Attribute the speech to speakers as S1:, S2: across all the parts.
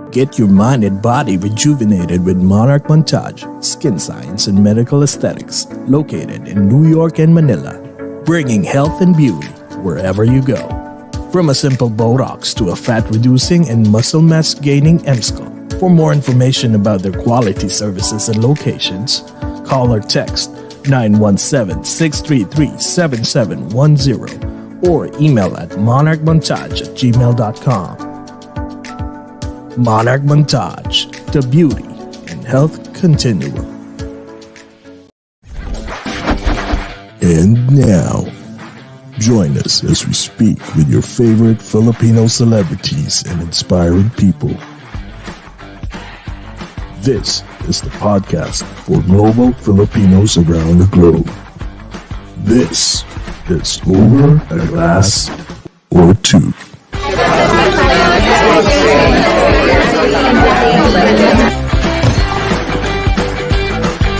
S1: Get your mind and body rejuvenated with Monarch Montage, Skin Science and Medical Aesthetics, located in New York and Manila, bringing health and beauty wherever you go. From a simple Botox to a fat-reducing and muscle mass-gaining M-Skull. For more information about their quality services and locations, call or text 917-633-7710 or email at monarchmontage@gmail.com. Monarch Montage, the beauty and health continuum. And now, join us as we speak with your favorite Filipino celebrities and inspiring people. This is the podcast for global Filipinos around the globe. This is Over a Glass or Two.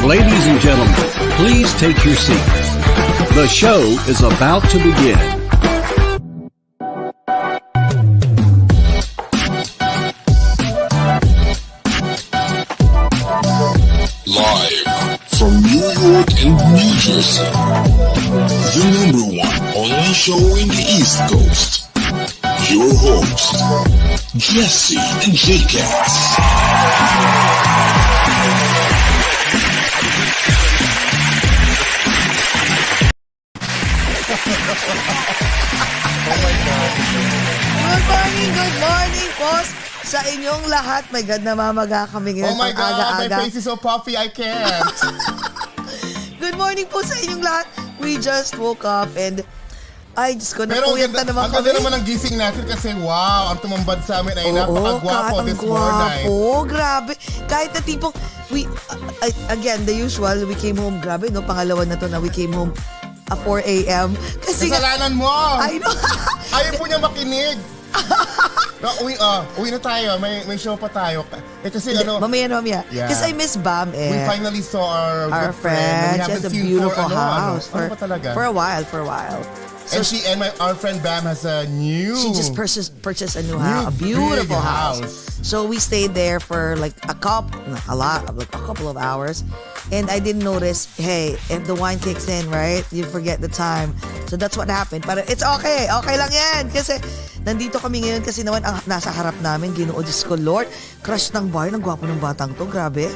S2: Ladies and gentlemen, please take your seats. The show is about to begin.
S3: Live from New York and New Jersey, the #1 only show in the East Coast. Your host, Jesse and J-Cats.
S4: Good morning po sa inyong lahat. My God, namamaga kami ngayon.
S5: Oh my God,
S4: aga-aga.
S5: my face is so puffy, I can't.
S4: Good morning po sa inyong lahat. We just woke up and ay, Diyos ko, napuyat na naman
S5: ang
S4: kami.
S5: ganda naman ang gising natin kasi wow, ang tumambad sa amin ay napakagwapo this morning.
S4: Oo, grabe. Kahit na tipong, again, the usual, we came home, grabe, no? Pangalawa na to na we came home at 4 a.m. Kasi
S5: kasalanan mo!
S4: I know.
S5: Ayaw po niya makinig. No, uwi na tayo. May show pa tayo. Kasi
S4: Mamaya.
S5: Yeah.
S4: Because I miss Bam eh.
S5: We finally saw our good
S4: friend.
S5: We
S4: She has
S5: haven't
S4: a
S5: seen
S4: beautiful
S5: for,
S4: house. For a while.
S5: So our friend Bam has a new...
S4: She just purchased a new house. A beautiful house. So we stayed there for like a couple of hours. And I didn't notice, hey, if the wine kicks in, right, you forget the time. So that's what happened. But it's okay. Okay lang yan. Kasi nandito kami ngayon kasi naman ang nasa harap namin, Ginoo Diyos ko, Lord, crush ng bar, ng gwapo ng batang to. Grabe.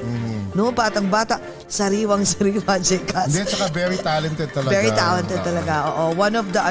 S4: No, batang-bata. Sariwang-sariwa, Jekas.
S5: Hindi, saka very talented talaga.
S4: Very talented talaga. Oo. One of the,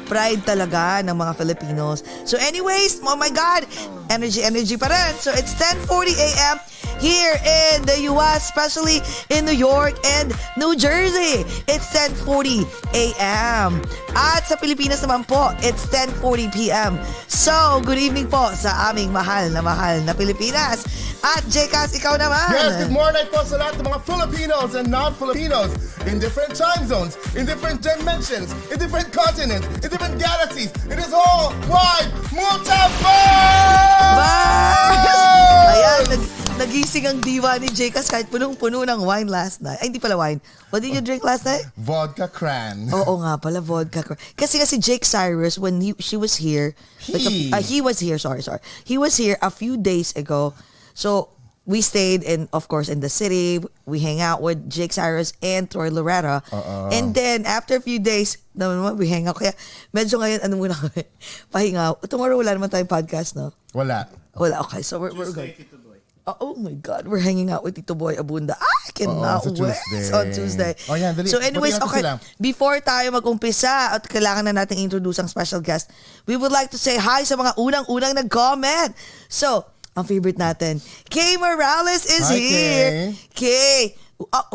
S4: pride talaga ng mga Filipinos. So anyways, oh my God, energy pa rin. So it's 10:40 a.m. here in the US, especially in New York and New Jersey. It's 10:40 a.m. At sa Pilipinas naman po, it's 10:40 p.m. So, good evening po sa aming mahal na Pilipinas. At Jekas, ikaw naman.
S5: Yes, good morning po sa lahat ng mga Filipinos and non-Filipinos in different time zones, in different dimensions, in different continents, in different galaxies, in this whole wide multiverse!
S4: Ayan, nagising ang diwa ni Jekas kahit punong-puno ng wine last night. Ay, hindi pala wine. What did you drink last night?
S5: Vodka cran.
S4: Oo nga pala, vodka cran. Kasi Jake Cyrus, when he was here, he was here a few days ago. So, we stayed of course, in the city. We hang out with Jake Cyrus and Troy Loretta. And then, after a few days, we hang out. Kaya, medyo ngayon, muna kami, pahinga. Tomorrow, wala naman tayong podcast, no?
S5: Wala.
S4: Okay. So, we're good. Oh my God, we're hanging out with Tito Boy Abunda. I cannot wait. On Tuesday.
S5: Oh, yan, dali.
S4: So anyways,
S5: Buti natin
S4: okay,
S5: sila.
S4: before tayo mag-umpisa at kailangan na natin introduce ang special guest, we would like to say hi sa mga unang-unang nag-comment. So, ang favorite natin, Kay Morales is
S5: Hi,
S4: here. Kay.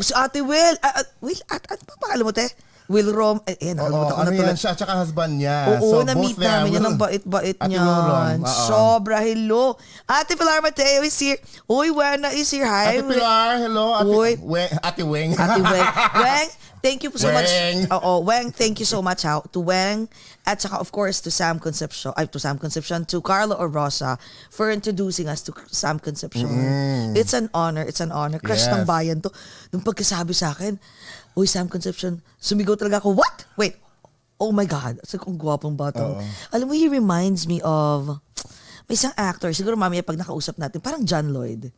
S4: Si Ate Will. Will, ano pa pangalan mo, te? Will Rom. Nakalimutan ko na
S5: yan siya, tsaka husband niya.
S4: Oo,
S5: so,
S4: na-meet
S5: both
S4: namin
S5: them.
S4: yan. Ang bait-bait
S5: Ate
S4: niyan.
S5: Will Rom,
S4: Sobra, hello. Ate Pilar Mateo is here. Uy, Wena is here. Hi.
S5: Ate Pilar, hello.
S4: Uy.
S5: Ate Weng.
S4: Ate Weng. Weng, thank you so much.
S5: Weng.
S4: Weng, thank you so much to Weng at saka of course to Sam Concepcion, to Carlo Orosa for introducing us to Sam Concepcion. It's an honor. Crush
S5: Yes.
S4: ng bayan to. Nung pagkasabi sa akin, uy, Sam Concepcion, sumigaw talaga ako, what? Wait, oh my God. Sabi ko, ang gwapong bata. Alam mo, he reminds me of, may isang actor, siguro mamaya pag nakausap natin, parang John Lloyd.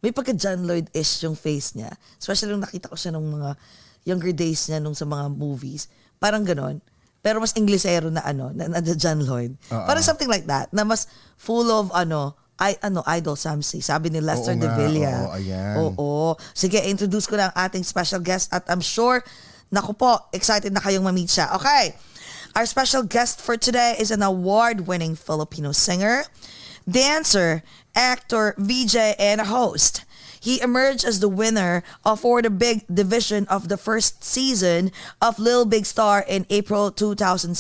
S4: May pagka John Lloyd-ish yung face niya. Especially nung nakita ko siya nung mga younger days niya nung sa mga movies. Parang ganon. Pero mas Inglesero na na John Lloyd. Parang something like that. Na mas full of idol Samsi. Sabi ni Lester De Villa. Oo. Sige, introduce ko na ang ating special guest at I'm sure, naku po, excited na kayong ma-meet siya. Okay. Our special guest for today is an award-winning Filipino singer, dancer, actor, VJ, and a host. He emerged as the winner for the big division of the first season of Little Big Star in April 2006.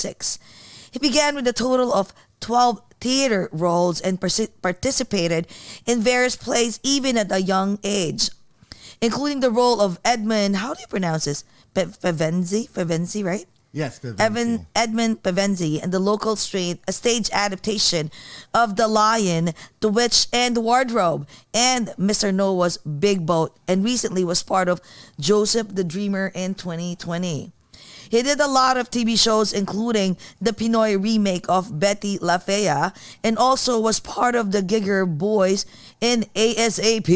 S4: He began with a total of 12 theater roles and participated in various plays even at a young age, including the role of Edmund, how do you pronounce this? Pevenzi, right?
S5: Yes, Pevenzi.
S4: Edmund Pevenzi in the local stage adaptation of The Lion, The Witch, and the Wardrobe, and Mr. Noah's Big Boat, and recently was part of Joseph the Dreamer in 2020. He did a lot of TV shows, including the Pinoy remake of Betty La Fea, and also was part of the Gigger Boys in ASAP.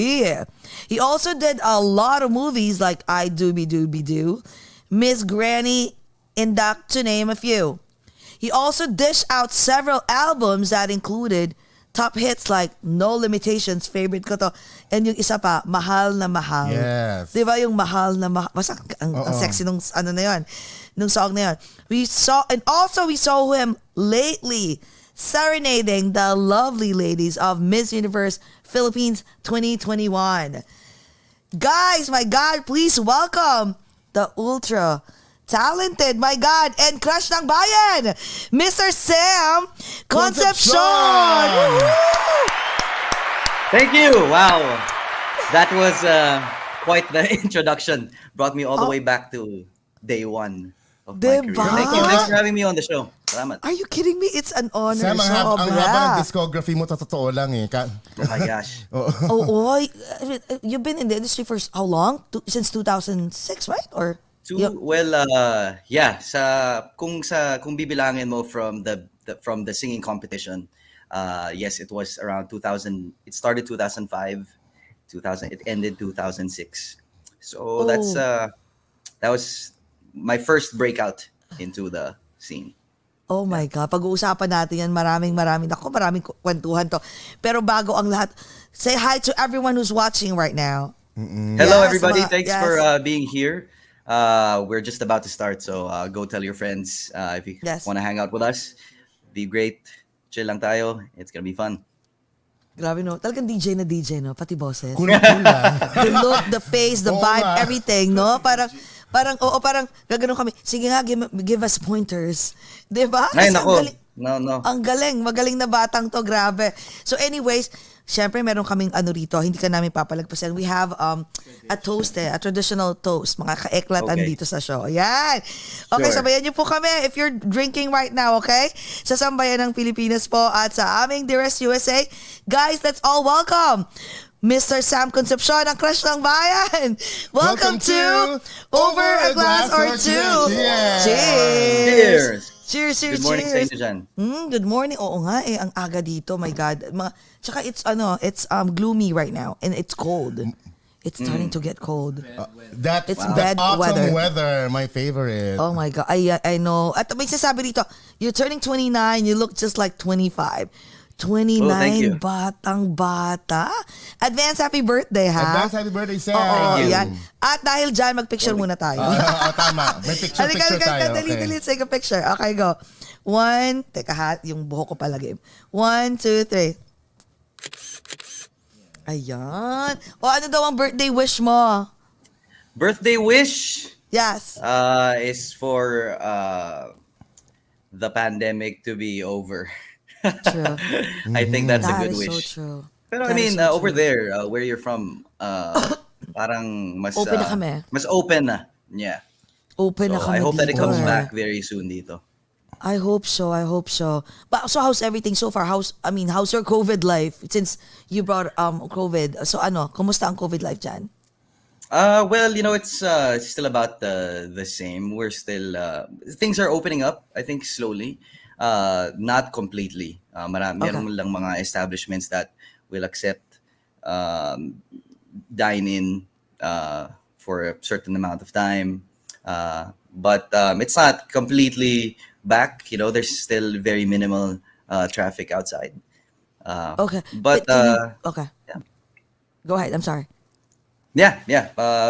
S4: He also did a lot of movies like I Doobie Doobie Doo, Miss Granny, and Duck, to name a few. He also dished out several albums that included top hits like No Limitations, favorite ko to, and yung isa pa, Mahal na Mahal.
S5: Yes.
S4: Diba yung Mahal na Mahal? Basta ang sexy nung na yun, nung song na yun. We saw him lately serenading the lovely ladies of Miss Universe Philippines 2021. Guys, my God, please welcome the ultra talented, my God, and crush ng bayan, Mr. Sam Concepcion!
S6: Thank you! Wow! That was quite the introduction. Brought me all the way back to day one of my career. Thank you. Thanks for having me on the show. Salamat.
S4: Are you kidding me? It's an honor.
S5: Sam, ang haba ng discography mo, totoo lang eh.
S6: Oh my gosh.
S4: You've been in the industry for how long? Since 2006, right? Or
S6: yeah, kung bibilangin mo from the singing competition, yes, it was around 2000. It started 2005, it ended 2006. So that was my first breakout into the scene.
S4: Oh my God, pag-uusapan natin yan, maraming kwentuhan to. Pero bago ang lahat, say hi to everyone who's watching right now.
S6: Hello everybody, thanks for being here. We're just about to start, so go tell your friends if you want to hang out with us. Be great. Chill lang tayo. It's gonna be fun.
S4: Grabe no. Talagang DJ, no? Pati boses.
S5: Cool.
S4: The look, the face, the vibe, everything, no? Parang gagano kami. Sige nga, give us pointers. Diba?
S6: Ay, nako. No.
S4: Ang galing. Magaling na batang to. Grabe. So anyways, syempre, meron kaming rito, hindi ka namin papalagpasan. We have a toast a traditional toast. Mga kaeklatan dito sa show. Ayan. Okay,
S6: Sure.
S4: sabayan niyo po kami if you're drinking right now, okay? Sa Sambayan ng Pilipinas po at sa aming Dearest USA. Guys, let's all welcome Mr. Sam Concepcion, ang crush ng bayan. Welcome to Over a Glass or Two.
S5: Cheers.
S6: Cheers.
S4: Cheers, cheers,
S6: Good morning sa
S4: cheers.
S6: inyo dyan.
S4: Good morning. Oo nga ang aga dito. My God. Tsaka it's gloomy right now and it's cold. It's starting to get cold.
S5: It's
S4: bad
S5: autumn
S4: weather.
S5: weather, my favorite.
S4: Oh my God. I know. At may sasabi dito, you're turning 29, you look just like 25. 29,
S6: thank you.
S4: batang bata. Advance happy birthday, ha?
S5: Advance happy birthday, Sam.
S4: Oo,
S6: you.
S4: yan. At dahil dyan, mag-picture muna tayo.
S5: Tama. May picture
S4: Halika,
S5: tayo.
S4: dali,
S5: Okay.
S4: let's take a picture. Okay, go. Yung buhok ko palagi. 1, 2, 3. Ayan. O ano daw ang birthday wish mo?
S6: Birthday wish
S4: Yes.
S6: is for the pandemic to be over.
S4: True.
S6: I think that's a
S4: That
S6: good
S4: is so
S6: wish.
S4: true.
S6: Pero
S4: That
S6: I
S4: is
S6: mean,
S4: so
S6: over
S4: true.
S6: there, where you're from, parang mas
S4: Open na kami.
S6: Mas open na. Yeah.
S4: Open na
S6: So
S4: kami
S6: I hope that it
S4: dito,
S6: comes
S4: eh.
S6: back very soon dito.
S4: I hope so. But so how's everything so far? How's your COVID life since you brought COVID? So kumusta ang COVID life dyan?
S6: Well, it's still about the same. We're still things are opening up, I think slowly. Not completely. Meron lang mga establishments that will accept dine-in for a certain amount of time. But it's not completely back. There's still very minimal traffic outside.
S4: Okay.
S6: But
S4: can you, okay.
S6: yeah.
S4: Go ahead. I'm sorry.
S6: Yeah.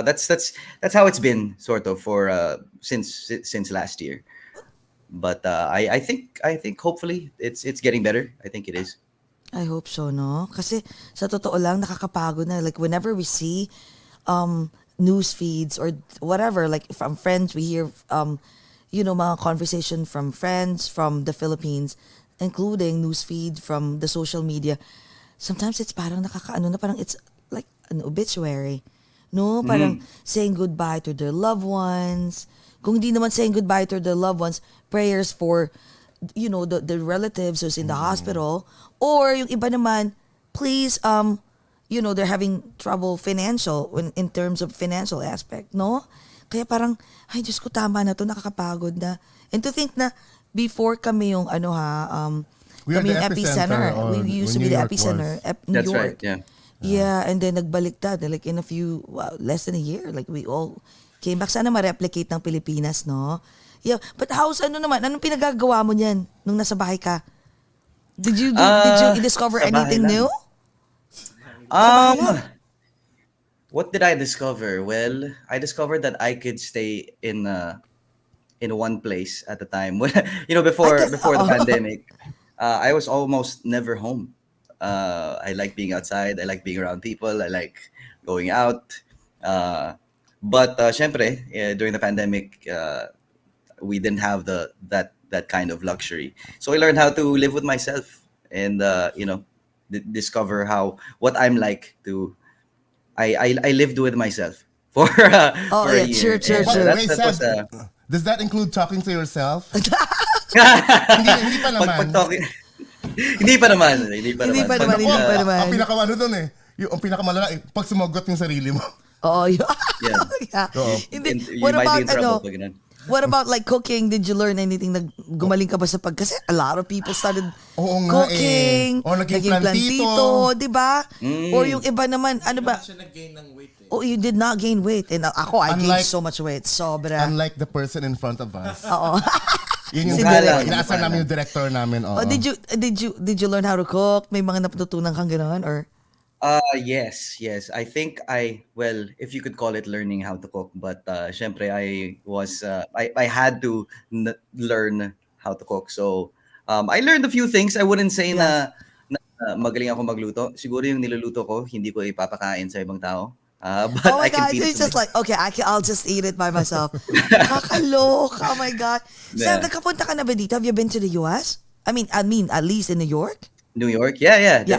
S6: That's how it's been sort of for since last year. But I think hopefully it's getting better. I think it is.
S4: I hope so, no? Kasi sa totoo lang, nakakapagod na. Like, whenever we see news feeds or whatever, like from friends, we hear, mga conversation from friends from the Philippines, including news feed from the social media. Sometimes it's parang parang it's like an obituary. No? Parang saying goodbye to their loved ones. Kung di naman saying goodbye to their loved ones, prayers for, the relatives who's in the hospital. Or yung iba naman, please, they're having trouble in terms of financial aspect, no? Kaya parang, ay Diyos ko, tama na to, nakakapagod na. And to think na, before kami yung,
S5: We are
S4: kami
S5: the
S4: yung epicenter.
S5: epicenter
S4: We used to
S5: when
S4: be the
S5: New York
S4: epicenter, New
S6: That's
S4: York.
S6: right. Yeah.
S4: Yeah, and then nagbaliktad. Like in a few, less than a year, like we all came back. Sana ma-replicate ng Pilipinas, no? Yeah, but anong pinagagawa mo niyan nung nasa bahay ka? Did you discover
S6: sa bahay
S4: anything
S6: lang.
S4: new?
S6: What did I discover? Well, I discovered that I could stay in one place at a time. Before the pandemic, I was almost never home. I like being outside. I like being around people. I like going out. But syempre, during the pandemic, we didn't have that kind of luxury. So I learned how to live with myself and discover what I'm like to. I lived with myself for for a year.
S4: Sure.
S5: Wait,
S6: That was
S5: Sam, does that include talking to yourself? hindi pa
S6: pag
S5: naman.
S6: talking. Hindi pa naman.
S5: Ang pinakaano doon yung pinakamalala, pag sumagot yung sarili mo.
S4: Oo,
S6: Yeah.
S4: yeah. Hindi,
S6: You
S4: what
S6: might
S4: about
S6: be in trouble pag ganun.
S4: What about like cooking? Did you learn anything? Gumaling ka ba sa kasi a lot of people started
S5: Oo nga
S4: cooking,
S5: O naging plantito.
S4: di ba? Or yung iba naman, ano ba? Oh, you did not gain weight. And ako, I gained so much weight. Sobra.
S5: Unlike the person in front of us.
S4: Oo.
S5: Yun yung
S4: Si Direk.
S5: inaasar namin yung director namin. Oo.
S4: Oh, did you learn how to cook? May mga natutunan kang gano'n or?
S6: Yes. I think if you could call it learning how to cook, but syempre I had to learn how to cook. So I learned a few things. I wouldn't say na magaling ako magluto. Siguro yung niluluto ko, hindi ko ipapakain sa ibang tao. But
S4: Oh my
S6: I can
S4: God,
S6: feed
S4: it's
S6: it to
S4: just like, okay, I'll just eat it by myself. Kakaloka, oh my God. Sam,
S6: Yeah.
S4: nakapunta ka na ba dito? Have you been to the US? I mean, at least in New York?
S6: New York, yeah.
S4: Yeah.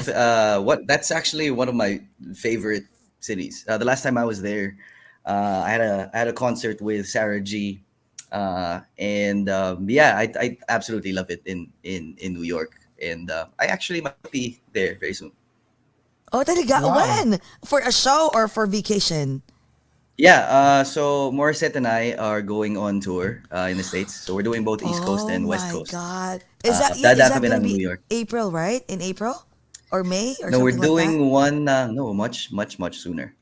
S6: That's actually one of my favorite cities. The last time I was there, I had a concert with Sarah G, and I absolutely love it in New York, and I actually might be there very soon.
S4: Oh, talaga?
S5: Wow.
S4: When? For a show or for vacation?
S6: Yeah, so Morissette and I are going on tour in the States. So we're doing both East Coast
S4: Oh
S6: and West
S4: my
S6: Coast.
S4: God. Is
S6: Dada
S4: that
S6: kami
S4: gonna
S6: ng New
S4: be
S6: York.
S4: April, right? In April or May or
S6: No, we're
S4: something like that?
S6: doing one, no, much sooner.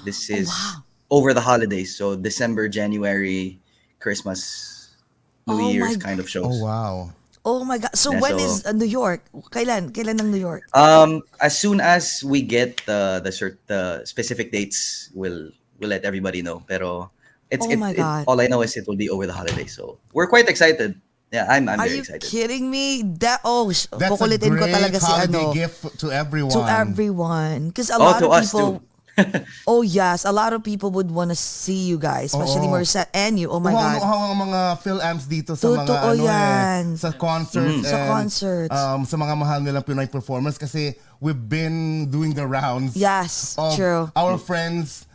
S6: This
S4: Oh
S6: is
S4: wow.
S6: over the holidays. So December, January, Christmas, New
S4: Oh
S6: Year's
S4: my
S6: kind of
S5: Oh,
S6: shows.
S5: wow.
S4: Oh my God. So
S6: Yeah,
S4: when
S6: so
S4: is New York? Kailan ng New York?
S6: as soon as we get the specific dates, we'll let everybody know. Pero
S4: Oh my
S6: it
S4: God.
S6: all I know is it will be over the holidays. So we're quite excited. Yeah, I'm
S4: Are
S6: very
S4: you
S6: excited.
S4: kidding me?
S5: That's a
S4: Kukulitin ko
S5: great
S4: talaga si
S5: holiday
S4: ano
S5: gift to
S4: to
S5: everyone.
S4: everyone. Because a
S6: Oh,
S4: lot
S6: to
S4: of
S6: us too.
S4: people, oh yes, a lot of people would want to see you guys, especially
S5: Oo.
S4: Morissette and you. Oh my God.
S5: Uhaw-uhaw ang mga Fil-Ams dito sa mga
S4: Totoo yan.
S5: sa concerts
S4: Sa
S5: and
S4: concerts.
S5: sa mga mahal nilang Pinoy performers kasi we've been doing the rounds
S4: Yes,
S5: of
S4: true.
S5: our friends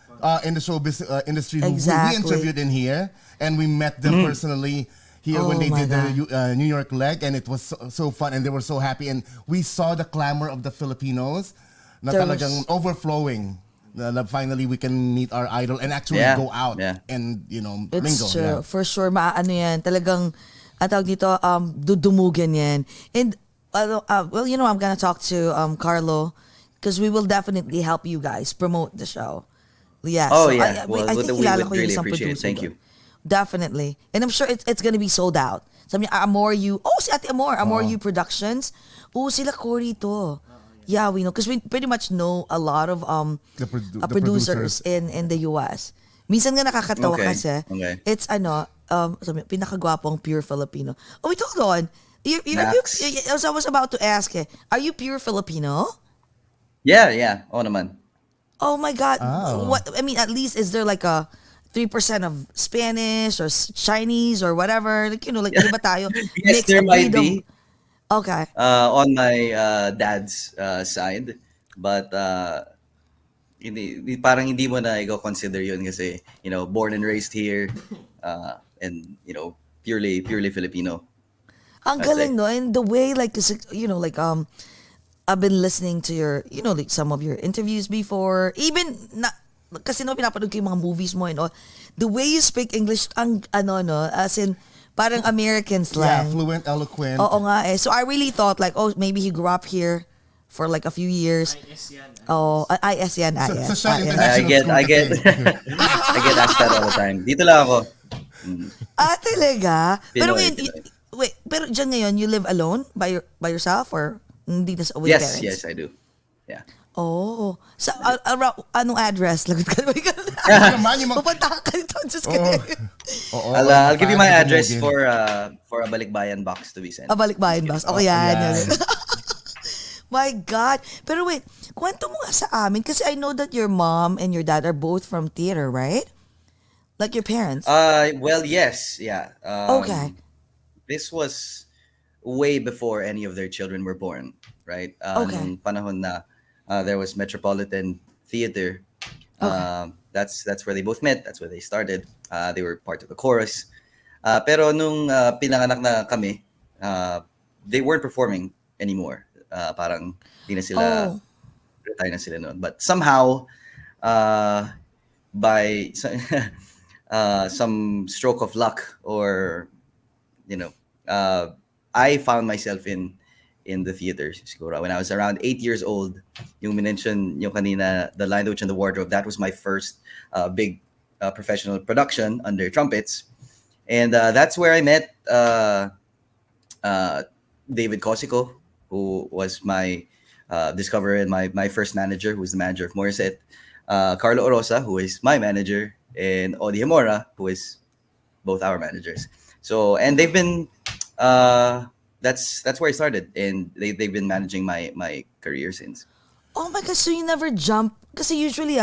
S5: in the showbiz industry who we
S4: Exactly.
S5: interviewed in here and we met them personally here when
S4: Oh
S5: they
S4: my
S5: did
S4: God.
S5: their New York leg and it was so fun and they were so happy and we saw the clamor of the Filipinos na
S4: There
S5: talagang
S4: was-
S5: overflowing na finally we can meet our idol and actually
S6: Yeah,
S5: go out
S6: yeah.
S5: and
S4: It's
S5: mingle.
S4: true.
S5: Yeah.
S4: For sure, maano yan. Talagang, ang tawag dito, dudumugan yan. And, well, I'm gonna talk to Carlo because we will definitely help you guys promote the show. Yeah.
S6: Oh
S4: so
S6: yeah.
S4: I think
S6: We
S4: kilala
S6: would
S4: ko yung
S6: really
S4: isang
S6: appreciate it.
S4: producer
S6: Thank
S4: doon.
S6: you.
S4: Definitely. And I'm sure it's gonna be sold out. Sabi niya, Amor You. Oh, si Ate Amor. Amor You Productions. Oh, sila Cory to. Yeah, we know. Because we pretty much know a lot of
S5: The
S4: producers in the US. Minsan nga nakakatawa
S6: Okay,
S4: kasi.
S6: okay.
S4: It's sabi, pinakagwapong pure Filipino. Oh, wait, hold on.
S6: Nax.
S4: I was about to ask are you pure Filipino?
S6: Yeah. Oh naman.
S4: Oh my God.
S5: Oh.
S4: What, I mean, at least is there like a 3% of Spanish or Chinese or whatever? Like, like, di ba tayo?
S6: Yes,
S4: Mix,
S6: there
S4: a
S6: might
S4: breed of-
S6: be
S4: Okay.
S6: on my dad's side, but parang hindi mo na i-consider yun kasi born and raised here, and purely Filipino.
S4: Ang
S6: I'd
S4: galing,
S6: say.
S4: no? And the way, like, 'cause, I've been listening to your, like some of your interviews before. Even, kasi pinapanood ko yung mga movies mo and all. The way you speak English, as in, parang American
S5: Yeah,
S4: slang.
S5: fluent, eloquent.
S4: Oo nga eh. So I really thought like, oh, maybe he grew up here for like a few years. Oh, IS yan, IS.
S5: Sa Shell
S6: I
S5: International
S6: get
S5: School
S6: I get
S5: kasi.
S6: I get asked that all the time. Dito lang ako.
S4: Talaga? Pero
S6: Pinoy,
S4: ngayon,
S6: Pinoy.
S4: wait, pero dyan ngayon, you live alone by yourself or hindi na with
S6: Yes,
S4: parents?
S6: I do. Yeah.
S4: Oh. So, around, anong address? Lagot ka
S5: naman, yung mga-
S4: Pupunta ka dito. Just
S5: Oo.
S4: kidding.
S5: Oo,
S6: I'll give you my
S5: paano
S6: address
S5: tumugin?
S6: for a balikbayan box to be sent.
S4: Balikbayan boss. Okay, yan.
S5: yan.
S4: My God. Pero wait, kwento mo nga sa amin kasi I know that your mom and your dad are both from theater, right? Like your parents.
S6: Well, yes, yeah.
S4: Okay.
S6: This was way before any of their children were born, right?
S4: Okay.
S6: Nung panahon na there was Metropolitan Theater. That's where they both met. That's where they started. They were part of the chorus. Pero nung pinanganak na kami, they weren't performing anymore. Parang di na sila, retire na sila noon. But somehow, by some stroke of luck or, I found myself in the theater siguro when I was around 8 years old. Yung minention yung kanina, The Lion, the Witch, and the Wardrobe, that was my first big professional production under trumpets. And that's where I met David Cosico, who was my discoverer and my first manager, who was the manager of Morissette. Carlo Orosa, who is my manager, and Odi Hamora, who is both our managers. So, and they've been that's where I started, and they've been managing my career since.
S4: Oh my God, so you never jump? Kasi usually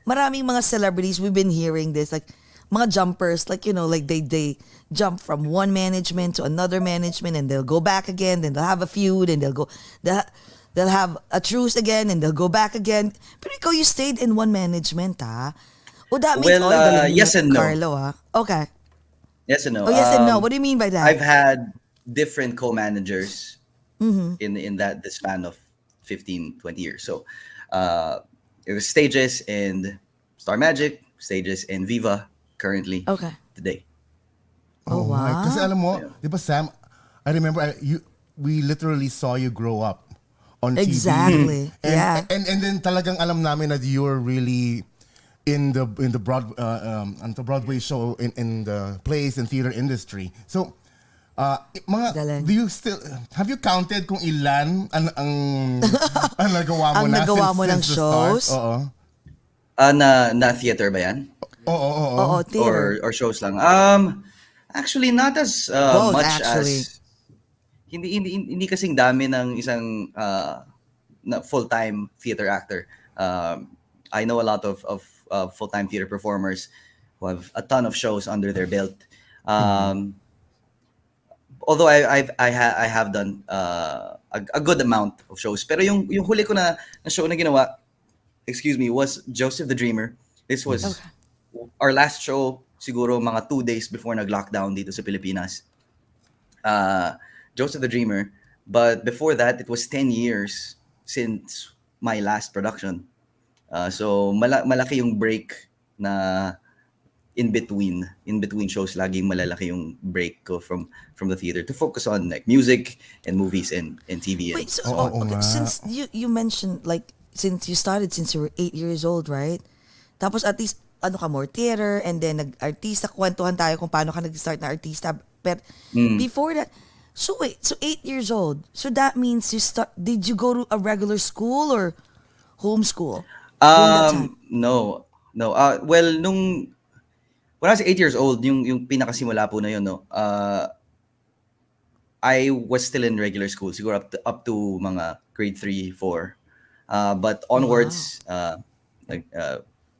S4: maraming mga celebrities, we've been hearing this, like mga jumpers, like, like they jump from one management to another management and they'll go back again, then they'll have a feud and they'll have a truce again and they'll go back again. Pero ikaw, you stayed in one management, ha? Oh, that means
S6: Well,
S4: all galing
S6: yes
S4: ni
S6: and no.
S4: Carlo, ha? Okay.
S6: Yes and no.
S4: Oh, yes and no. What do you mean by that?
S6: I've had different co-managers in the span of 15, 20 years. So it was Stages and Star Magic, stages in Viva currently
S4: Okay.
S6: today.
S4: Oh,
S5: my.
S4: wow.
S5: Kasi alam mo, di ba Sam, I remember we literally saw you grow up on TV.
S4: Exactly. Yeah.
S5: And then talagang alam namin that you were really in the on the Broadway show in the plays and theater industry. So
S4: Galing.
S5: do you still have you counted kung ilan ang nagawa mo
S4: Ang
S5: na
S4: nagawa mo ng
S5: since the
S4: shows?
S5: start? Oo.
S6: Na theater ba yan?
S4: Oo, theater.
S6: Or shows lang? Actually, not as
S4: Both,
S6: much
S4: actually.
S6: as hindi kasing dami ng isang na full-time theater actor. I know a lot of full-time theater performers who have a ton of shows under their belt. Although I have done a good amount of shows, pero yung huli ko na show na ginawa, was Joseph the Dreamer. This was our last show, siguro mga 2 days before nag-lockdown dito sa Pilipinas. Joseph the Dreamer. But before that, it was 10 years since my last production. So malaki yung break na in between shows, laging malalaki yung break ko from the theater to focus on like music and movies and TV.
S4: Wait, so,
S5: nga.
S4: since you mentioned like since you started since you were 8 years old, right? Tapos at least ano ka more theater and then nag-artista, kwentuhan tayo kung paano ka nag-start na artista. But before that, so 8 years old. So that means did you go to a regular school or homeschool?
S6: No. Well, when I was 8 years old, yung pinakasimula po na yun, no. I was still in regular school, siguro up to mga grade 3, 4. But onwards,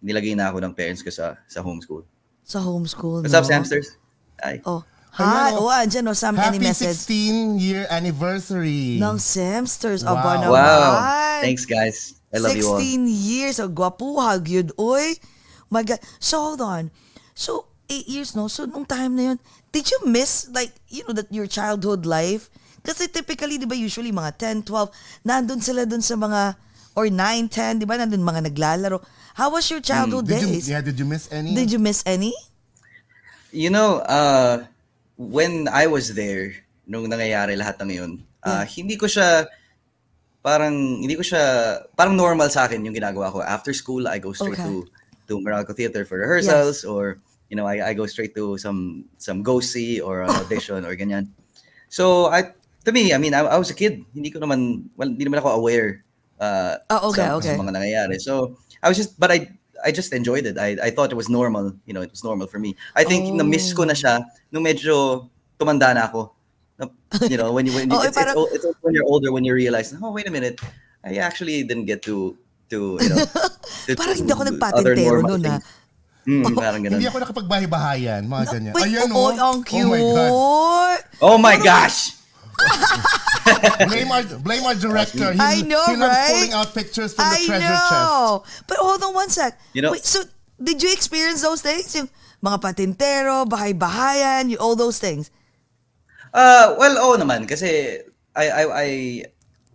S6: nilagay na ako ng parents ko sa homeschool.
S4: Sa homeschool,
S6: What's up, Samsters? Hi.
S4: Oh, hi.
S5: Hello.
S4: Andyan, Sam, any
S5: Happy
S4: message?
S5: 16-year anniversary.
S4: Ng Samsters.
S5: Wow.
S4: Aba naman.
S6: Wow. Thanks, guys. I love you all.
S4: 16 years. Gwapuhag yun. Oy. My God. So, hold on. So, 8 years, no? So, nung time na yun, did you miss, like, that your childhood life? Kasi typically, di ba, usually mga 10, 12, nandun sila dun sa mga, or 9, 10, di ba, nandun mga naglalaro. How was your childhood days?
S5: Did you miss any?
S4: Did you miss any?
S6: When I was there, nung nangyayari lahat ng yun, hindi ko siya, parang normal sa akin yung ginagawa ko. After school, I go straight to Meralco Theater for rehearsals, or, I go straight to some go-see or an audition or ganyan. So, to me, I was a kid. Hindi naman ako aware sa mga nangyayari. So, I just enjoyed it. I thought it was normal. It was normal for me. I think na-miss ko na siya nung medyo tumanda na ako. When it's when you're older, when you realize, oh, wait a minute, I actually didn't get to
S4: parang hindi ako nagpatintero nun, ha?
S6: Parang ganun.
S5: Hindi ako nakapagbahay-bahayan, mga ganyan.
S4: Wait,
S5: Ayan,
S4: ang cute.
S5: Oh my God.
S6: Oh my gosh!
S5: Blame our director.
S4: I know,
S5: he loves
S4: right?
S5: pulling out pictures from the treasure chest.
S4: But hold on one sec. Wait, so did you experience those things? Yung mga patintero, bahay-bahayan, all those things?
S6: Well, naman. Kasi I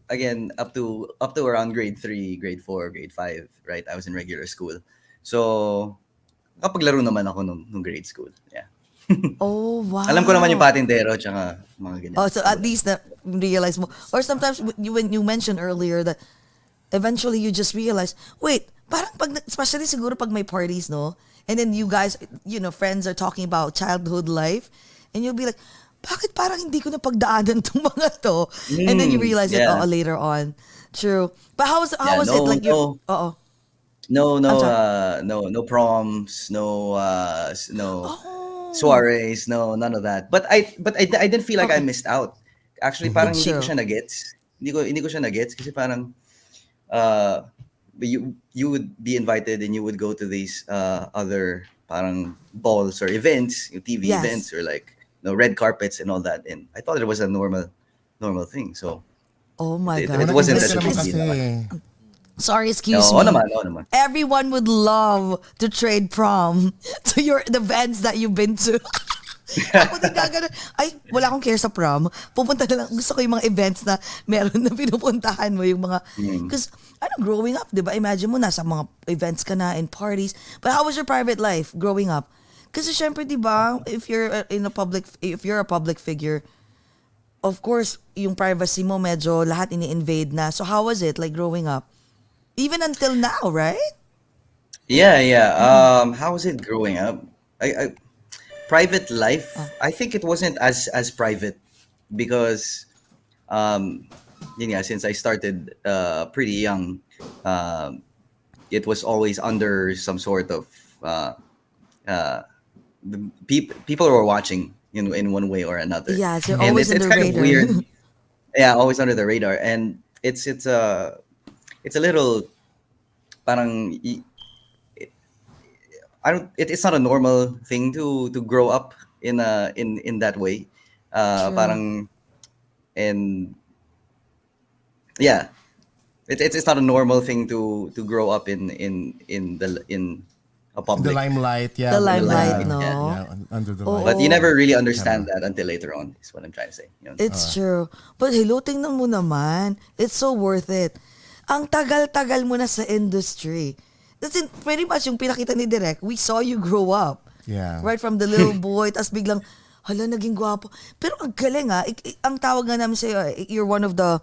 S6: again, up to around grade 3, grade 4, grade 5, right? I was in regular school. So, kapaglaro naman ako nung grade school. Yeah.
S4: Oh, wow.
S6: Alam ko naman yung patintero tsaka mga ganyan.
S4: Oh, so at least na realize mo. Or sometimes when you mentioned earlier that eventually you just realize, wait, parang especially siguro pag may parties, no? And then you guys, friends are talking about childhood life and you'll be like, bakit parang hindi ko na pagdaanan tong mga to? And then you realize it later on. True. But how was it like
S6: No proms, no soirees, no, none of that. But I didn't feel like I missed out. Actually, parang hindi ko siya na-gets. Hindi ko siya na-gets kasi parang you would be invited and you would go to these other parang balls or events, TV events or like red carpets and all that. And I thought it was a normal thing. So
S4: oh my God.
S6: It wasn't such a big deal.
S4: Sorry, excuse me.
S6: Naman.
S4: Everyone would love to trade prom to the events that you've been to. Ako din gagano'n. Ay, wala akong care sa prom. Pupunta na lang. Gusto ko yung mga events na meron na pinupuntahan mo. Yung mga, because, growing up, di ba? Imagine mo, nasa mga events ka na and parties. But how was your private life growing up? Kasi syempre, di ba, if you're a public figure, of course, yung privacy mo medyo lahat ini-invade na. So how was it like growing up? Even until now, right?
S6: Yeah. How was it growing up? I private life. I think it wasn't as private because, since I started pretty young, it was always under some sort of people were watching in one way or another.
S4: Yeah, so
S6: And
S4: always
S6: it's
S4: under
S6: kind of
S4: radar.
S6: weird. Yeah, always under the radar, and it's a little parang it's not a normal thing to grow up in that way.
S4: True.
S6: Parang and yeah, it's not a normal thing to grow up in a public.
S5: The limelight, yeah.
S4: The limelight, no?
S5: Yeah, under the
S4: Oo.
S5: light.
S6: But you never really understand that until later on, is what I'm trying to say.
S4: It's true. But hello, tingnan mo naman. It's so worth it. Ang tagal-tagal mo na sa industry. That's pretty much yung pinakita ni Direk. We saw you grow up.
S5: Yeah.
S4: Right from the little boy, tas biglang, hala, naging gwapo. Pero ang galing ang tawag nga namin sa'yo, you're one of the,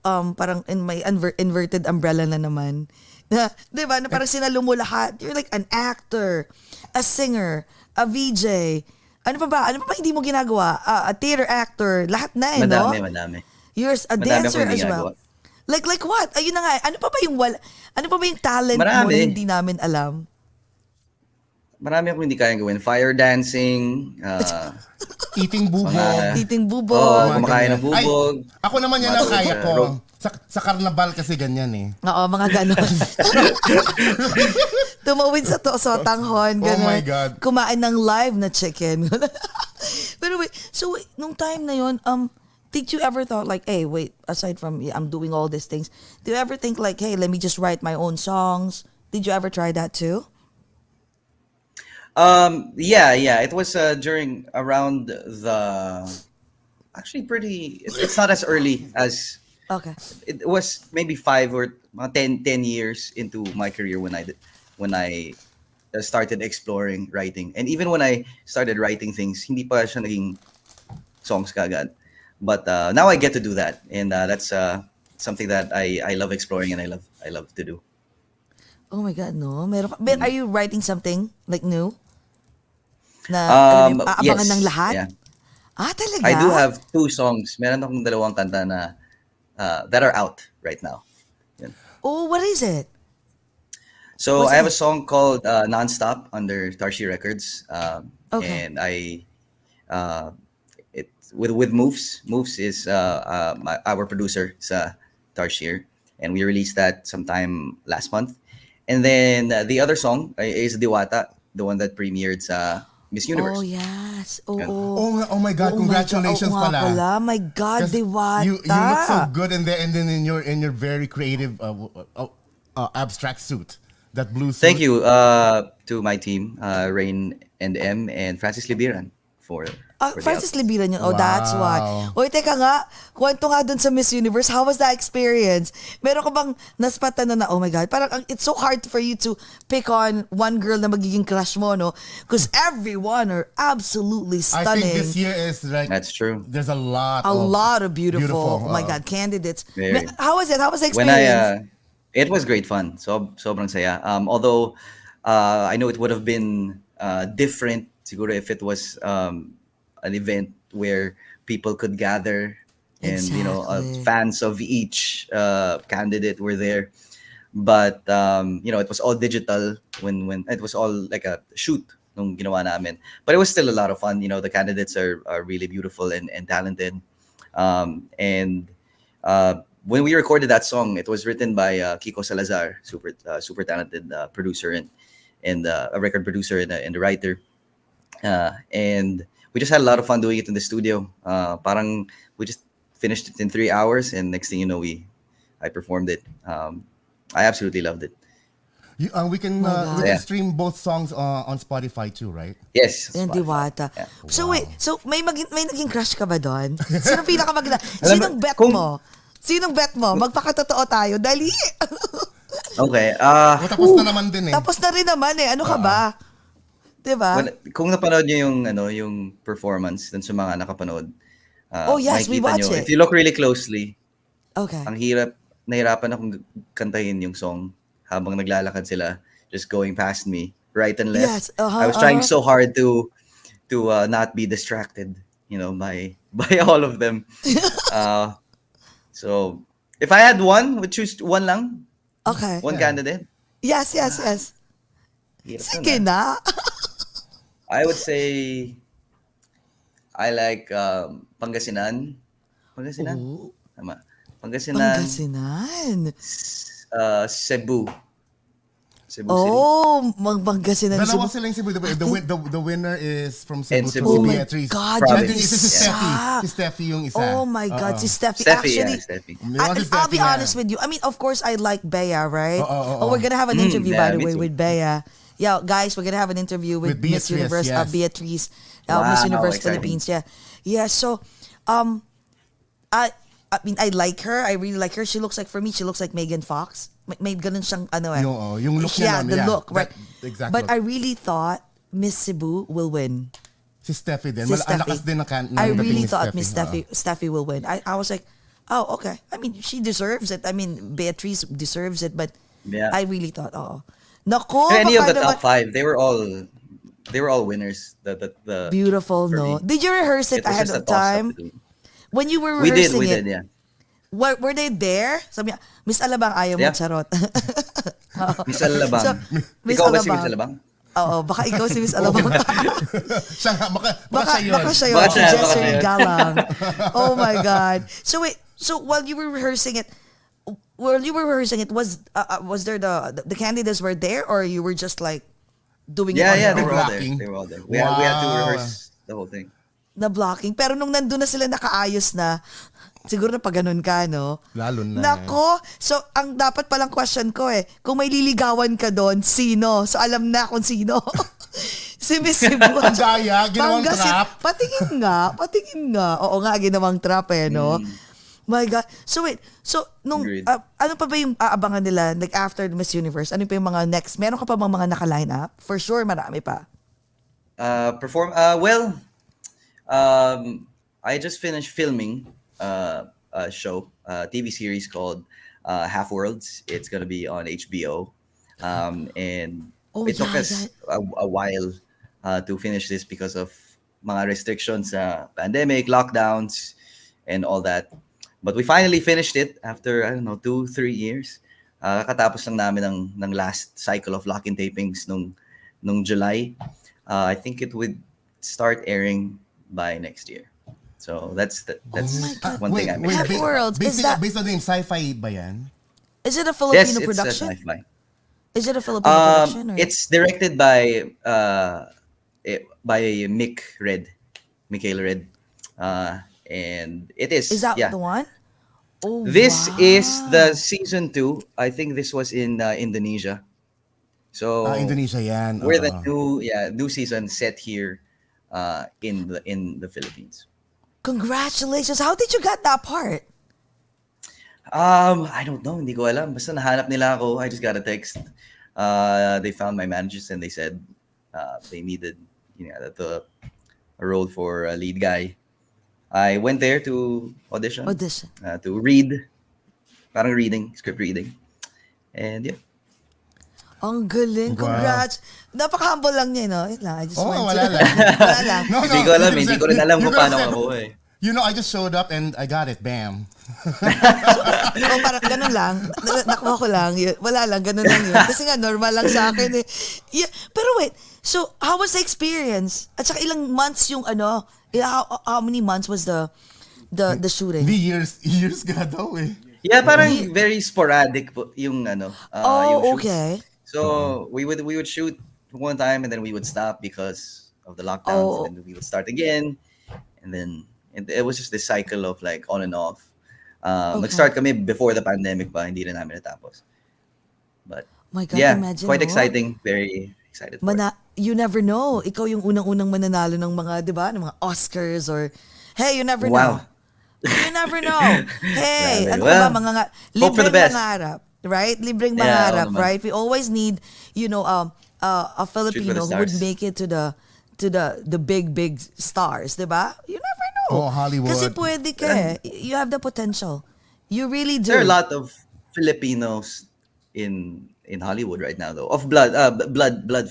S4: parang in my inverted umbrella na naman. Na, di ba, na parang sinalo mo lahat. You're like an actor, a singer, a VJ. Ano pa ba? Ano pa ba hindi mo ginagawa? A theater actor. Lahat na no?
S6: Madami.
S4: You're a
S6: Madami
S4: dancer
S6: akong
S4: as
S6: ginagawa.
S4: well. Like what? Ayun na nga. Ano pa ba yung talent mo
S6: Marami.
S4: na hindi namin alam?
S6: Marami akong hindi kayang gawin. Fire dancing,
S5: Eating bubog.
S4: Eating bubog.
S6: kumakain ng bubog.
S5: Ay, ako naman yan ang kaya ko.
S6: Rope.
S5: Sa karnabal kasi ganyan eh.
S4: Oo, mga ganon. Tumawid sa sotanghon, ganon.
S5: Oh my God.
S4: Kumain ng live na chicken. Pero wait, so nung time na yon, did you ever thought like, hey, wait, aside from I'm doing all these things, do you ever think like, hey, let me just write my own songs? Did you ever try that too?
S6: Yeah. It was during around the actually pretty. It's not as early as
S4: Okay.
S6: it was. Maybe 5 or 10 years into my career when I started exploring writing, and even when I started writing things, hindi pa siya naging songs kagad. But now I get to do that, and that's something that I love exploring and I love to do.
S4: Oh my God, no. Meron ka, but are you writing something like new? Na aabangan
S6: Yes,
S4: ng lahat?
S6: yeah.
S4: Talaga?
S6: I do have 2 songs. Meron akong 2 kanta na that are out right now. Yan.
S4: Oh, what is it?
S6: So
S4: What's
S6: I have
S4: it?
S6: a song called Nonstop under Tarshi Records,
S4: Okay.
S6: and it with Moves. Moves is our producer sa Tarshir, and we released that sometime last month. And then the other song is Diwata, the one that premiered sa Miss Universe.
S4: Oh, yes. Oo.
S6: Yeah.
S5: Oh my God! Congratulations
S4: Oo nga
S5: pala.
S4: My God,
S5: 'Cause
S4: Diwata.
S5: You look so good in there, and then in your very creative abstract suit, that blue suit.
S6: Thank you to my team, Rain and M and Francis Libiran for the
S4: Francis
S6: out-
S4: Libiran yun. Oh, that's why. Oy, teka nga. Kwento nga dun sa Miss Universe. How was that experience? Meron ka bang naspatan na, oh my God, parang it's so hard for you to pick on one girl na magiging crush mo, no? Because everyone are absolutely
S5: I
S4: stunning.
S5: think this year is like
S6: That's true.
S5: there's a lot
S4: of beautiful, oh my God, candidates.
S6: Very.
S4: How was it? How was the
S6: When
S4: experience?
S6: it was great fun. So sobrang saya. Although I know it would have been different siguro if it was an event where people could gather and
S4: Exactly.
S6: fans of each candidate were there. But it was all digital when it was all like a shoot nung ginawa namin. But it was still a lot of fun. The candidates are really beautiful and talented. And when we recorded that song, it was written by Kiko Salazar, super talented producer and a record producer and a writer. And we just had a lot of fun doing it in the studio. Parang we just finished it in 3 hours, and next thing you know, I performed it. I absolutely loved it.
S5: We can
S6: Yeah.
S5: stream both songs on Spotify too, right?
S6: Yes.
S4: Yung
S6: Spotify.
S4: Diwata.
S6: Yeah.
S4: So wait, so may naging crush ka ba doon? Sino pinakamaganda?
S6: Alam mo,
S4: Sinong bet mo? Sinong bet mo? Magpakatotoo tayo. Dali!
S6: Okay.
S5: Tapos na naman din eh.
S4: Tapos na rin naman eh. Ano ka ba? Diba?
S6: Well, kung napanood niyo yung performance dun sa mga nakapanood,
S4: Oh, yes, we
S6: makikita
S4: watch
S6: nyo,
S4: it.
S6: if you look really closely,
S4: Okay.
S6: ang nahirapan akong kantahin yung song habang naglalakad sila, just going past me, right and left.
S4: Yes,
S6: I was trying so hard to not be distracted, by all of them. So, if I had one, would choose one lang,
S4: Okay.
S6: one candidate.
S4: Yes.
S6: Hirap
S4: Sige
S6: nun,
S4: na.
S6: I would say I like Pangasinan. Pangasinan?
S4: Oh,
S6: Tama. Pangasinan.
S4: Pangasinan.
S6: Cebu. Cebu City.
S4: Oh, Pangasinan.
S5: Dalawa
S4: Cebu.
S5: silang Cebu. The winner is from Cebu
S6: And
S5: to
S6: Cebu.
S4: Oh my
S5: Beatrice.
S4: God,
S6: Province.
S5: And yung isa si
S6: Yeah.
S5: Steffi. Si Steffi yung isa.
S4: Oh my God, si Steffi.
S6: Steffi,
S4: Actually,
S6: Steffi.
S4: I'll be honest with you. I mean, of course, I like Bea, right? We're gonna have an interview,
S6: yeah,
S4: by the
S6: me
S4: way,
S6: too.
S4: with Bea. Yeah, guys, we're gonna have an interview with
S5: With
S4: Miss
S5: Beatrice,
S4: Universe,
S5: yes.
S4: Beatrice,
S6: Wow,
S4: Miss Universe
S6: exciting.
S4: Philippines. Yeah. So, I mean, I like her. I really like her. She looks like, for me, she looks like Megan Fox. May ganun siyang ano eh.
S5: Yung look niya
S4: Yeah,
S5: nun,
S4: the
S5: yeah.
S4: look, right?
S5: That exact
S4: But
S5: look.
S4: I really thought Miss Cebu will win.
S5: Si Steffi din.
S4: Si
S5: Ang
S4: Steffi.
S5: lakas din ng
S4: I
S5: dating
S4: really
S5: ni
S4: thought Miss
S5: Oo.
S4: Steffi will win. I was like, oh, okay. I mean, she deserves it. I mean, Beatrice deserves it, but
S6: Yeah.
S4: I really thought, Nako,
S6: Any of
S4: baka
S6: the
S4: naman-
S6: top five, they were all winners. The
S4: Beautiful,
S6: for
S4: no?
S6: me.
S4: Did you rehearse it
S6: was
S4: ahead
S6: just a
S4: of
S6: toss-up
S4: time?
S6: between-
S4: When you were
S6: We
S4: rehearsing
S6: did,
S4: it,
S6: yeah.
S4: were they there? Sabi niya, Miss Alabang, ayaw mo,
S6: Yeah.
S4: charot.
S6: Miss Alabang.
S4: So, Miss
S6: Ikaw ba si
S4: Alabang.
S6: Miss Alabang?
S4: Oo, baka ikaw si Miss Alabang.
S5: Siya nga, baka siya yun.
S4: Baka siya yun.
S6: Baka
S4: Si
S6: siya, baka
S4: Jessery
S6: siya yun.
S4: Galang. Oh my God. So wait, so while you were rehearsing it, was there the candidates were there, or you were just like doing it on
S6: Yeah,
S4: your
S6: they
S4: own?
S6: were all there.
S5: Blocking.
S6: They were all there. We had to
S5: Wow.
S6: rehearse the whole thing.
S4: Na blocking. Pero nung nandun na sila nakaayos na, siguro na pag ganun ka, no?
S5: Lalo na.
S4: Nako. So, ang dapat palang question ko kung may liligawan ka doon, sino? So, alam na kung sino. Si Miss Cebu.
S5: Ang daya, ginawang trap.
S4: Patingin nga. Oo nga, ginawang trap no? My God. So, wait. So, nung,
S6: Agreed.
S4: ano pa ba yung aabangan nila, like after the Miss Universe? Ano pa yung mga next? Meron ka pa bang mga naka-line up? For sure, marami pa.
S6: I just finished filming a show, a TV series called Half Worlds. It's gonna be on HBO, and it took us a while to finish this because of mga restrictions, pandemic, lockdowns, and all that. But we finally finished it after 2-3 years. Kakatapos lang namin ng last cycle of lock-in tapings nung July. I think it would start airing by next year. So that's one thing I'm
S4: Half
S6: excited.
S4: Worlds, is that,
S5: Based on the name, sci-fi ba yan?
S4: is it a
S6: Yes,
S4: Filipino
S6: it's
S4: production?
S6: a sci-fi.
S4: Is it a Filipino production? Or?
S6: It's directed by Michael Red, and it is.
S4: Is that
S6: yeah.
S4: the one? Oh,
S6: This
S4: wow.
S6: is the season 2. I think this was in Indonesia. So
S5: Indonesia yan.
S6: we're the
S5: Oo.
S6: new season set here in the Philippines.
S4: Congratulations. How did you get that part?
S6: I don't know, hindi ko alam. Basta nahanap nila ako. I just got a text. They found my managers and they said they needed a role for a lead guy. I went there to audition. To read. Parang script reading. And yeah.
S4: Ang galing.
S5: Wow.
S4: Congrats. Napaka-humble lang niya, no? Yun lang. I just wanted
S5: Wala
S4: to-
S5: lang.
S4: Wala lang.
S5: No,
S6: Hindi ko alam, hindi ko rin alam
S5: you
S6: kung
S5: could
S6: paano
S5: have said,
S6: ako eh.
S5: I just showed up and I got it. Bam.
S4: O parang ganun lang. Nakuha ko lang. Wala lang. Ganun lang yun. Kasi nga, normal lang sa akin eh. Yeah. Pero wait. So, how was the experience? At saka ilang months yung how many months was the shooting?
S5: The years nga daw eh.
S6: Yeah, parang very sporadic po yung yung shoots.
S4: Okay.
S6: So we would shoot one time and then we would stop because of the lockdowns, and then we would start again, and then it was just this cycle of like on and off. Nag-start kami before the pandemic pa, hindi na namin natapos. But
S4: My God,
S6: Yeah,
S4: imagine
S6: quite
S4: mo.
S6: exciting. Very excited for it.
S4: You never know. Ikaw yung unang-unang mananalo ng mga, di ba, ng mga Oscars or, hey, you never know.
S6: Wow.
S4: You never know. Hey,
S6: Grabe.
S4: ano ka ba,
S6: Well, hope for the
S4: libreng
S6: best.
S4: mangarap, right? Libreng
S6: Yeah, oo
S4: mangarap,
S6: naman.
S4: right? We always need, a
S6: Shoot for the
S4: Filipino who would
S6: stars.
S4: make it to the big stars, di ba? You never know.
S5: Oh, Hollywood.
S4: Kasi pwede ka eh. You have the potential. You really do.
S6: There are a lot of Filipinos in Hollywood right now, though. Of blood
S4: By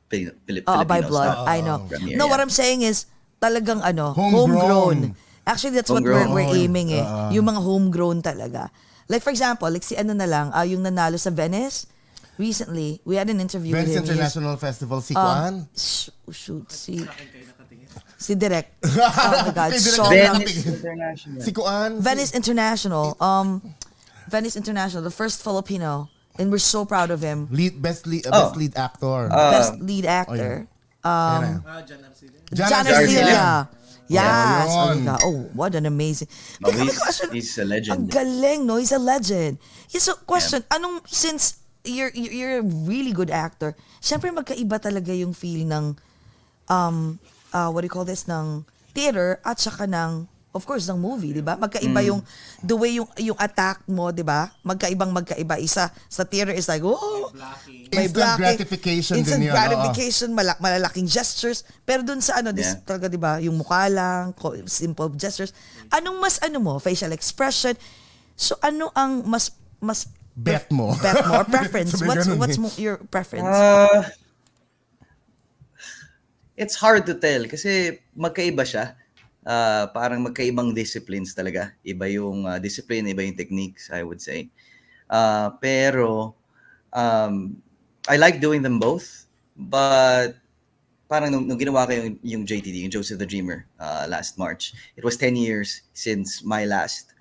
S6: Filipinos,
S4: blood,
S6: not
S4: I know.
S6: from here.
S4: No, what
S6: Yeah.
S4: I'm saying is talagang
S5: Homegrown.
S4: Actually, that's
S6: Homegrown.
S4: what we're aiming eh. Yung mga homegrown talaga. Like for example, like si ano na lang, yung nanalo sa Venice recently. We had an interview
S5: Venice
S4: with him.
S5: International Festival, si Kuan.
S4: Shoot, si Direk. Oh my God,
S5: Kay Direk
S4: sobrang-
S6: Venice International.
S5: Si Kuan.
S4: Venice International. Venice International, the first Filipino, and we're so proud of him.
S5: Best lead actor.
S4: Best lead actor.
S5: John
S4: John
S6: Arcilla.
S4: Arcilla. Yes.
S5: Yeah,
S4: Oh,
S5: yun.
S4: my God. Oh, what an amazing.
S6: Oh,
S4: Teka, may question.
S6: he's a legend.
S4: Ang galing, no? He's a legend. Yeah, so, question, since you're a really good actor, syempre magkaiba talaga yung feel ng, what do you call this, ng theater at saka ng, of course, ng movie, di ba? Magkaiba yung, the way yung attack mo, di ba? Magkaiba. Isa, sa theater is like, oh, may
S5: Instant
S4: blocking.
S5: gratification
S4: Instant
S5: din yun,
S4: gratification, malalaking gestures. Pero dun sa this
S6: Yeah.
S4: talaga, di ba? Yung mukha lang, simple gestures. Anong mas mo? Facial expression. So, ano ang mas
S5: Bet mo.
S4: bet mo or preference?
S5: Sabi
S4: what's
S5: ganun
S4: what's
S5: eh.
S4: your preference?
S6: It's hard to tell kasi magkaiba siya. Parang magkaibang disciplines talaga. Iba yung discipline, iba yung techniques, I would say. Pero I like doing them both. But parang nung ginawa ko yung JTD, yung Joseph the Dreamer, last March, it was 10 years since my last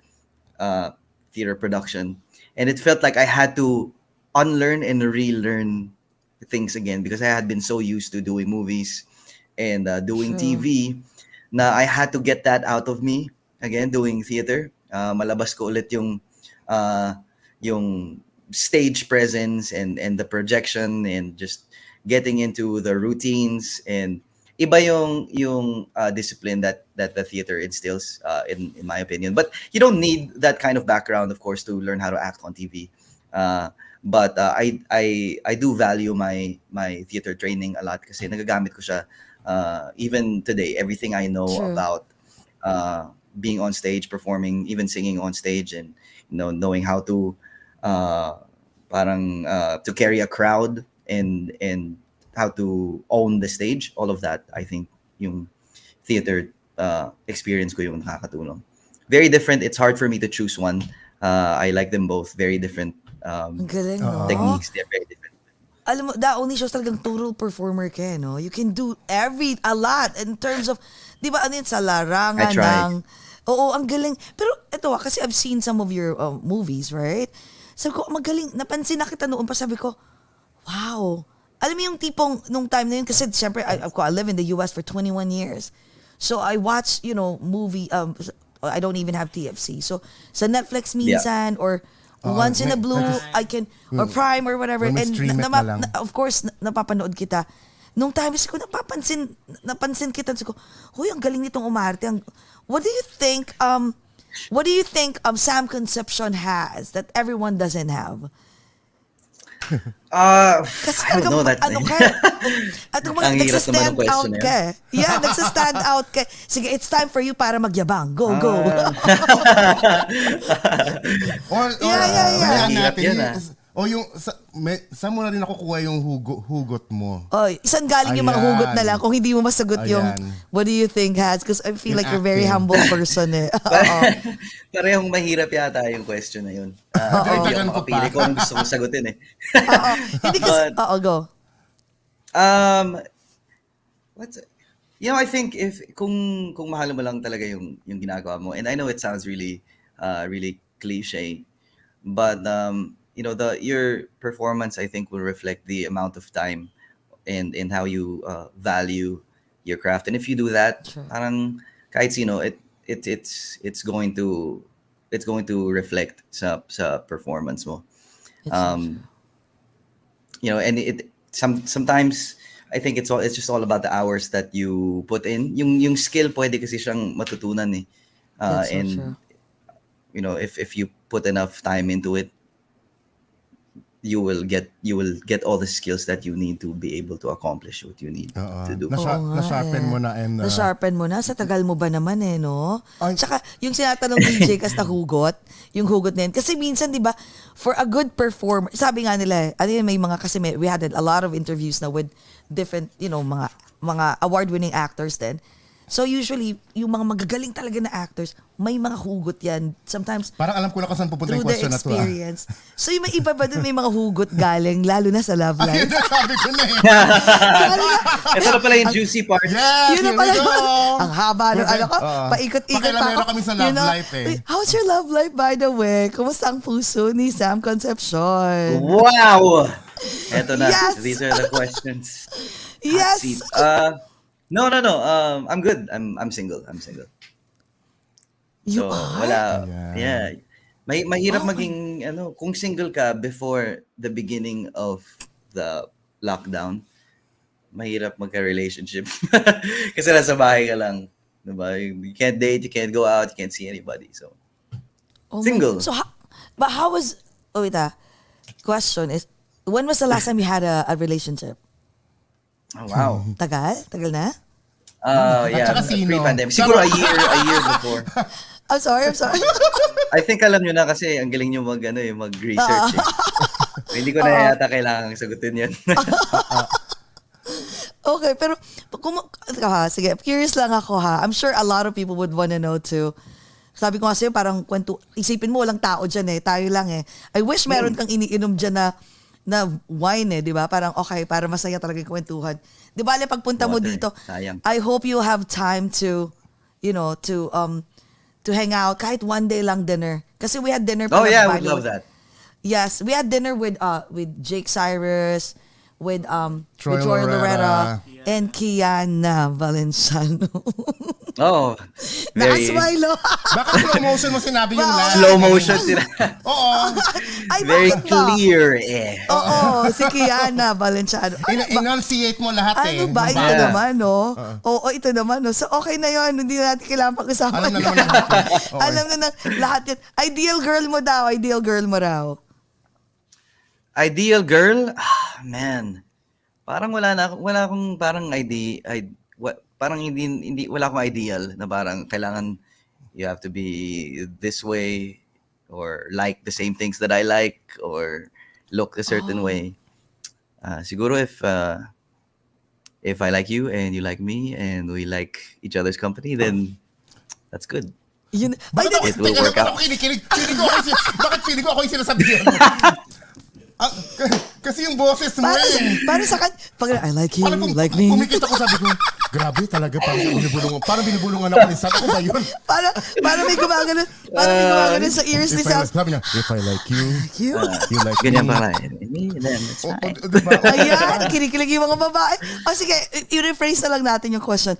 S6: theater production. And it felt like I had to unlearn and relearn things again because I had been so used to doing movies and doing
S4: True.
S6: TV na I had to get that out of me again doing theater. Malabas ko ulit yung stage presence and the projection and just getting into the routines and iba yung discipline that the theater instills in my opinion. But you don't need that kind of background, of course, to learn how to act on TV. But I do value my theater training a lot kasi nagagamit ko siya even today. Everything I know
S4: True.
S6: about being on stage, performing, even singing on stage, and knowing how to to carry a crowd and how to own the stage, all of that, I think yung theater experience ko yung nakakatulong. Very different. It's hard for me to choose one. I like them both. Very different
S4: Ang galing, no?
S6: techniques. They're very different.
S4: Alam mo, that only shows talagang total performer ka, eh, no? You can do a lot in terms of, di ba, ano yun, sa larangan
S6: I tried.
S4: ng, oo, ang galing. Pero ito kasi I've seen some of your movies, right? Sabi ko, magaling. Napansin na kita noon pa, sabi ko, wow. Alam mo yung tipong, nung time na yun, kasi syempre, I live in the US for 21 years. So I watch, movie, I don't even have TFC. So sa Netflix minsan, or once in a blue, I can, or Prime or whatever.
S5: When
S4: And
S5: stream it na lang.
S4: of course, napapanood kita. Nung time, ko napansin kita. Sabi ko, huy, ang galing nitong umarte. What do you think Sam Concepcion has that everyone doesn't have? Kasi
S6: I don't know that
S4: ano
S6: thing.
S4: ka, at kung
S6: Ang hirap naman ng
S4: nagsa-stand
S6: question
S4: out
S6: na
S4: ka. Yeah, nagsa-stand out ka. Sige, it's time for you para magyabang. Go.
S5: Or
S4: Yeah.
S5: hayaan
S6: Hirap
S5: natin.
S6: yan,
S5: Saan mo na rin nakukuha yung hugot mo?
S4: Oy, isang galing yung mga
S5: Ayan.
S4: hugot na lang kung hindi mo masagot yung
S5: Ayan.
S4: what do you think has? Because I feel
S5: Yung
S4: like you're a very
S5: acting.
S4: humble person eh. Oo.
S6: Parehong mahirap yata yung question na yun.
S5: Dagdagan
S6: Hindi ako
S5: ko
S6: makapili
S5: pa.
S6: kung anong gusto kong sagutin eh.
S4: Oo. Hindi kasi,
S6: But,
S4: go.
S6: I think kung mahal mo lang talaga yung ginagawa mo, and I know it sounds really really cliche, but your performance, I think, will reflect the amount of time and how you value your craft. And if you do that,
S4: Sure.
S6: parang kahit sino, it's going to reflect sa performance mo.
S4: It's
S6: and sometimes I think it's just all about the hours that you put in. Yung skill pwede kasi siyang matutunan eh.
S4: That's so
S6: And
S4: true.
S6: if you put enough time into it, you will get all the skills that you need to be able to accomplish what you need to do.
S4: Oo nga
S5: Na-sharpen mo na and
S4: Na-sharpen mo na. Sa tagal mo ba naman no?
S5: Ay.
S4: Tsaka, yung sinatanong ni Jay kas na hugot, yung hugot na yun. Kasi minsan, di ba, for a good performer, sabi nga nila, may mga, kasi we had a lot of interviews na with different, mga award-winning actors then. So usually, yung mga magagaling talaga na actors, may mga hugot yan. Sometimes,
S5: parang alam ko na kung saan pupunta
S4: through
S5: yung
S4: their
S5: question na to.
S4: experience. So yung may iba ba dun, may mga hugot galing, lalo na sa love life.
S5: Ayun na sabi ko na eh.
S6: Ito na pala yung juicy part.
S5: Yes,
S4: Yun na
S5: here we
S4: pala.
S5: go.
S4: Ang haba ng ko. Paikot-ikot pa
S5: Pakialamero
S4: ako.
S5: kami sa love life eh.
S4: Wait, how's your love life by the way? Kumusta ang puso ni Sam Concepcion?
S6: Wow! Ito na.
S4: Yes!
S6: These are the questions.
S4: Yes!
S6: Hot seat. No. I'm good. I'm single.
S4: You
S6: So,
S4: are?
S6: wala.
S5: Ayan.
S6: Yeah. Mahirap maging, kung single ka before the beginning of the lockdown, mahirap magka-relationship. Kasi nasa bahay ka lang. Diba? You can't date, you can't go out, you can't see anybody. So,
S4: Oh my-
S6: single.
S4: So, but how was, question is, when was the last time you had a relationship?
S6: Oh, wow.
S4: Tagal na?
S6: Yeah,
S5: saka sino?
S6: pre-pandemic. Siguro a year before.
S4: I'm sorry.
S6: I think alam nyo na kasi ang galing nyo mag-research. Hindi ko na yata kailangang sagutin yan.
S4: Okay, pero sige, curious lang ako ha. I'm sure a lot of people would wanna know too. Sabi ko kasi parang isipin mo walang tao dyan eh, tayo lang eh. I wish meron kang iniinom dyan na wine eh, di ba? Parang okay, para masaya talaga yung kwentuhan. Di ba, pagpunta mo
S6: Water,
S4: dito,
S6: sayang.
S4: I hope you have time to hang out, kahit one day lang dinner. Kasi we had dinner.
S6: Oh yeah, I
S4: by
S6: would
S4: the
S6: love
S4: way.
S6: that.
S4: Yes, we had dinner with Jake Cyrus, with
S5: Troy
S4: Troy
S5: Loretta.
S4: and Kiana Valenciano.
S6: Oh, very
S4: Naasmilo.
S5: Bakit slow motion mo sinabi yung last?
S6: slow motion sila.
S5: Oo.
S4: Ay,
S6: Very
S4: bakit ba?
S6: clear eh.
S4: Oo, si Kiana Valenciano.
S5: Enunciate mo lahat eh.
S4: Ano ba? Ito
S6: Yeah.
S4: naman, no? Oo, ito naman, no? So, okay na yun. Hindi na natin kailangan pag-usapan.
S5: Alam na naman ng lahat. Okay.
S4: Alam na lahat yun. Ideal girl mo daw. Ideal girl mo raw.
S6: Ideal girl? Man. Parang wala akong parang parang hindi wala akong ideal na parang kailangan you have to be this way or like the same things that I like or look a certain way. Siguro if I like you and you like me and we like each other's company, then that's good.
S4: Yun.
S6: It will work out.
S5: Bakit feeling ko ako yung sinasabihan mo? Kasi yung boses mo
S4: Para sa pag I like you,
S5: Parang
S4: like me.
S5: pumikit ako, sabi ko, grabe talaga, parang binubulungan ako ni Sam. Ako ba yun?
S4: Para may gumagano sa ears ni Sam.
S5: Sabi niya, if I like you,
S4: You?
S5: you like
S6: Ganyan
S5: me.
S6: pala. Then it's fine.
S5: Diba?
S4: Ayan, kinikilig yung mga babae. Sige, i-rephrase na lang natin yung question.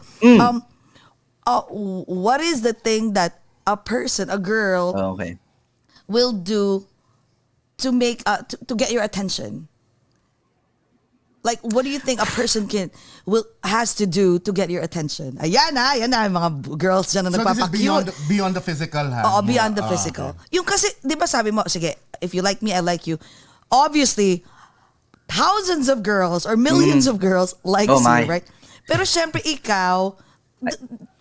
S4: What is the thing that a girl,
S6: Okay.
S4: will do to make to get your attention? Like, what do you think a person has to do to get your attention? Ayan na, mga girls dyan na
S5: So this is
S4: nagpapakute.
S5: beyond the physical, ha?
S4: Oo, beyond the physical. Yung kasi, di ba sabi mo, sige, if you like me, I like you. Obviously, thousands of girls or millions of girls likes
S6: Oh, my.
S4: you, right? Pero syempre ikaw,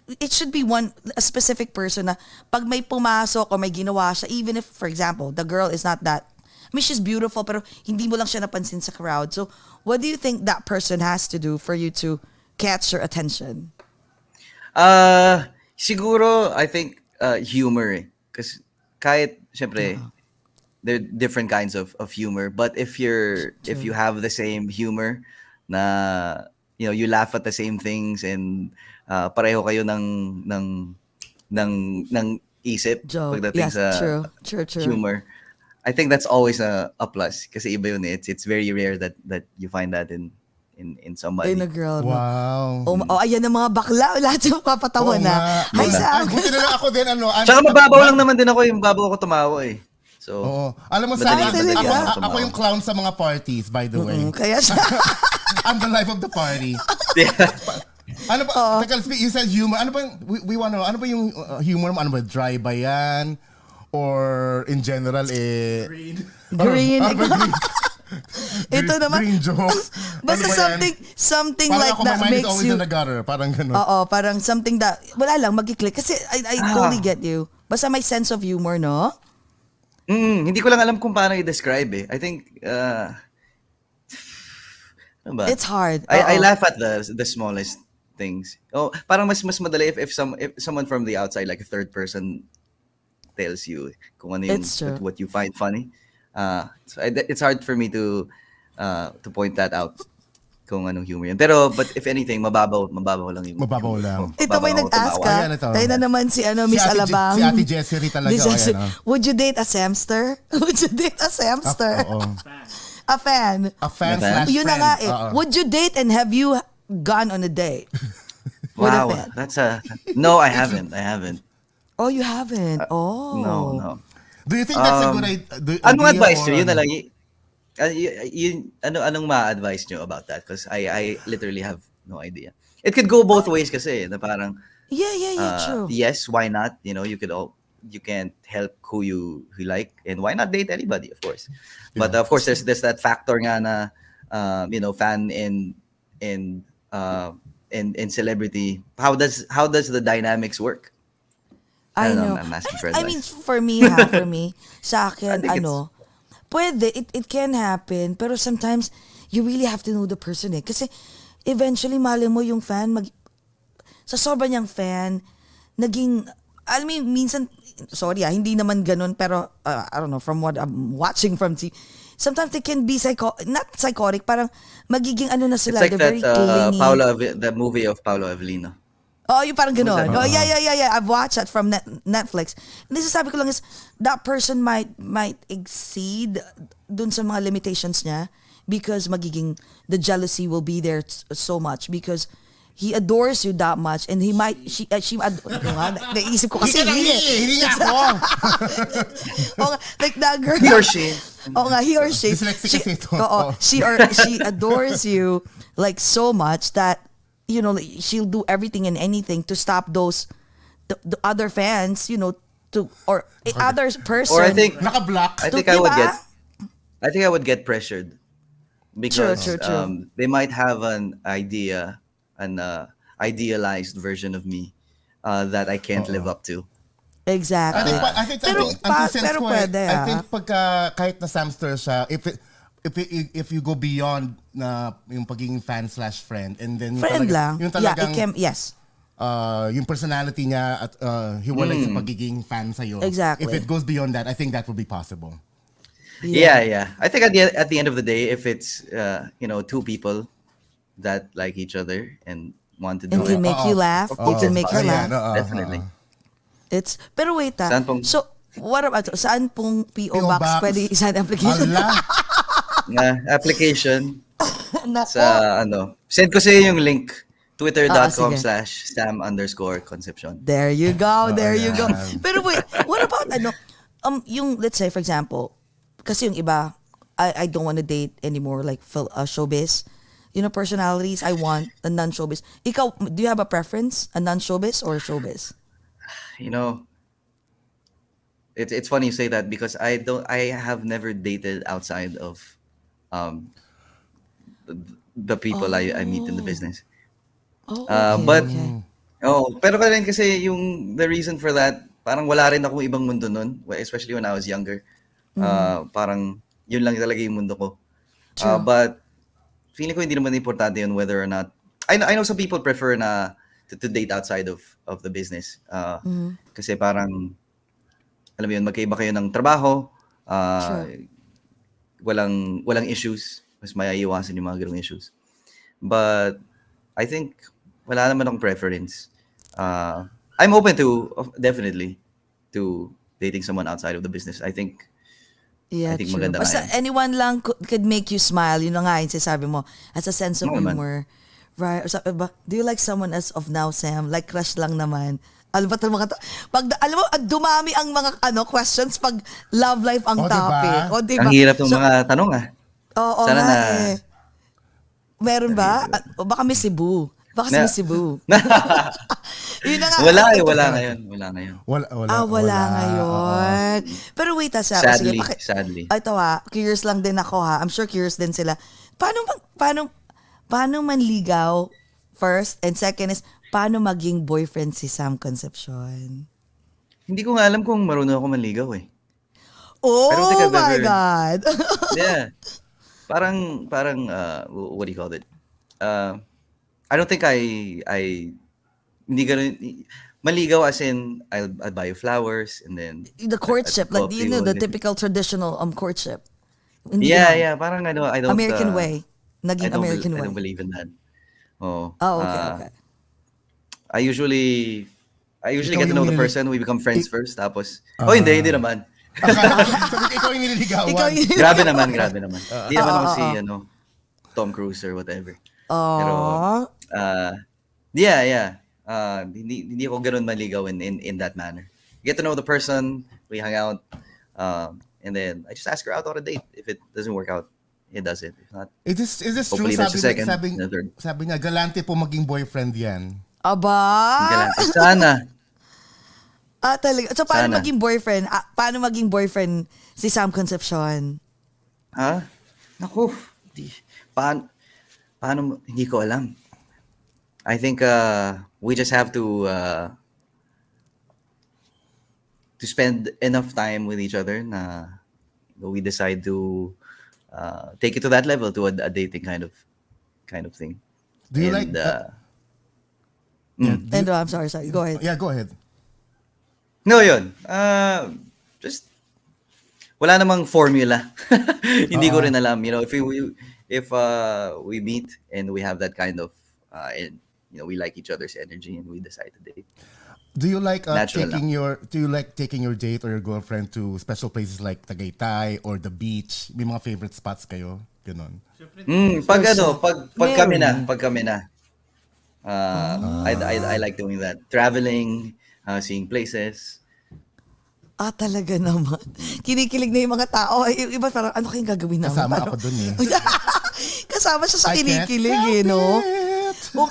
S4: it should be a specific person na pag may pumasok or may ginawa siya, even if, for example, the girl is not that, I mean, she's beautiful, pero hindi mo lang siya napansin sa crowd. So, what do you think that person has to do for you to catch your attention?
S6: Siguro, I think, humor eh. Kasi kahit, syempre, there are different kinds of humor. But if you have the same humor na, you laugh at the same things and pareho kayo ng isip
S4: Joke.
S6: pagdating
S4: Yes,
S6: sa
S4: true.
S6: humor. I think that's always a plus kasi iba yun eh. It's very rare that you find that in somebody.
S4: In a girl. No?
S5: Wow.
S4: Ayan ang mga bakla. Lahat yung papatawa
S5: Oo
S4: na.
S5: nga.
S4: Hi, Sam.
S5: Buti na lang ako din,
S6: Tsaka mababaw lang naman din ako, yung babaw ako tumawa eh. So,
S5: Oo. Alam mo,
S6: madali-
S5: Sam,
S6: madali
S4: talaga?
S6: ako
S5: ako
S6: tumawa.
S5: yung clown sa mga parties, by the way.
S4: Kaya siya.
S5: I'm the life of the party. Ano ba? Teka, you said humor. Ano ba yung, we wanna know, ano ba yung humor mo? Ano ba, dry ba yan? Or in general,
S4: Green.
S5: Ano ba, green?
S4: Ito naman.
S5: Green jokes.
S4: Basta
S5: Ano ba yan?
S4: something
S5: Parang
S4: like
S5: ako,
S4: that
S5: my mind is
S4: makes
S5: always
S4: you...
S5: in the gutter. Parang gano'n.
S4: Oo, parang something that... Wala lang, mag-click. Kasi I totally get you. Basta may sense of humor, no?
S6: hindi ko lang alam kung paano i-describe eh. I think, ano ba?
S4: It's hard.
S6: I
S4: Oo.
S6: laugh at the smallest things. Oh, parang mas madali if someone from the outside, like a third person, tells you kung ano yung
S4: It's true.
S6: what you find funny. So it's hard for me to point that out kung anong humor yun. Pero but if anything, mababaw lang yung
S5: Mababaw lang.
S4: Ito may
S6: Mababaw ako
S4: nag-ask
S6: tumawa.
S4: ka.
S5: Ayan, ito.
S4: Tayo na naman si Miss
S5: Ate
S4: Alabang.
S5: Si Ate Jessery talaga.
S4: This is-
S5: Ayan,
S4: Would you date a Samster? Would you date a Samster?
S5: Oo.
S4: A fan.
S5: A fan
S6: Diba?
S5: slash
S4: Yun na
S5: friend.
S4: nga eh.
S5: Oo.
S4: Would you date and have you gone on a date? With a
S6: Wow,
S4: fan?
S6: that's no, I haven't.
S4: Oh, you haven't? Oh.
S6: No.
S5: Do you think that's a good idea?
S6: Anong advice nyo? Yun na
S5: or-
S6: lang. Anong ma-advise nyo about that? Because I literally have no idea. It could go both ways kasi na parang
S4: Yeah, true.
S6: yes, why not? You know, you can't help who you like, and why not date anybody, of course. But of course, there's that factor nga na fan and celebrity. How does the dynamics work?
S4: I
S6: don't
S4: know.
S6: I'm asking for
S4: I mean,
S6: advice.
S4: for me, sa akin,
S6: I think
S4: pwede, it can happen, pero sometimes, you really have to know the person eh. Kasi, eventually, mali mo yung fan, sa sobra niyang fan, naging, alam mo yung minsan, sorry hindi naman ganun, pero, I don't know, from what I'm watching from TV, sometimes they can be not psychotic, parang magiging ano na
S6: It's
S4: sila,
S6: like
S4: they're very
S6: that
S4: clingy.
S6: the movie of Paolo Avellino.
S4: Oh, yung parang gano'n.
S6: that?
S4: Oh, yeah. I've watched that from Netflix. And sasabi ko lang is, that person might exceed dun sa mga limitations niya because magiging, the jealousy will be there so much because he adores you that much and naisip ko kasi
S5: Hindi nga ako.
S4: like that girl.
S6: He or she.
S4: Oo nga, he or she.
S5: Dyslexic kasi ito.
S4: Oo, she adores you like so much that she'll do everything and anything to stop the other fans, or other person.
S6: Or I think
S5: Naka-block.
S6: I think
S4: Diba?
S6: I would get pressured because
S4: True.
S6: they might have an idealized version of me that I can't live up to.
S4: Exactly.
S5: I think
S4: pero
S5: ang two cents
S4: pero
S5: ko
S4: pwede,
S5: I think pagka kahit na Samster siya, if you go beyond na yung pagiging fan slash friend and then yung
S4: friend lang.
S5: yung
S4: Yeah,
S5: talagang
S4: it can, yes.
S5: yung personality niya at hiwalay sa pagiging fan sa'yo.
S4: Exactly.
S5: If it goes beyond that, I think that will be possible.
S6: Yeah. I think at the end of the day, if it's two people that like each other and want to do
S4: And
S6: it,
S4: can make you laugh.
S6: Of
S4: It
S6: course,
S4: can make her
S5: Ayan,
S4: laugh.
S6: definitely.
S4: Pero wait
S6: Saan pong-
S4: So, what about, saan pong PO
S5: PO
S4: box
S5: box?
S4: pwede isang application?
S5: Ala,
S6: Application
S4: Nako.
S6: sa send ko sa iyo yung link
S4: sige.
S6: twitter.com/Sam_Concepcion.
S4: There you go.
S5: Ayan.
S4: Pero wait, what about yung let's say for example, kasi yung iba, I don't want to date anymore like showbiz. Personalities, I want a non-showbiz. Ikaw, do you have a preference? A non-showbiz or showbiz?
S6: It's funny you say that because I have never dated outside of the people I meet in the business.
S4: Oh, okay,
S6: But
S4: okay.
S6: pero rin kasi yung the reason for that, parang wala rin akong ibang mundo nun, especially when I was younger. Parang yun lang talaga yung mundo ko. But feeling ko hindi naman importante yun whether or not I know some people prefer na to date outside of the business. Kasi parang alam mo yun, magkaiba kayo ng trabaho, walang issues, mas maiiwasan yung mga ganung issues. But I think wala naman akong preference. I'm open definitely to dating someone outside of the business. I think
S4: Yeah,
S6: think
S4: true.
S6: maganda
S4: Basta
S6: nga yan.
S4: anyone lang could make you smile. Yun na nga yung sinasabi mo. As a sense of
S6: Oo naman.
S4: humor. Right? Or sabi ba, do you like someone as of now, Sam? Like crush lang naman. Alam ba mga alam mo, dumami ang mga questions pag love life ang topic.
S5: Diba?
S4: O, diba?
S6: Ang hirap ng mga tanong
S4: Oo
S6: Sana
S4: nga
S6: na...
S4: Meron ba? O baka may Cebu. Baka may Cebu. Yun na nga.
S6: Wala ngayon.
S4: Wala ngayon. Pero wait, Sam.
S6: Sadly.
S4: Ito curious lang din ako I'm sure curious din sila. Paano manligaw first? And second is, paano maging boyfriend si Sam Concepcion?
S6: Hindi ko nga alam kung marunong ako manligaw
S4: Oh
S6: I don't think I've
S4: my
S6: ever-
S4: God!
S6: Yeah. Parang what do you call it? I don't think hindi ganun, maligaw as in I'll buy you flowers and then
S4: The courtship,
S6: I'll
S4: like
S6: copy
S4: the
S6: you.
S4: typical traditional courtship. Hindi
S6: Yeah,
S4: ganun.
S6: parang I don't
S4: American way.
S6: I
S4: Naging
S6: don't,
S4: American
S6: I
S4: way.
S6: don't believe in that. Oh.
S4: Okay.
S6: I usually
S5: Ikaw
S6: get to
S5: yung
S6: know the
S5: nilili-
S6: person, we become friends first tapos hindi naman.
S5: Sabi ko, ikaw yung nililigawan.
S4: Ikaw yun.
S6: Grabe naman. Hindi naman ako si Tom Cruise or whatever. Pero yeah. Hindi ako ganoon maligaw in that manner. Get to know the person, we hang out, and then I just ask her out on a date. If it doesn't work out, it doesn't. If not,
S5: Is this true?
S6: hopefully that's the second, the third.
S5: Sabi niya, galante po maging boyfriend yan.
S4: Aba!
S6: Sana.
S4: Talaga. So, paano
S6: Sana.
S4: maging boyfriend? Paano maging boyfriend si Sam Concepcion?
S6: Naku. Paano, hindi ko alam. I think we just have to spend enough time with each other na we decide to take it to that level, to a dating kind of thing.
S5: Do you
S6: And,
S4: And I'm sorry. Go ahead.
S5: Yeah, go ahead.
S6: No, yun. Just wala namang formula. Hindi ko rin alam. If we meet and we have that kind of and we like each other's energy and we decide to date.
S5: Do you like
S6: Natural
S5: taking your date or your girlfriend to special places like Tagaytay or the beach? May mga favorite spots kayo? Ganon.
S6: Pag kami na. I like doing that. Traveling, seeing places.
S4: Talaga naman. Kinikilig na yung mga tao. Yung iba parang, ano kayong gagawin namin?
S5: Kasama ako dun
S4: Kasama siya sa
S5: I can't
S4: kinikilig no?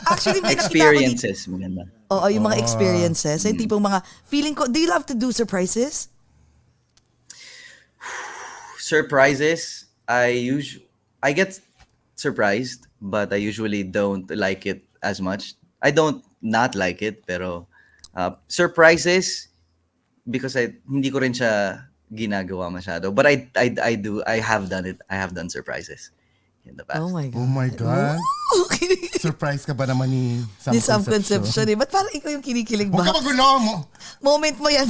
S4: Actually, may nakita ko dito.
S6: Experiences, maganda.
S4: Oo, yung mga experiences. Yung tipong mga, feeling ko, do you love to do surprises?
S6: Surprises, I get surprised, but I usually don't like it as much. I don't not like it, pero surprises, because hindi ko rin siya ginagawa masyado. But I have done it. I have done surprises in the past.
S4: Oh my God.
S5: Oh my God.
S4: Okay.
S5: Surprise ka ba naman ni
S4: Ni Sam Concepcion Ba't parang ikaw yung kinikilig
S5: Huwag
S4: ba?
S5: ka magulo mo.
S4: Moment mo yan.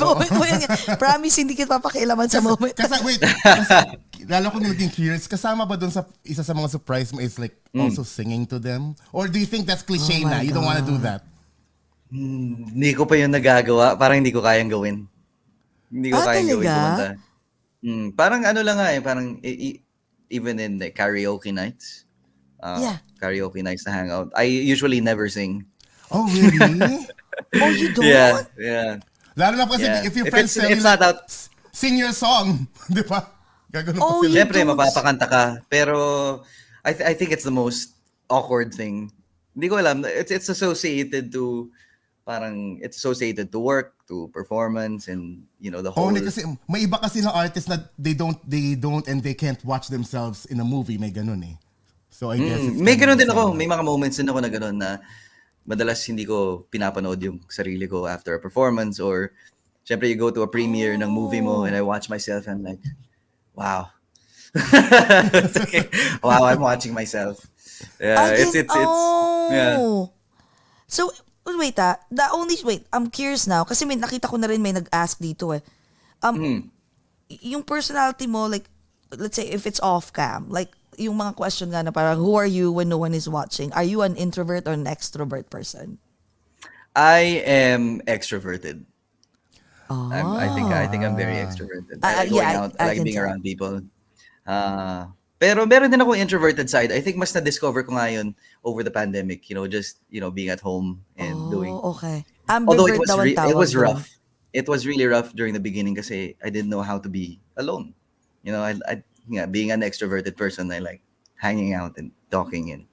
S4: Promise, hindi kita papakialaman sa moment.
S5: Lalo ko naging curious, kasama ba dun sa isa sa mga surprise mo is like also singing to them? Or do you think that's cliche
S4: Oh
S5: na?
S4: my
S5: You don't want to do that?
S6: Hindi ko pa yun nagagawa. Parang hindi ko kayang gawin. Hindi ko kayang gawin
S4: talaga?
S6: pumunta. Parang ano lang parang even in the karaoke nights. Karaoke nights na hangout. I usually never sing.
S5: Oh, really?
S4: Oh, you don't?
S6: Yeah.
S5: Lalo na kasi if your friends tell you
S6: it's not
S5: like,
S6: out,
S5: sing your song. Di ba? Gagano pa
S4: Oh,
S5: sila.
S4: you
S6: syempre
S4: don't.
S6: mapapakanta ka. Pero I think it's the most awkward thing. Hindi ko alam. It's associated to it's associated to work, to performance, and the whole.
S5: Only kasi may iba kasi na artists na they don't and they can't watch themselves in a movie, may ganun eh. So I guess it's
S6: May
S5: kind of
S6: ganun din
S5: the
S6: ako.
S5: same.
S6: May mga moments din ako na ganun na madalas hindi ko pinapanood yung sarili ko after a performance, or syempre you go to a premiere ng movie mo and I watch myself and I'm like, wow. It's okay. Wow, I'm watching myself. Yeah, it's yeah.
S4: So, wait I'm curious now kasi may nakita ko na rin may nag-ask dito eh. Yung personality mo, like, let's say if it's off cam, like, yung mga question nga na parang, who are you when no one is watching? Are you an introvert or an extrovert person?
S6: I am extroverted. I think I'm very extroverted. I like going out. I like
S4: can
S6: being
S4: tell.
S6: around people. Pero meron din ako introverted side. I think mas na-discover ko nga yun over the pandemic. Just being at home and doing
S4: Okay.
S6: Although
S4: Ambivert daw ang
S6: it
S4: tawag
S6: was
S4: doon.
S6: rough. It was really rough during the beginning kasi I didn't know how to be alone. Yeah, being an extroverted person, I like hanging out and talking and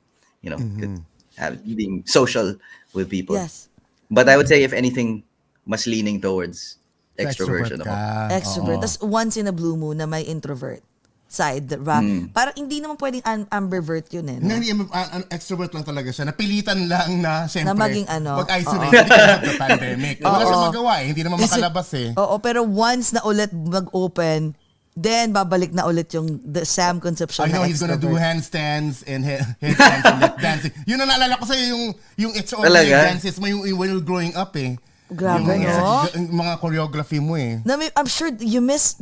S6: being social with people.
S4: Yes.
S6: But I would say if anything, mas leaning towards
S5: So extrovert
S6: extroversion
S5: ka.
S6: ako.
S4: Extrovert.
S5: Oo.
S4: Tas once in a blue moon na may introvert side. Parang hindi naman pwedeng ambivert yun eh. No?
S5: Hindi, extrovert lang talaga siya. Napilitan lang na, siyempre,
S4: Na maging ano,
S5: mag-isolate because of the pandemic. Wala siyang magawa eh. Hindi naman makalabas eh.
S4: Oo, pero once na ulit mag-open, then babalik na ulit yung the Sam Concepcion
S5: I know
S4: na
S5: he's gonna
S4: extrovert.
S5: do handstands and headstands and lap dancing. Yun ang naalala ko sa'yo, yung extraordinary
S6: Talaga?
S5: dances mo yung when you're growing up eh.
S4: Grabe,
S5: yung,
S4: no?
S5: yung mga choreography mo eh.
S4: I'm sure do you miss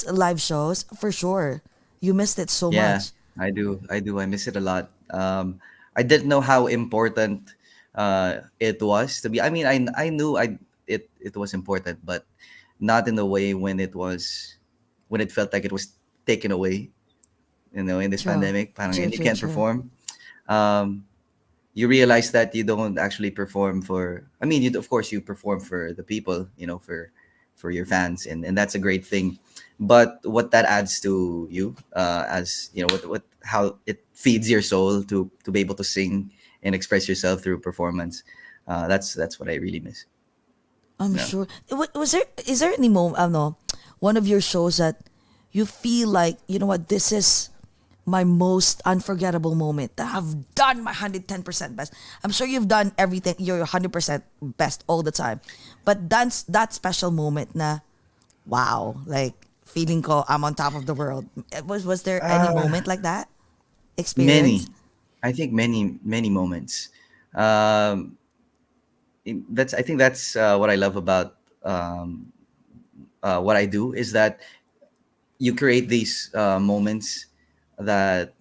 S4: live shows? For sure. You missed it so
S6: Yeah,
S4: much.
S6: I do. I miss it a lot. I didn't know how important it was to be. I mean, I knew it was important, but not in the way when it felt like it was taken away. In this
S4: True.
S6: pandemic, parang
S4: True,
S6: you
S4: true,
S6: can't
S4: true.
S6: perform. You realize that you don't actually perform for. I mean, of course you perform for the people, for your fans, and that's a great thing. But what that adds to you, as what how it feeds your soul to be able to sing and express yourself through performance. That's what I really miss.
S4: I'm sure. Is there any moment, one of your shows that you feel like, you know what, this is my most unforgettable moment. I have done my 110% best. I'm sure you've done everything, your 100% best all the time. But that's that special moment na, wow, like, feeling ko I'm on top of the world. Was there any moment like that? Experience?
S6: I think many moments. I think that's what I love about what I do is that you create these moments that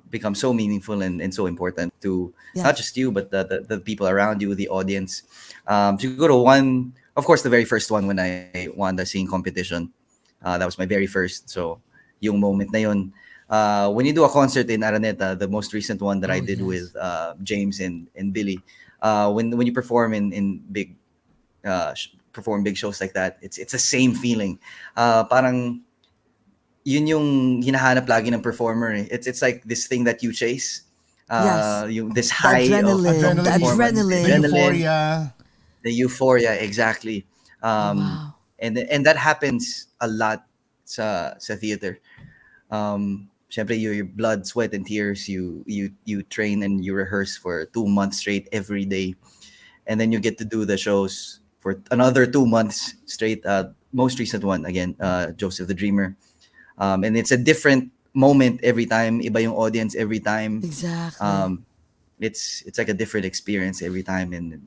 S6: become so meaningful and so important to not just you but the people around you, the audience. To go to one, of course, the very first one when I won the singing competition. That was my very first. So, yung moment na yun. When you do a concert in Araneta, the most recent one that I did with James and Billy, when you perform in big perform big shows like that, it's the same feeling. Parang yun yung hinahanap lagi ng performer. Eh. It's like this thing that you chase. This high
S4: adrenaline,
S6: of
S4: the
S6: performance.
S4: adrenaline.
S5: The euphoria.
S6: The euphoria, exactly.
S4: Wow.
S6: And that happens a lot sa theater. Syempre, your blood, sweat, and tears. You train and you rehearse for 2 months straight every day, and then you get to do the shows for another 2 months straight. Most recent one again, Joseph the Dreamer, and it's a different moment every time. Iba yung audience every time.
S4: Exactly.
S6: It's like a different experience every time, and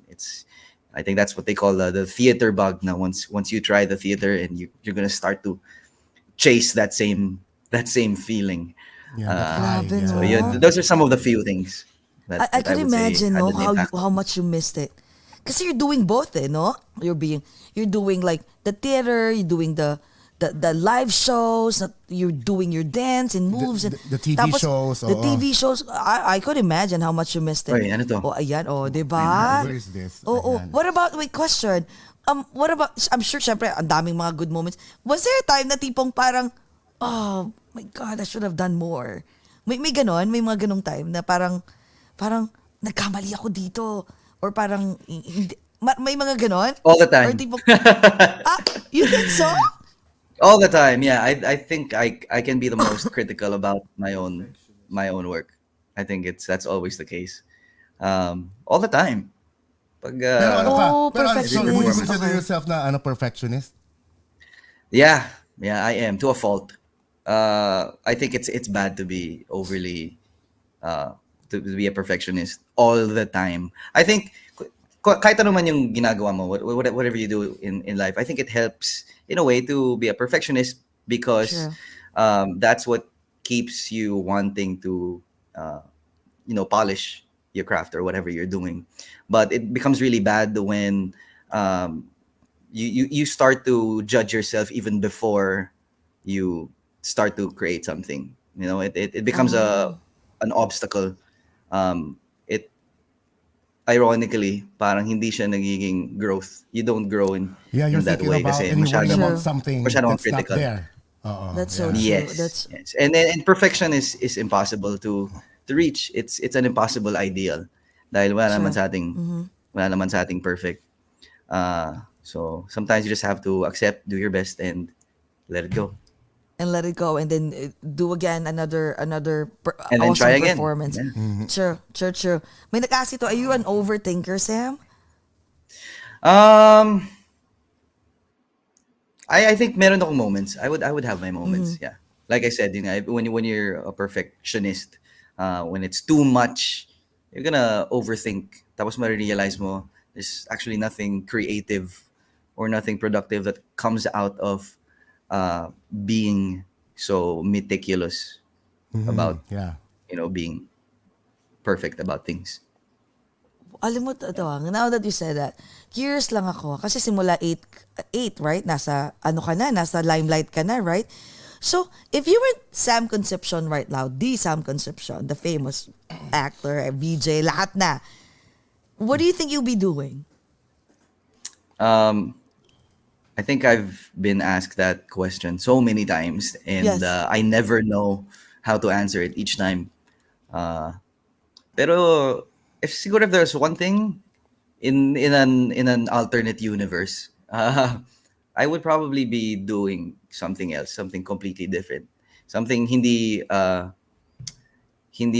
S6: I think that's what they call the theater bug. Now, once you try the theater, and you're gonna start to chase that same feeling.
S4: Grabe,
S6: So
S4: no?
S6: yeah, those are some of the few things that
S4: I
S6: I
S4: could
S6: would say
S4: imagine,
S6: had
S4: no,
S6: an impact.
S4: how much you missed it. Kasi you're doing both, eh, no? You're doing like the theater, you're doing the live shows, you're doing your dance and moves and
S5: The TV shows,
S4: The
S5: oo.
S4: TV shows, I could imagine how much you missed it.
S6: Oy, ano to?
S4: Oh, ayan, diba?
S5: Where is this?
S4: Oh,
S5: Ayan.
S4: what about, wait, question. What about, I'm sure, syempre, ang daming mga good moments. Was there a time na tipong parang, oh my God, I should have done more? May ganon? May mga ganong time na parang, nagkamali ako dito. Or parang, hindi, may mga ganon?
S6: All the time.
S4: Or tipong, you think so?
S6: All the time, yeah. I think I can be the most critical about my own work. I think that's always the case. All the time. Pag,
S5: Pero ano ka?
S4: Oh,
S5: Pero ano, so, would you
S4: perfectionist.
S5: consider
S4: Okay.
S5: yourself na perfectionist?
S6: Yeah, I am to a fault. I think it's bad to be overly to be a perfectionist all the time. I think kahit ano man yung ginagawa mo, whatever you do in life, I think it helps in a way to be a perfectionist because
S4: Sure.
S6: that's what keeps you wanting to polish your craft or whatever you're doing. But it becomes really bad when you start to judge yourself even before you start to create something. It becomes an obstacle. ironically, parang hindi siya nagiging growth. You don't grow
S5: Yeah, you're
S6: in that
S5: thinking
S6: way
S5: about
S6: kasi
S5: and you're worrying
S6: masyadong,
S5: about something
S6: masyadong
S5: that's not
S6: critical.
S5: there.
S4: That's so
S5: Yeah.
S4: true. That's
S6: Yes. And then and perfection is impossible to reach. It's an impossible ideal dahil
S4: true.
S6: wala naman sa ating perfect. So sometimes you just have to accept, do your best, and let it go,
S4: And let it go, and then do again another
S6: and then try
S4: awesome
S6: again.
S4: performance.
S6: Yeah.
S4: True. May nag-ask ito, are you an overthinker, Sam?
S6: Um, I think meron akong moments. I would have my moments. Yeah, like I said, when you're a perfectionist, when it's too much, you're gonna overthink. Tapos ma-realize mo there's actually nothing creative or nothing productive that comes out of being so meticulous about
S5: Yeah.
S6: being perfect about things.
S4: Alam mo, now that you said that, curious lang ako. Kasi simula 8, right? Nasa limelight ka na, right? So, if you were Sam Concepcion right now, the Sam Concepcion, the famous actor, VJ, lahat na, what do you think you'll be doing?
S6: I think I've been asked that question so many times, and
S4: Yes.
S6: I never know how to answer it each time. Pero if there's one thing in an alternate universe, I would probably be doing something else, something completely different, something hindi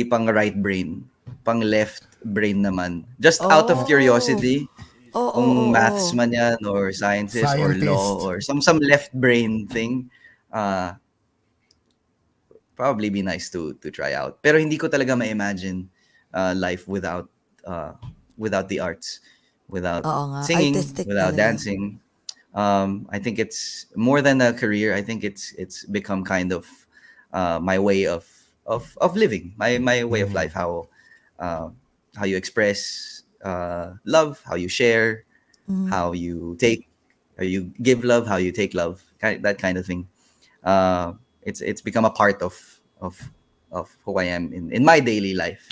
S6: pang right brain, pang left brain naman. Just out of curiosity, kung maths man yan or sciences or law
S5: Scientist.
S6: or some left brain thing, probably be nice to try out. Pero hindi ko talaga ma-imagine life without the arts, without
S4: Oo nga,
S6: singing,
S4: artistic
S6: without
S4: talaga.
S6: dancing. I think it's more than a career. I think it's become kind of my way of living, my way of life. How you express love, how you share, how you give love, how you take love, that kind of thing. It's become a part of who I am in my daily life.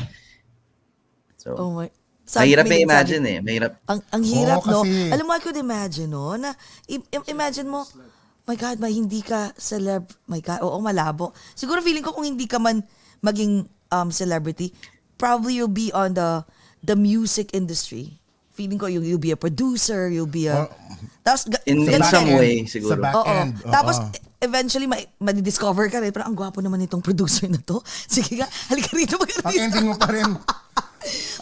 S6: So
S4: Oh my.
S6: mahirap
S4: May
S6: i-imagine
S4: nagsabi-
S6: Mahirap.
S4: Ang hirap,
S5: Oo,
S4: no?
S5: kasi-
S4: Alam mo, I could imagine, no? Na, imagine mo, my God, hindi ka celeb. My God, oo, malabo. Siguro feeling ko kung hindi ka man maging celebrity, probably you'll be on the music industry. Feeling ko you'll be a producer, you'll be a... Tapos,
S6: In
S4: ganun
S6: some
S4: din.
S6: way,
S5: Sa
S6: siguro.
S5: back
S4: Oo.
S5: end.
S4: Tapos, eventually, madidiscover ka rin. Parang, ang gwapo naman itong producer na to. Sige nga, halika rito
S5: Ang
S4: mag-artista.
S5: ending mo pa rin.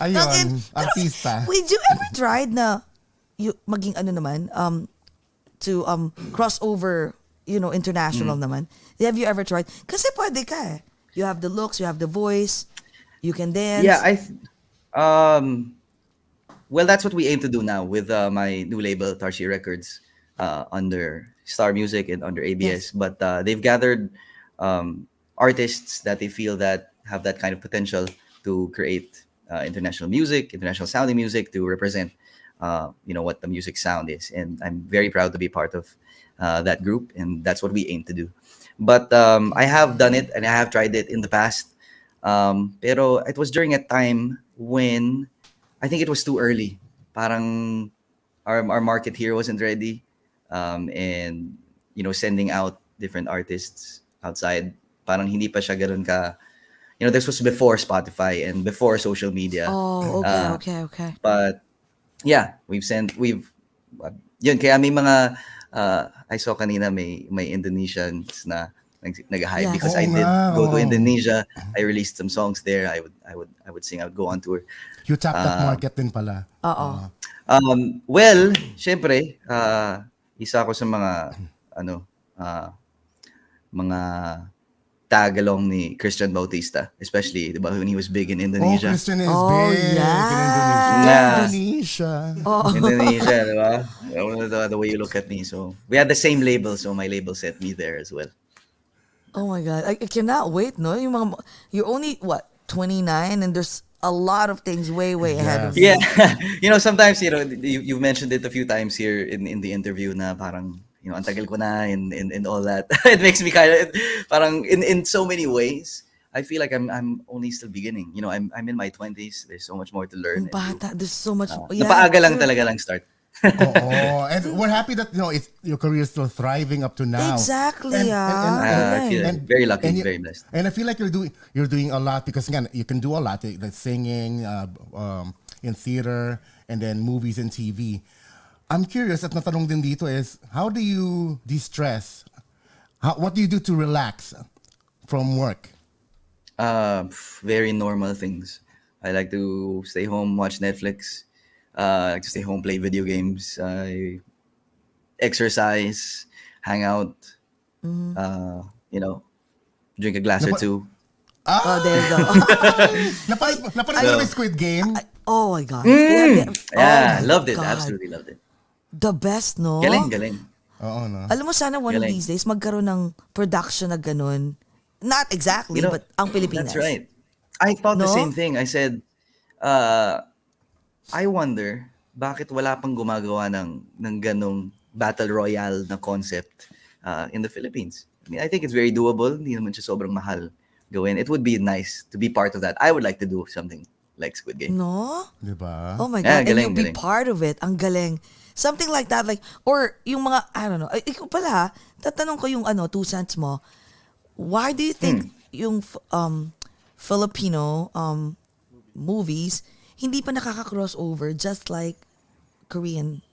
S5: Ayun,
S4: Pero,
S5: artista.
S4: Would you ever tried na maging to cross over, international naman? Have you ever tried? Kasi pwede ka eh. You have the looks, you have the voice, you can dance.
S6: Yeah, well, that's what we aim to do now with my new label, Tarshi Records, under Star Music and under ABS.
S4: Yes.
S6: But they've gathered artists that they feel that have that kind of potential to create international music, international sounding music, to represent, what the music sound is. And I'm very proud to be part of that group, and that's what we aim to do. But I have done it, and I have tried it in the past. Pero it was during a time when I think it was too early. Parang our market here wasn't ready, and sending out different artists outside, parang hindi pa siya ganun ka. This was before Spotify and before social media.
S4: Oh, okay.
S6: But yeah, yun, kaya may mga I saw kanina may Indonesians na nag-hype
S4: Yeah.
S6: because
S5: Oo
S6: I did
S5: nga,
S6: go to
S5: oo.
S6: Indonesia. I released some songs there. I would sing, I would go on tour.
S5: You tap that market din pala.
S4: Oo.
S6: Well, syempre, isa ako sa mga mga tagalong ni Christian Bautista, especially, diba, when he was big in
S5: Oh,
S6: Indonesia.
S5: Christian is
S4: Oh,
S5: big
S4: yeah.
S5: in Indonesia.
S6: Yeah.
S5: Indonesia.
S6: Indonesia, diba? The way you look at me. So we had the same label, so my label set me there as well.
S4: Oh my God. I cannot wait, no? You're only, 29, and there's a lot of things way ahead of you.
S6: Yeah. Sometimes, you've mentioned it a few times here in the interview na parang, ang tagal ko na and all that. It makes me kind of, parang in so many ways. I feel like I'm only still beginning. You know, I'm in my 20s. There's so much more to learn.
S4: Bata, there's so much.
S6: Napaaga lang
S4: true.
S6: talaga lang start.
S5: Oh, and we're happy that your career is still thriving up to now.
S4: Exactly.
S6: I feel very lucky, very blessed.
S5: And I feel like you're doing a lot because again you can do a lot like singing, in theater, and then movies and TV. I'm curious at natanong din dito is how do you de-stress? What do you do to relax from work?
S6: Very normal things. I like to stay home, watch Netflix. I like to stay home, play video games. I exercise, hang out. You know, drink a glass or two.
S4: There you go.
S5: Napanood mo yung Squid Game?
S4: Oh my God.
S6: Yeah,
S4: my
S6: loved it.
S4: God.
S6: Absolutely loved it.
S4: The best, no?
S6: Galing.
S5: Oo, no?
S4: Alam mo, sana one of
S6: Galing.
S4: these days magkaroon ng production na ganun. Not exactly, but ang Pilipinas.
S6: That's right. I thought the
S4: No?
S6: same thing. I said, I wonder bakit wala pang gumagawa ng ganong battle royale na concept in the Philippines. I mean, I think it's very doable. Hindi naman siya sobrang mahal gawin. It would be nice to be part of that. I would like to do something like Squid Game.
S4: No?
S5: Diba?
S4: Oh my
S6: Yeah,
S4: God.
S6: galing,
S4: And you'll be
S6: galing.
S4: part of it. Ang galing. Something like that. Like, or yung mga, I don't know. Ikaw pala, tatanong ko yung 2 cents mo. Why do you think yung Filipino movies hindi pa nakaka-crossover just like Korean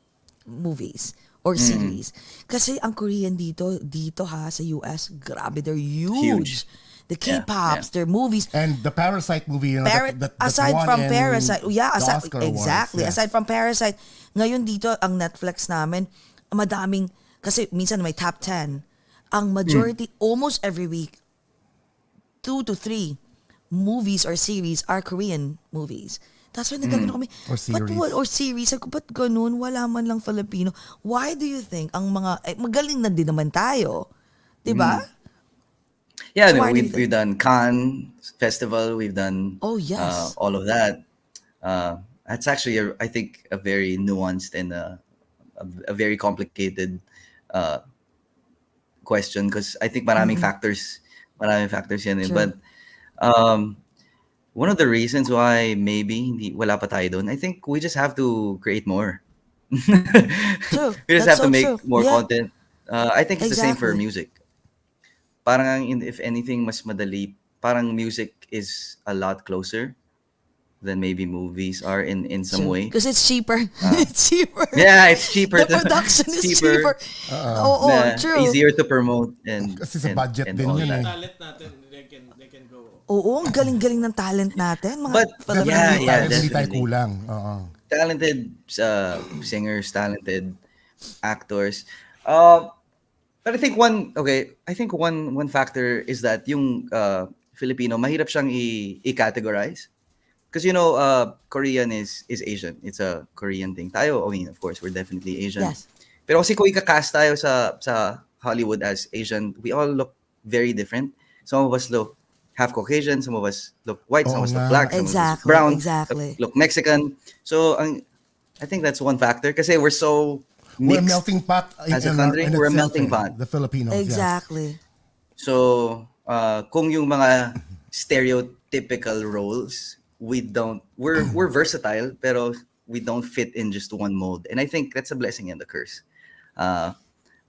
S4: movies or series? Kasi ang Korean dito ha, sa US, grabe, they're huge. The K-pops, their movies.
S5: And the Parasite movie, that
S4: aside
S5: won
S4: from
S5: in
S4: Parasite,
S5: the Oscar Awards,
S4: exactly.
S5: yes.
S4: Aside from Parasite, ngayon dito ang Netflix namin, madaming, kasi minsan may top 10. Ang majority, almost every week, 2 to 3 movies or series are Korean movies. That's why nagagano kami.
S5: Or series.
S4: Or series. Sabi ko, ba't ganun? Wala man lang Filipino. Why do you think ang mga, magaling na din naman tayo. Diba?
S6: Yeah,
S4: So
S6: no,
S4: why do you
S6: we've done Cannes Festival. We've done
S4: yes.
S6: all of that. That's actually, I think, a very nuanced and a very complicated question because I think maraming factors yan.
S4: True.
S6: But one of the reasons why maybe wala pa tayo doon, I think we just have to create more.
S4: True.
S6: We just
S4: That's
S6: have to
S4: so
S6: make
S4: true.
S6: more
S4: Yeah.
S6: content. I think it's the same for
S4: Exactly.
S6: music. Parang if anything, mas madali. Parang music is a lot closer than maybe movies are in some way.
S4: Because it's cheaper. It's cheaper.
S6: Yeah, it's cheaper.
S4: The production
S6: It's
S4: is cheaper. Oo, true.
S6: Easier to promote and
S5: Kasi sa
S6: and-
S5: budget
S6: and
S5: din
S6: all
S5: yun
S6: that.
S5: eh.
S7: Talent natin, they can go.
S4: Oo, ang galing-galing ng talent natin. Mga
S6: But-
S4: Filipino.
S6: Yeah,
S5: Hindi tayo
S6: definitely.
S5: kulang. Oo.
S6: Talented singers, talented actors. But I think one factor is that yung Filipino mahirap siyang i-categorize. Because Korean is Asian. It's a Korean thing. Tayo, I mean, of course, we're definitely Asian.
S4: Yes.
S6: Pero kasi kung ika-cast tayo sa Hollywood as Asian, we all look very different. Some of us look half Caucasian, some of us look white, some of us look black, some of us look brown,
S4: Exactly.
S6: look Mexican. So I think that's one factor kasi we're so
S5: We're a
S6: mixed
S5: melting pot
S6: as a country.
S5: in
S6: We're a
S5: itself,
S6: melting
S5: eh.
S6: pot.
S5: The Filipinos, yes.
S4: Exactly.
S6: So kung yung mga stereotypical roles, we're versatile pero we don't fit in just one mold. And I think that's a blessing and a curse.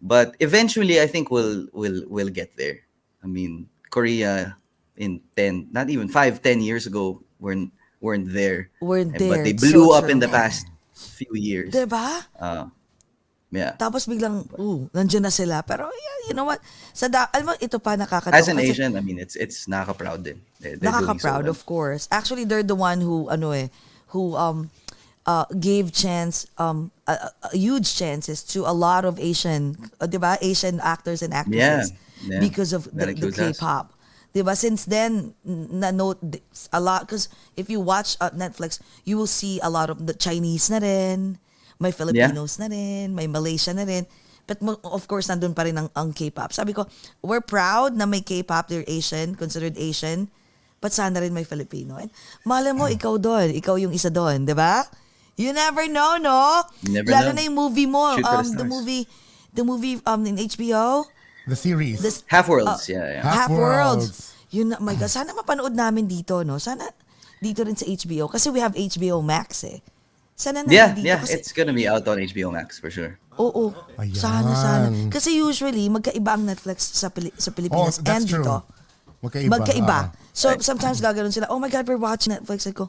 S6: But eventually I think we'll get there. I mean, Korea in 10, not even 5-10 years ago weren't there.
S4: Weren't there.
S6: But they
S4: It's
S6: blew
S4: so
S6: up
S4: true.
S6: in the past few years.
S4: Diba?
S6: Yeah.
S4: Tapos biglang, nandiyan na sila. Pero, yeah, you know what? Alam mo, ito pa nakakatawa.
S6: As an
S4: kasi
S6: Asian, I mean, it's nakaka-proud din. They're doing so
S4: nakaka-proud,
S6: well.
S4: of course. Actually, they're the one who gave chance, huge chances to a lot of Asian, diba? Asian actors and actresses
S6: Yeah.
S4: because of
S6: That
S4: the
S6: includes us.
S4: K-pop. Diba? Since then, na-note a lot, because if you watch Netflix, you will see a lot of the Chinese na rin, may Filipinos na rin, may Malaysia na rin. But of course, nandun pa rin ang K-pop. Sabi ko, we're proud na may K-pop, they're Asian, considered Asian, but sana rin may Filipino. And malay mo, ikaw doon, ikaw yung isa doon, di ba? You never know, no?
S6: You never
S4: Lalo
S6: know.
S4: na yung movie mo,
S6: Shoot for the
S4: the
S6: stars.
S4: movie in HBO.
S5: The series.
S6: Half Worlds, yeah.
S4: Half Worlds. Yun na, my God, sana mapanood namin dito, no? Sana dito rin sa HBO. Kasi we have HBO Max eh. Sana na dito.
S6: Yeah,
S4: Kasi,
S6: it's gonna be out on HBO Max for sure.
S4: oo.
S5: Ayan.
S4: Sana. Kasi usually, magkaiba ang Netflix sa Pilipinas
S5: Oh, that's
S4: and
S5: true.
S4: dito. Magkaiba. So, sometimes gaganon sila, oh my God, we're watching Netflix. I go,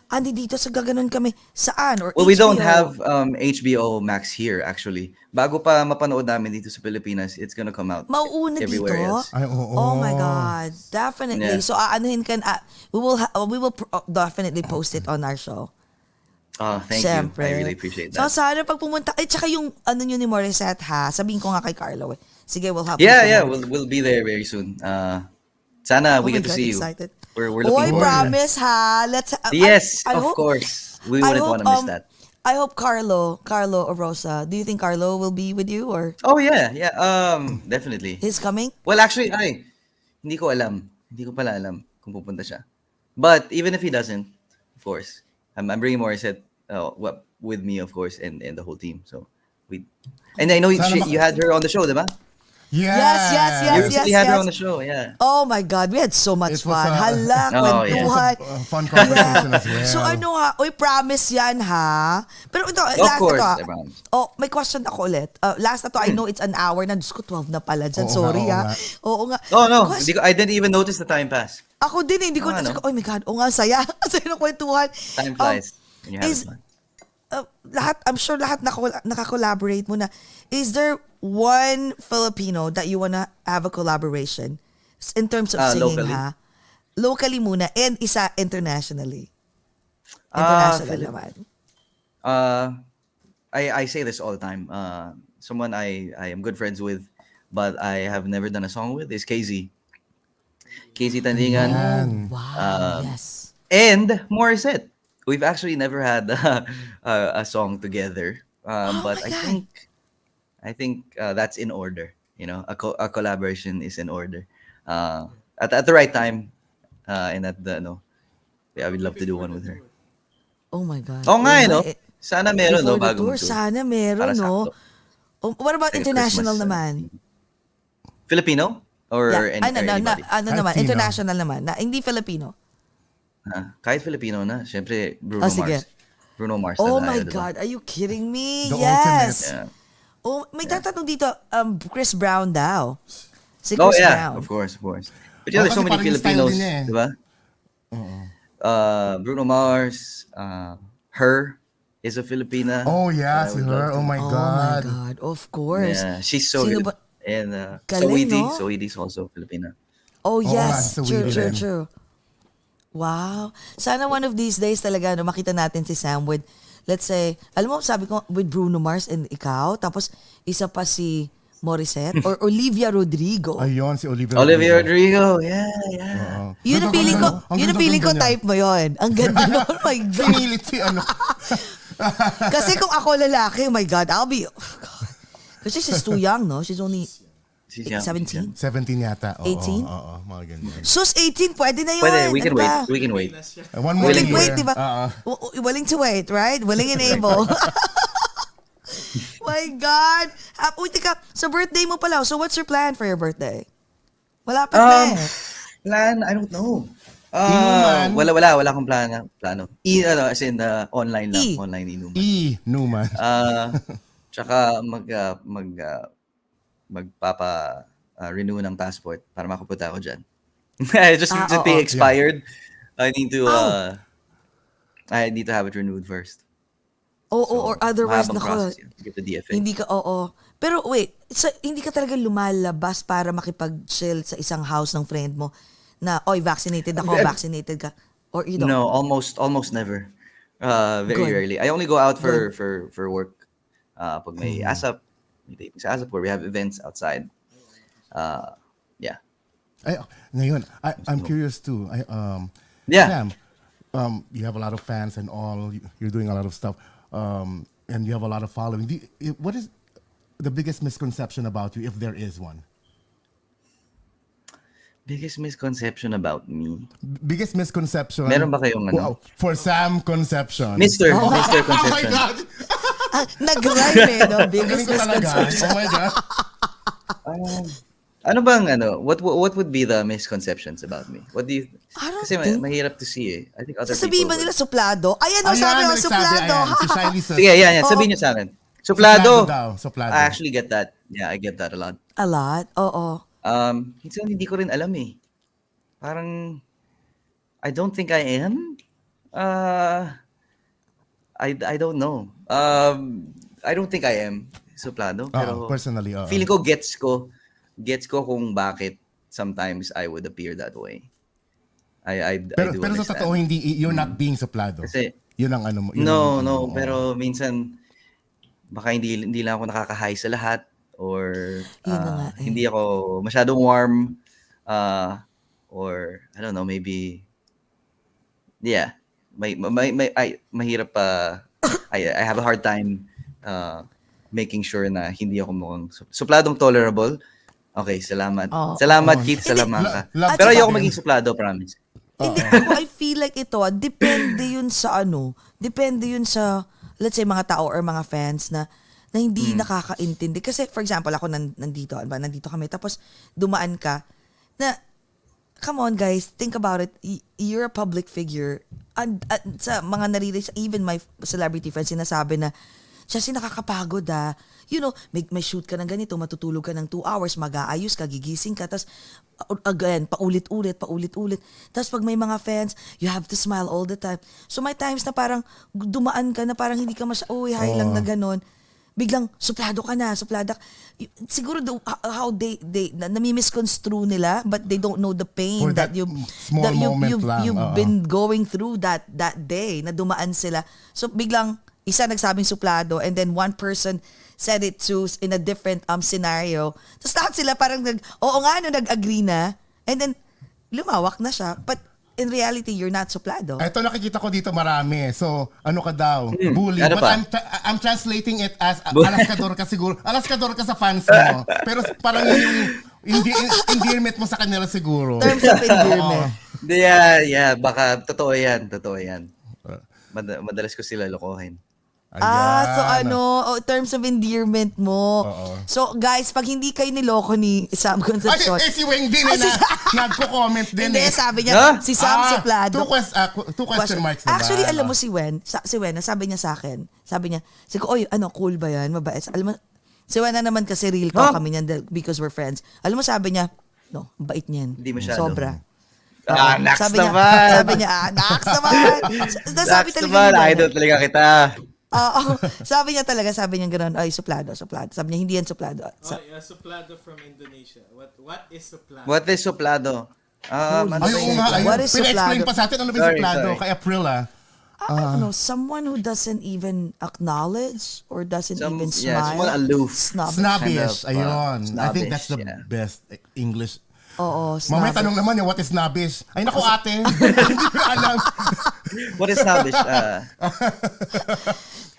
S4: andi dito sa gaganon kami. Saan? Or
S6: Well,
S4: HBO.
S6: we don't have HBO Max here actually. Bago pa mapanood namin dito sa Pilipinas, it's gonna come out
S4: Mauuna
S6: everywhere
S4: dito?
S6: else.
S5: Ay, oo.
S4: Oh my God. Definitely.
S6: Yeah.
S4: So, aanuhin ka, we will definitely post it on our show.
S6: Oh, thank
S4: Siyempre.
S6: you. I really appreciate
S4: So,
S6: that.
S4: sana pag pumunta, tsaka yung ano nyo ni Morissette ha, sabihin ko nga kay Carlo eh. Sige, we'll have
S6: Yeah, we'll be there very soon. Sana
S4: Oh
S6: we
S4: my
S6: get to
S4: God,
S6: see you.
S4: excited.
S6: We're
S4: Oh, I
S6: looking forward.
S4: promise ha. Let's
S6: Yes,
S4: I
S6: of
S4: hope-
S6: course. We
S4: I
S6: wouldn't
S4: hope,
S6: want to miss that.
S4: I hope Carlo or Rosa, do you think Carlo will be with you or
S6: Oh yeah. Definitely.
S4: he's coming?
S6: Well, actually, hindi ko alam. Hindi ko pala alam kung pupunta siya. But even if he doesn't, of course, I'm bringing Morissette with me, of course, and the whole team. So and I know you had her on the show, diba?
S5: Yes.
S6: You recently had her on the show, yeah.
S4: Oh my God, we had so much
S5: It was,
S4: fun. Hala,
S6: Oh, yeah.
S4: kwentuhan.
S5: Fun conversation as well.
S4: So ano ha, promise yan ha. Pero ito,
S6: Of
S4: last
S6: course,
S4: na to.
S6: I promise.
S4: Oh, may question ako ulit. Last na to, I know it's an hour na. Diyos ko, 12 na pala dyan.
S5: Oo
S4: Sorry
S5: nga,
S4: ha. Oo nga.
S6: Oh no,
S4: Question-
S6: I didn't even notice the time pass.
S4: Ako din, hindi ko,
S6: Ano?
S4: oh my God, oh nga, saya. Saya ng kwentuhan.
S6: Time flies when you're having
S4: is-
S6: fun.
S4: I'm sure lahat naka-collaborate mo na. Is there one Filipino that you wanna have a collaboration in terms of singing
S6: Locally?
S4: ha? Locally muna and isa internationally.
S6: Ah,
S4: International naman.
S6: I say this all the time. Someone I am good friends with, but I have never done a song with is KZ. KZ Tandingan.
S4: Wow, yes.
S6: And Morissette. We've actually never had a song together, but
S4: my
S6: I
S4: God.
S6: think that's in order. You know, a collaboration is in order. At the right time, and at the I would love to do one with her.
S4: Oh my God.
S6: Oh nga,
S4: my-
S6: no? Sana meron,
S4: Before
S6: no,
S4: the
S6: bago
S4: tour,
S6: mag-tour.
S4: sana meron,
S6: Para
S4: no?
S6: sakto.
S4: Oh, what about
S6: Like a
S4: international
S6: Christmas,
S4: naman?
S6: Filipino or
S4: Yeah. Ay,
S6: anybody?
S4: ano naman,
S5: Kahit sino.
S4: international naman, na hindi Filipino.
S6: Kahit Filipino na, syempre
S4: Oh,
S6: Bruno
S4: sige.
S6: Mars. Bruno Mars.
S4: Oh
S6: na
S4: my
S6: tayo, diba?
S4: God, are you kidding me?
S5: The
S4: Yes.
S6: Yeah.
S4: Oh, may tatanong dito, Chris Brown daw. Si
S6: Oh
S4: Chris
S6: yeah,
S4: Brown.
S6: of course. But yeah, there's
S5: kasi
S6: so many
S5: parang yung style
S6: Filipinos,
S5: din niya eh.
S6: diba? Bruno Mars, her is a Filipina.
S5: Oh yeah,
S6: I
S5: si
S6: would love
S5: her.
S6: to-
S5: Oh my
S4: Oh
S5: God.
S4: my God, of course.
S6: Yeah, she's so
S4: Sino
S6: good.
S4: ba-
S6: And
S4: Galing, no?
S6: Soedi's also Filipina.
S4: Oh
S5: Oo
S4: yes,
S5: nga, sa
S4: true,
S5: Wheatie
S4: true,
S5: din.
S4: true. Wow. Sana one of these days talaga makita natin si Sam with, let's say, alam mo, sabi ko, with Bruno Mars and ikaw, tapos isa pa si Morissette or Olivia Rodrigo.
S5: Ayun, si Olivia
S6: Olivia Rodrigo, yeah.
S5: Oo.
S4: Yun ang feeling ko,
S5: Ang
S4: yun ang feeling ko
S5: ganda-ganda niya.
S4: type mo yun. Ang ganda nun, oh my God.
S5: Pinilit si ano.
S4: Kasi kung ako lalaki, oh my God, I'll be, oh God. Kasi she's too young, no? She's only
S6: She's young,
S4: 17?
S6: she's young.
S5: 17 yata. Oo,
S4: 18?
S5: Oo, mga ganyan.
S4: Sus, 18, pwede na yun.
S6: Pwede, we can
S4: Ano
S6: wait.
S4: ba?
S6: We can wait.
S5: One more
S4: Willing
S5: year.
S4: wait, di ba?
S5: Oo.
S4: Willing to wait, right? Willing and able. My God. Uy, tika, sa birthday mo pala. So what's your plan for your birthday? Wala pa na eh.
S6: Plan, I don't know.
S5: Inuman.
S6: Wala akong plano. As in online lang,
S4: E.
S6: online inuman.
S5: Newman.
S6: Tsaka magpapa renew ng passport para makapunta ako diyan. Just recently
S4: oo.
S6: expired. I need to have it renewed first.
S4: Or otherwise,
S6: mahabang
S4: nako,
S6: process yun to get the DFA.
S4: hindi ka, oo. Pero wait, hindi ka talaga lumalabas para makipag-chill sa isang house ng friend mo na, oy, vaccinated ako, vaccinated ka. Or you don't?
S6: No, almost never. Very
S4: Good.
S6: rarely. I only go out for work. Pag may ASAP, may taping sa ASAP where we have events outside. Yeah.
S5: Ngayon, I'm curious too.
S6: Yeah.
S5: Sam, you have a lot of fans and all. You're doing a lot of stuff, and you have a lot of following. What is the biggest misconception about you, if there is one?
S6: Biggest misconception about me.
S5: Biggest misconception.
S6: Meron ba kayong ano?
S5: Wow, for Sam Concepcion.
S6: Mr.
S5: Oh my
S6: Concepcion.
S5: God!
S4: Nag-rhyme eh, no?
S5: Ang
S4: Biggest
S5: galing ko talaga.
S4: misconception.
S5: Oh my God.
S6: Ano bang what would be the misconceptions about me? What do you
S4: I don't
S6: Kasi
S4: think.
S6: mahirap to see eh. I think other
S4: Sasabihin
S6: people
S4: ba nila
S6: would.
S4: suplado? Ayan o, sabi ko, suplado.
S5: ayan, si Shiley says,
S6: Sige, yan.
S4: Oo.
S6: Sabihin niyo sa akin.
S5: suplado
S6: Suplado.
S5: daw, suplado.
S6: I actually get that. Yeah, I get that a lot.
S4: A lot? Oo.
S6: Minsan hindi ko rin alam eh. Parang I don't think I am. Uh, I don't know. I don't think I am suplado, pero
S5: Personally,
S6: feeling ko gets ko kung bakit sometimes I would appear that way. I
S5: pero,
S6: do
S5: pero sa
S6: understand.
S5: totoo, you're not being suplado.
S6: Kasi
S5: Yun ang ano mo. Yun ang ano
S6: no,
S5: mo.
S6: pero minsan baka hindi lang ako nakaka-hi sa lahat or
S4: Yun na nga eh.
S6: hindi ako masyadong warm or I don't know, maybe yeah. Mahirap pa I have a hard time making sure na hindi ako mukhang supladong tolerable. Okay, salamat.
S4: Oo.
S6: Salamat, Keith Salamanca. Pero ayoko maging suplado, promise.
S4: Hindi, ako, I feel like ito, depende yun sa depende yun sa, let's say, mga tao or mga fans na hindi nakakaintindi. Kasi, for example, ako nandito kami, tapos dumaan ka, na, come on guys, think about it, you're a public figure, and sa mga naririnig, even my celebrity friends, sinasabi na, siya nakakapagod you know, may shoot ka ng ganito, matutulog ka ng 2 hours, mag-aayos ka, gigising ka, tapos again, paulit-ulit. Tapos pag may mga fans, you have to smile all the time. So may times na parang dumaan ka na parang hindi ka hi lang na ganon. Biglang, suplado ka na. Siguro how they nami-misconstrue nila, but they don't know the pain
S5: For that small moment lang.
S4: You've been going through that day na dumaan sila. So biglang, isa nagsabing suplado and then one person said it too in a different scenario. Tapos lahat sila parang nag-agree na and then lumawak na siya. But in reality, you're not suplado.
S5: Ito nakikita ko dito marami. So, ano ka daw? Bully.
S6: Ano
S5: But
S6: pa?
S5: I'm translating it as alaskador ka siguro. Alaskador ka sa fans mo. Pero parang yung endearment mo sa kanila siguro.
S4: Terms of endearment.
S6: Yeah, baka totoo yan. Madalas ko sila lokohin.
S5: Ayan.
S4: So terms of endearment mo. So guys, pag hindi kayo niloko ni Sam Concepcion.
S5: Si Weng din nagko-comment din.
S4: Hindi, sabi niya, si Sam suplado.
S5: Two question marks na ba?
S4: Actually, alam mo si Wen, sabi niya sa akin, cool ba yan? Mabait. Alam mo, si Wen na naman kasi real ko kami niyan because we're friends. Alam mo, sabi niya, no, bait niyan.
S6: Hindi masyado.
S4: Sobra.
S6: Naks
S4: Sabi niya, naks naman. Sabi talaga niya,
S6: idol talaga kita.
S4: sabi niya gano'n, ay, suplado. Sabi niya, hindi yan suplado.
S7: Suplado from Indonesia. What is suplado?
S6: What is suplado?
S5: Ayun nga.
S4: What is
S5: Pina-explain
S4: suplado?
S5: pa sa atin ano ba yung suplado?
S6: Sorry.
S5: Kay April
S4: I don't know, someone who doesn't even acknowledge or doesn't even smile.
S6: someone aloof.
S5: Snobbish.
S6: Kind of,
S5: Ayun. I think that's the
S6: snobbish,
S5: best English.
S4: Oo,
S5: Mamaya
S4: snobbish.
S5: tanong naman niya, what is snobbish? Ay naku ate, hindi ko alam.
S6: What is snobbish?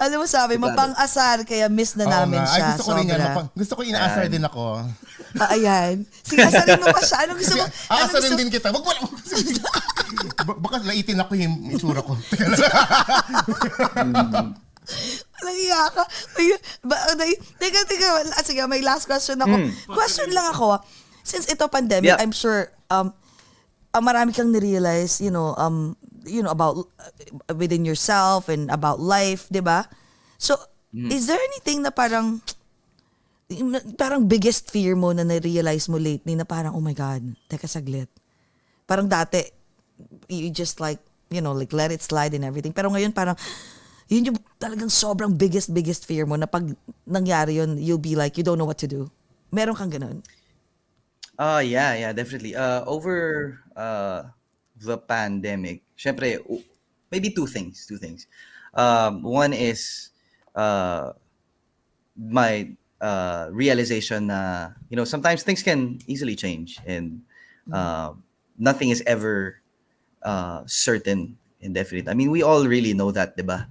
S4: Alam mo, sabi, mapang-asar, kaya miss na namin
S5: Ay,
S4: siya.
S5: gusto ko rin yan.
S4: Sobra.
S5: Gusto ko inaasar din ako.
S4: Ayan. Sige, asarin mo pa siya. Anong gusto mo?
S5: Aasarin din kita. Wag mo lang. Baka laitin ako yung itsura ko.
S4: Nahiya ka. Teka. Sige, may last question ako. Question lang ako. Since ito pandemic,
S6: Yeah.
S4: I'm sure marami kang nirealize, about within yourself and about life, di ba? So, is there anything na parang biggest fear mo na na-realize mo lately na parang, oh my God, teka saglit. Parang dati, you just like let it slide and everything. Pero ngayon parang, yun yung talagang sobrang biggest fear mo na pag nangyari yun, you'll be like, you don't know what to do. Meron kang ganun?
S6: Yeah, definitely. Over the pandemic, syempre, maybe two things. One is my realization na, sometimes things can easily change and nothing is ever certain and definite. I mean, we all really know that, diba?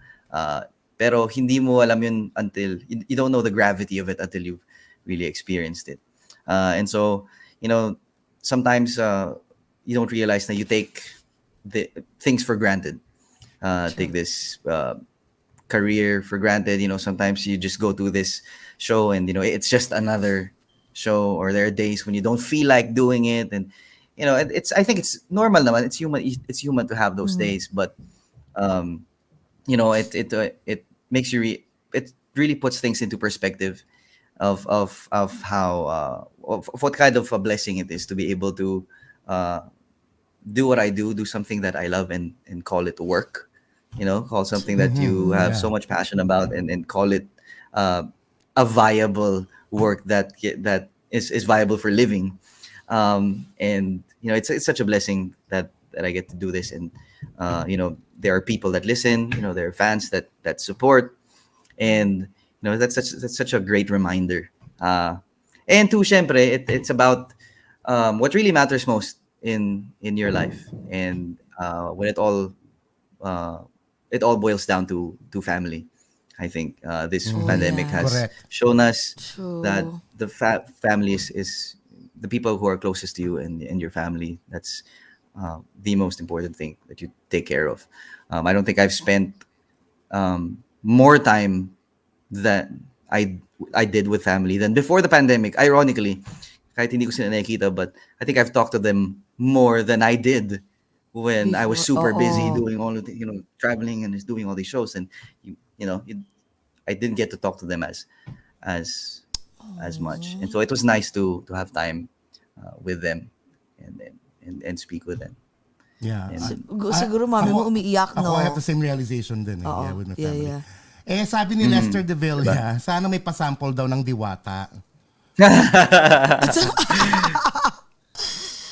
S6: Pero hindi mo alam yun until, you don't know the gravity of it until you've really experienced it. And so, sometimes you don't realize that you take the things for granted. Take this career for granted. Sometimes you just go to this show and it's just another show, or there are days when you don't feel like doing it, and I think it's normal naman. It's human to have those days, but um, it makes you it really puts things into perspective of how of what kind of a blessing it is to be able to uh, do what I do something that I love, and call it work. Call something that you have
S5: Yeah.
S6: so much passion about, and call it uh, a viable work that is viable for living. And it's such a blessing that I get to do this, and there are people that listen, there are fans that support, and that's such a great reminder. And to syempre, it's about what really matters most in your life, and when uh, it all boils down to family. I think this pandemic
S4: yes.
S6: has
S5: Correct.
S6: shown us that
S4: True.
S6: the family is the people who are closest to you, and your family. That's the most important thing that you take care of. I don't think I've spent more time that I did with family than before the pandemic. Ironically, kahit hindi ko sila nakikita, but I think I've talked to them more than I did when I was
S4: Before,
S6: super busy
S4: oo.
S6: doing all of the, traveling and just doing all these shows, and I didn't get to talk to them as as much, and so it was nice to have time with them, and speak with them.
S5: Yeah.
S6: And
S4: Siguro mami mo umiiyak,
S5: Ako,
S4: no?
S5: I have the same realization din
S4: Oo.
S5: with my
S4: Yeah,
S5: family.
S4: yeah.
S5: Sabi ni Lester De Villa, sana may pasample daw ng Diwata.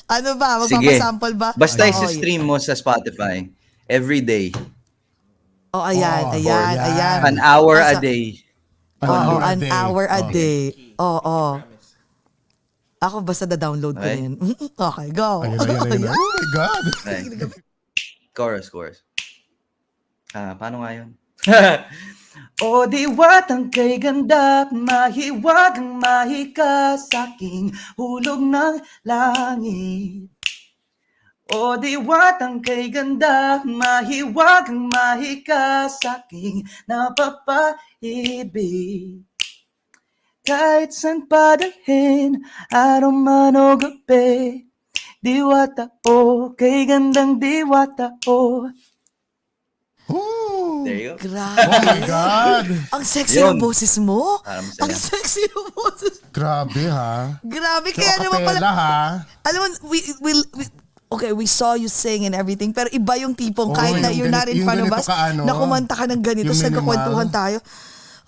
S4: Ano ba?
S6: sige,
S4: Magpapasample ba?
S6: basta
S4: Oo,
S6: i-stream mo sa Spotify every day,
S4: Oh, ayan,
S5: Oh,
S4: ayan,
S5: yan.
S4: ayan.
S6: an hour a
S4: Asa-
S6: day.
S4: Oo,
S5: hour a
S4: an
S5: day.
S4: hour a
S5: Okay.
S4: day. Oo.
S7: Promise.
S4: Ako basta da-download ko
S6: Okay.
S4: na yun. Okay, go.
S5: Ayun. Oh my God.
S6: Okay. Chorus. Paano nga yun? O diwatang kay ganda, mahiwagang mahika sa'king hulog ng langit. O diwatang kay ganda, mahiwagang mahika sa'king napapaibig. Kahit saan padalhin, araw man o gabi, diwata o, kay gandang diwata o.
S5: Ooh.
S6: There you go.
S4: Grabe.
S5: Oh my God.
S4: Ang sexy ng
S6: Yun.
S4: boses mo.
S6: Para masaya.
S4: Ang sexy ng boses.
S5: Grabe ha.
S4: Grabe,
S5: So,
S4: kaya naman pala.
S5: acapella ha.
S4: Alam mo, okay, we saw you sing and everything, pero iba yung tipong
S5: Oo,
S4: kahit na
S5: yung
S4: you're not in
S5: yung
S4: front of
S5: ganito
S4: us,
S5: ka, ano,
S4: na kumanta ka ng ganito,
S5: yung
S4: sa
S5: minimal.
S4: kakwentuhan tayo.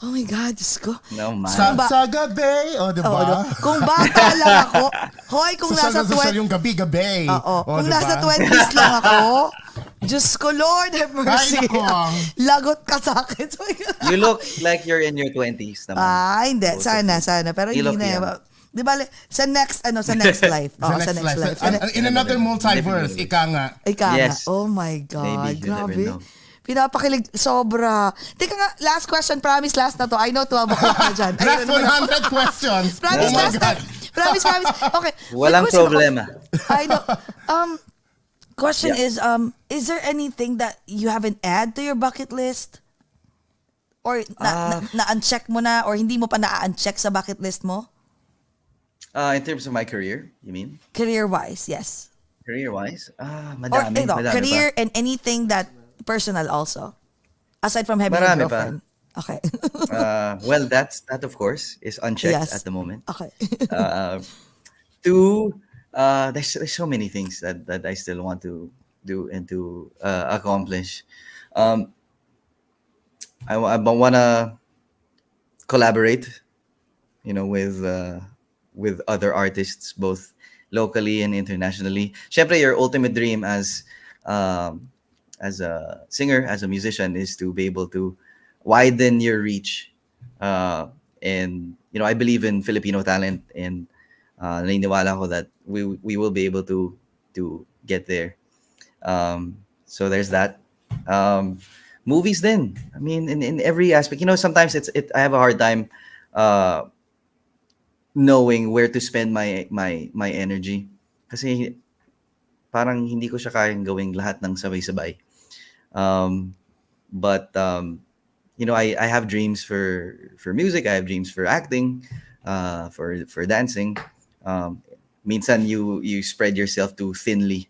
S4: Oh my God, Diyos ko.
S6: No, man.
S5: Sa gabi. O, diba?
S4: Oo, no? Kung bata lang ako, hoy, kung nasa
S5: social
S4: 20,
S5: yung gabi-gabi.
S4: oo,
S5: O,
S4: kung
S5: diba?
S4: nasa 20s lang ako, Diyos ko, Lord have mercy.
S5: Ay, nako.
S4: Lagot ka sa akin. So,
S6: You look like you're in your 20s naman.
S4: hindi.
S6: Both of
S4: Sana. Pero
S6: You
S4: hindi
S6: look
S4: na.
S6: young.
S4: Di ba, sa next life. Oo,
S5: Sa next life. In another multiverse, ika nga.
S4: Ika nga.
S6: Yes.
S4: Oh my God.
S6: Maybe, you never
S4: Grabe.
S6: know.
S4: Pinapakilig. Sobra. Teka nga, last question. Promise, last na to. I know 12 o'clock na dyan.
S5: Last 100 questions.
S4: Promise,
S5: Oh my
S4: last na.
S5: God.
S4: Promise. Okay.
S6: Walang
S4: May question ako.
S6: problema.
S4: I know. Question
S6: Yeah.
S4: is there anything that you haven't add to your bucket list? Or na-uncheck mo na, or hindi mo pa na-uncheck sa bucket list mo?
S6: In terms of my career, you mean?
S4: Career-wise, yes.
S6: Career-wise?
S4: Or
S6: Madami.
S4: ito,
S6: madami
S4: career
S6: pa.
S4: and anything that personal also. Aside from having a
S6: Marami
S4: girlfriend. Okay.
S6: Well, that of course is unchecked
S4: Yes.
S6: at the moment.
S4: Okay.
S6: Two, there's so many things that I still want to do and to accomplish. I want to collaborate, with other artists, both locally and internationally. Syempre, your ultimate dream as a singer, as a musician, is to be able to widen your reach. And I believe in Filipino talent, and naniniwala ko that we will be able to get there. So there's that. Movies then. I mean, in every aspect. Sometimes I have a hard time knowing where to spend my energy. Kasi parang hindi ko siya kayang gawing lahat ng sabay-sabay. But I have dreams for music. I have dreams for acting. for dancing. Minsan you spread yourself too thinly,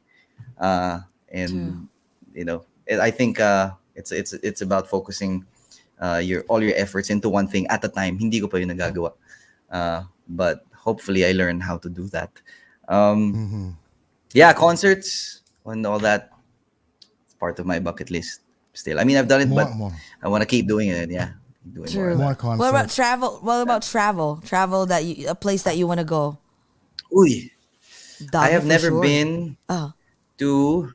S6: and I think it's about focusing all your efforts into one thing at a time. Hindi ko pa yun nagagawa, but hopefully I learn how to do that. Yeah, concerts and all that. It's part of my bucket list. Still, I mean, I've done it, but
S5: More.
S6: I want to keep doing it. Yeah, doing
S4: True.
S6: more.
S5: More concerts.
S4: What about travel? What about travel? Travel a place that you want to go.
S6: Uy,
S4: Dami
S6: I have
S4: for
S6: never
S4: sure.
S6: been
S4: Oh,
S6: to.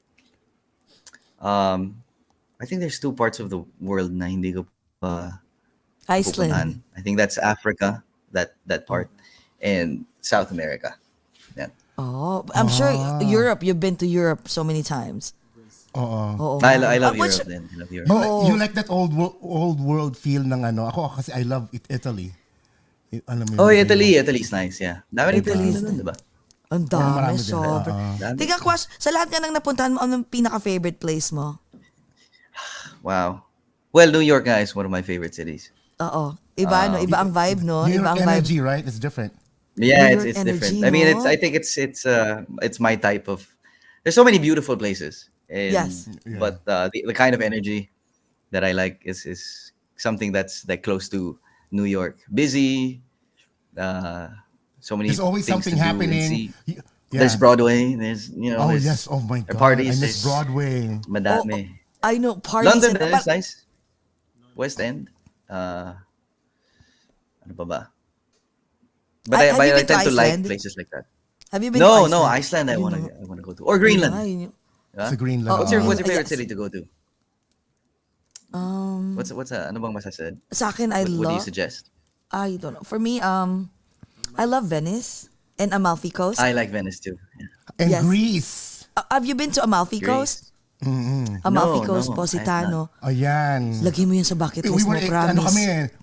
S6: I think there's two parts of the world na hindi ko pa
S4: Iceland.
S6: pupuntahan. I think that's Africa, that part, and South America. Yeah.
S4: Oh, I'm sure Europe. You've been to Europe so many times.
S5: Oo.
S4: Oo.
S6: I love
S4: What's
S6: Europe. Then I love Europe.
S5: You like that old world feel ng ano? Ako kasi I love Italy. Alam mo
S6: Oh,
S5: yun?
S6: Italy's nice. Yeah. Dami rin
S4: Italy's
S6: Pilipino, diba?
S4: Ang
S5: marami
S4: dami,
S5: din.
S4: sobra.
S6: Dami.
S4: Tika, Kwash, sa lahat ka nang napuntahan mo, anong pinaka-favorite place mo?
S6: Wow. Well, New York nga is one of my favorite cities.
S4: Oo. Iba, no? Iba ang vibe, no?
S5: New
S4: Iba
S5: York
S4: ang vibe.
S5: energy, right? It's different.
S6: Yeah,
S4: New York
S6: it's
S4: energy,
S6: different. I mean,
S4: no?
S6: I think it's my type of. There's so many beautiful places. And,
S4: Yes.
S6: But the kind of energy that I like is something that's like close to New York. Busy. So many.
S5: There's always
S6: things
S5: something
S6: to do and
S5: happening.
S6: see.
S5: Yeah.
S6: There's Broadway. There's
S5: Oh
S6: there's
S5: yes. Oh my
S6: there
S5: God.
S6: are parties.
S5: I miss
S6: There's
S5: Broadway.
S6: madami.
S4: I know, parties.
S6: London
S4: and-
S6: is nice. West End. Ano pa ba? But
S4: Have
S6: I
S4: you been to
S6: tend to like
S4: Iceland?
S6: places like that.
S4: Have you been to Iceland?
S6: No, Iceland. I
S4: You
S6: want
S4: know.
S6: to go to, or Greenland.
S4: Ay,
S6: Yeah?
S5: Sa Greenland.
S4: Oh,
S6: What's your
S4: Greenland,
S6: favorite
S4: yes.
S6: city to go to? What's ano bang masasabi?
S4: Sa akin, I
S6: What do you
S4: love,
S6: suggest?
S4: I don't know. For me, I love Venice and Amalfi Coast.
S6: I like Venice too. Yeah.
S5: And
S4: Yes.
S5: Greece.
S4: Have you been to Amalfi
S6: Greece.
S4: Coast? Amalfi
S6: No,
S4: Coast,
S6: no,
S4: Positano.
S5: Ayan.
S4: Lagay mo yun sa bucket
S5: We
S4: list mo,
S5: were
S4: promise.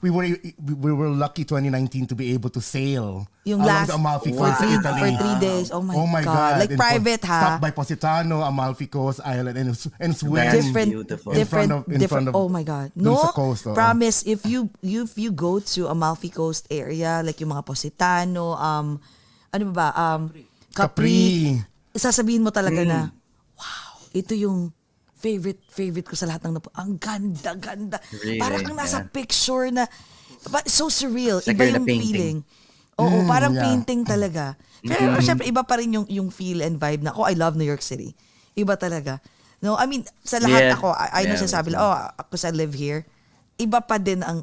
S5: we were lucky 2019 to be able to sail
S4: Yung
S5: along
S4: last
S5: the Amalfi
S4: for
S5: Coast
S4: three,
S5: sa Italy.
S4: for 3 days. Oh my God. Like
S5: And
S4: private, ha?
S5: Stop by Positano, Amalfi Coast Island, and swim.
S4: Different,
S6: Beautiful.
S4: different,
S5: In front of-
S4: oh my God.
S5: dun
S4: No,
S5: sa coast, oo.
S4: promise, if you go to Amalfi Coast area, like yung mga Positano, ano ba, Capri, sasabihin mo talaga na, wow, ito yung favorite ko sa lahat ng ang ganda.
S6: Really?
S4: Parang kang nasa
S6: Yeah.
S4: picture na, but so surreal.
S6: It's like
S4: Iba
S6: you're in a
S4: yung
S6: painting.
S4: feeling. Oo, parang
S5: yeah.
S4: painting talaga. Pero syempre, iba pa rin yung feel and vibe na, I love New York City. Iba talaga. No, I mean, sa lahat
S6: Yeah.
S4: ako, I know
S6: Yeah,
S4: sinasabi lang, because I live here, iba pa din ang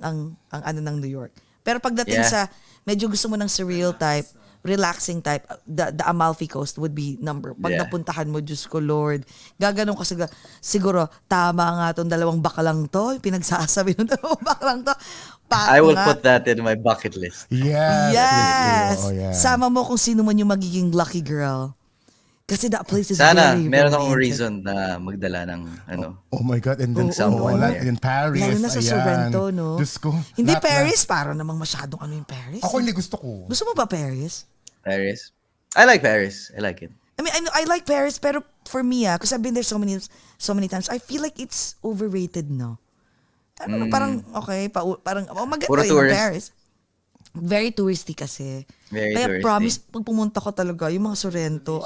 S4: ano ng New York. Pero pagdating
S6: Yeah.
S4: sa, medyo gusto mo ng surreal type, relaxing type, the Amalfi Coast would be number. Pag
S6: Yeah.
S4: napuntahan mo, Diyos ko, Lord, gaganong ka siguro, tama nga itong dalawang baklang to, yung pinagsasabi ng dalawang baklang to.
S6: I will put that in my bucket list.
S5: Yes.
S4: Yes!
S5: Oh, yeah.
S4: Sama mo kung sino man yung magiging lucky girl. Kasi that place is
S6: Sana
S4: very
S6: meron akong
S4: romantic.
S6: reason na magdala ng ano.
S5: Oh my God. And then
S6: someone
S5: wala,
S6: there.
S5: in Paris.
S4: Lalo na sa
S5: ayan.
S4: Sorrento, no?
S5: Diyos ko.
S4: Hindi
S5: Lahat
S4: Paris, para namang masyadong ano yung Paris.
S5: Ako hindi gusto ko.
S4: Gusto mo ba Paris?
S6: Paris. I like Paris. I like it.
S4: I mean, I like Paris, pero for me, because I've been there so many times, I feel like it's overrated, no? I don't know, parang, okay, parang, maganda
S6: Puro
S4: yung
S6: tourist.
S4: Paris. Very touristy kasi.
S6: Very
S4: Kaya
S6: touristy.
S4: promise, pag pumunta ko talaga, yung mga Sorrento,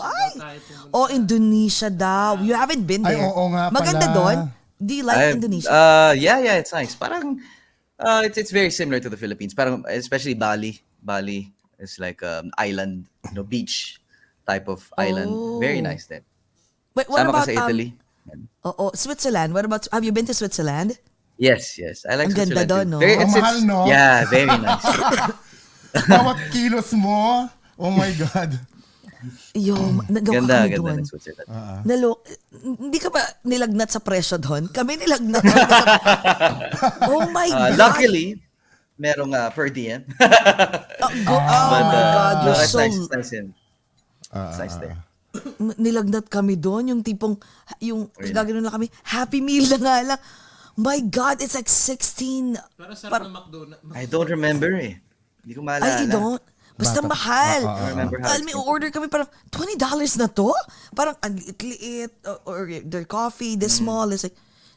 S4: Indonesia daw. You haven't been
S5: Ay,
S4: there.
S5: oo nga pala.
S4: Maganda doon. Do you like Indonesia?
S6: Yeah, it's nice. Parang it's very similar to the Philippines. Parang especially Bali. Bali is like island, beach type of island. Very nice then.
S4: Wait, what
S6: Sama
S4: about,
S6: ka sa Italy.
S4: Switzerland? Have you been to Switzerland?
S6: Yes. I like
S4: Ang ganda
S6: Switzerland
S4: doon,
S6: too.
S4: no?
S6: Very,
S5: Ang mahal, no?
S6: Yeah, very nice.
S5: Bawat kilos mo. Oh my God.
S4: Nagawa
S6: Ganda
S4: kami doon.
S6: ng Switzerland.
S4: Hindi ka ba nilagnat sa presyo doon? Kami nilagnat. Oh my God.
S6: Luckily, merong per diem.
S4: Oh my God. You're
S6: it's
S4: so...
S6: nice. It's nice it's nice there.
S4: Nilagnat kami doon. Yung tipong, gagano'n lang kami, Happy Meal na nga lang. My God, it's like 16.
S7: Pero sarap ng McDonald's.
S6: I don't remember eh. Hindi ko maalala.
S4: Ay, don't. Basta mahal.
S6: I don't remember how
S4: Alam mo, order kami parang $20 na to? Parang ang liit-liit. Or their coffee, the small is like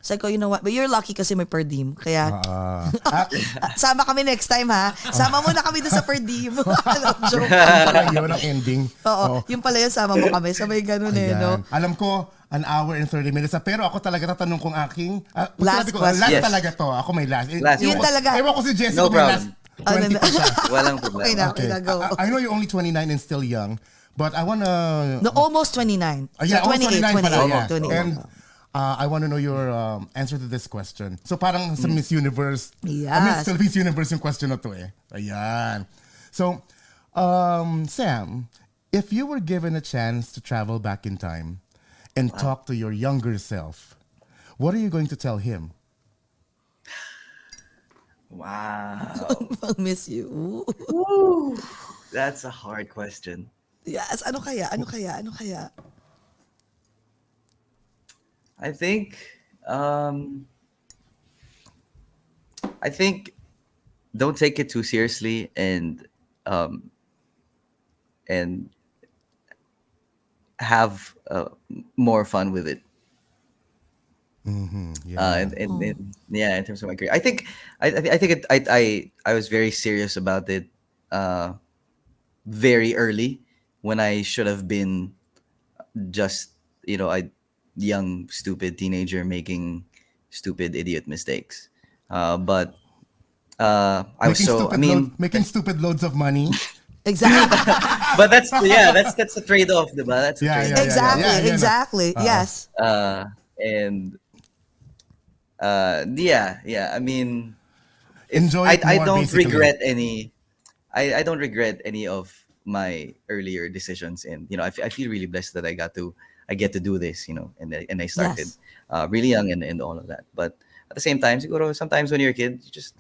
S4: Sabi ko, you know what? But you're lucky kasi may per diem. Kaya,
S5: At
S4: sama kami next time, ha? Sama mo na kami doon sa per diem. Joke.
S5: yun ang ending.
S4: Oo, yung pala yun, sama mo kami. Sabay ganun eh, no?
S5: Ayan. Alam ko, an hour and 30 minutes na. Pero ako talaga tatanong kung aking...
S4: Last question.
S5: Last
S6: Yes.
S5: talaga to. Ako may last.
S6: Last
S4: Yun
S6: one.
S4: talaga.
S5: Ewan ko si Jessica
S6: No
S5: may
S6: problem.
S5: last 20 pa siya.
S6: Walang
S4: Okay na,
S6: problema.
S4: okay na, go.
S5: I know you're only 29 and still young, but I wanna...
S4: No, almost 29.
S5: Yeah,
S4: So,
S5: almost 29 pala. Yeah.
S4: 28.
S5: And I want to know your answer to this question. So parang sa Miss Universe,
S4: Yes.
S5: Miss Philippines Universe yung question na to eh. Ayan. So, Sam, if you were given a chance to travel back in time and talk to your younger self, what are you going to tell him?
S6: Wow.
S4: I'll miss you.
S6: That's a hard question.
S4: Yes, ano kaya? Ano kaya? Ano kaya?
S6: I think don't take it too seriously and have more fun with it.
S5: Yeah.
S6: In terms of my career, I think I was very serious about it very early when I should have been just a young stupid teenager making stupid idiot mistakes. But I was
S5: making stupid loads of money.
S4: Exactly.
S6: but that's the trade-off, diba? That's the
S5: Yeah,
S6: trade-off.
S4: Exactly.
S5: yeah, yeah.
S4: Exactly. Yes.
S6: And I mean,
S5: Enjoy it
S6: I
S5: more,
S6: don't
S5: basically.
S6: regret any. I don't regret any of my earlier decisions, and I feel really blessed that I get to do this, and I started
S4: Yes.
S6: really young and all of that. But at the same time, siguro, sometimes when you're a kid, you just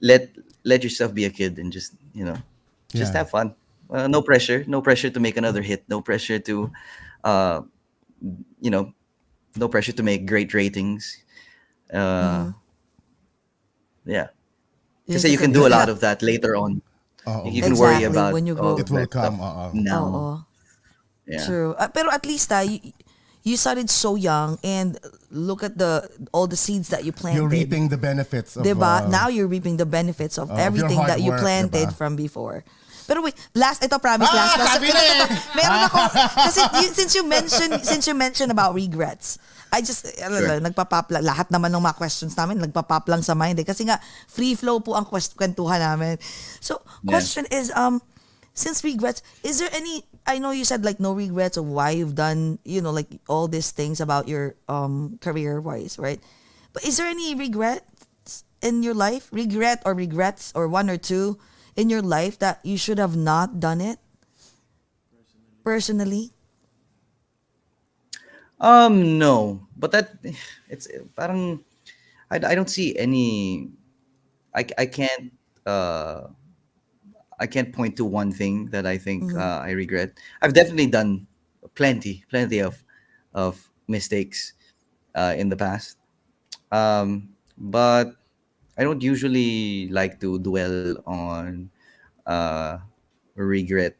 S6: let yourself be a kid and just just
S5: Yeah.
S6: have fun. No pressure to make another hit. No pressure to, no pressure to make great ratings. Yeah. Kasi you can do a lot of that later on. You can worry
S4: Exactly,
S6: about
S4: when you grow.
S5: It will
S6: that stuff
S5: come.
S6: now.
S4: Oo.
S6: Yeah.
S4: True. Pero at least you started so young and look at all the seeds that you planted.
S5: You're reaping the benefits of...
S4: Diba? Now you're reaping the benefits of
S5: of your
S4: everything
S5: hard
S4: that you
S5: work,
S4: planted
S5: diba?
S4: from before. Pero wait, ito promise, last.
S5: sabi na eh!
S4: Meron ako, kasi since you mentioned about regrets, I just, nagpa-pop lang, lahat naman ng mga questions namin, nagpa-pop lang sa mind eh. Kasi nga, free flow po ang kwentuhan namin. So, question is, since regrets, is there any, I know you said like no regrets of why you've done, like all these things about your career-wise, right? But is there any regrets in your life? Regret or regrets or one or two in your life that you should have not done it? Personally?
S6: No. But it's parang, I don't see any, I can't point to one thing that I think I regret. I've definitely done plenty of mistakes in the past. But I don't usually like to dwell on regret.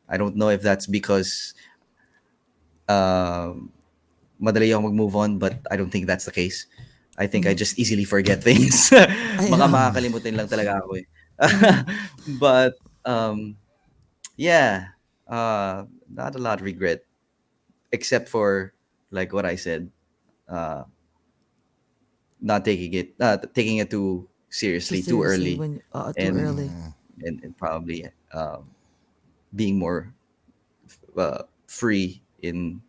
S6: I don't know if that's because madali ako mag-move on, but I don't think that's the case. I think I just easily forget things. Baka makakalimutin lang talaga ako eh. But not a lot of regret, except for like what I said, not taking it too seriously, too early,
S4: Too early.
S6: and probably being more free in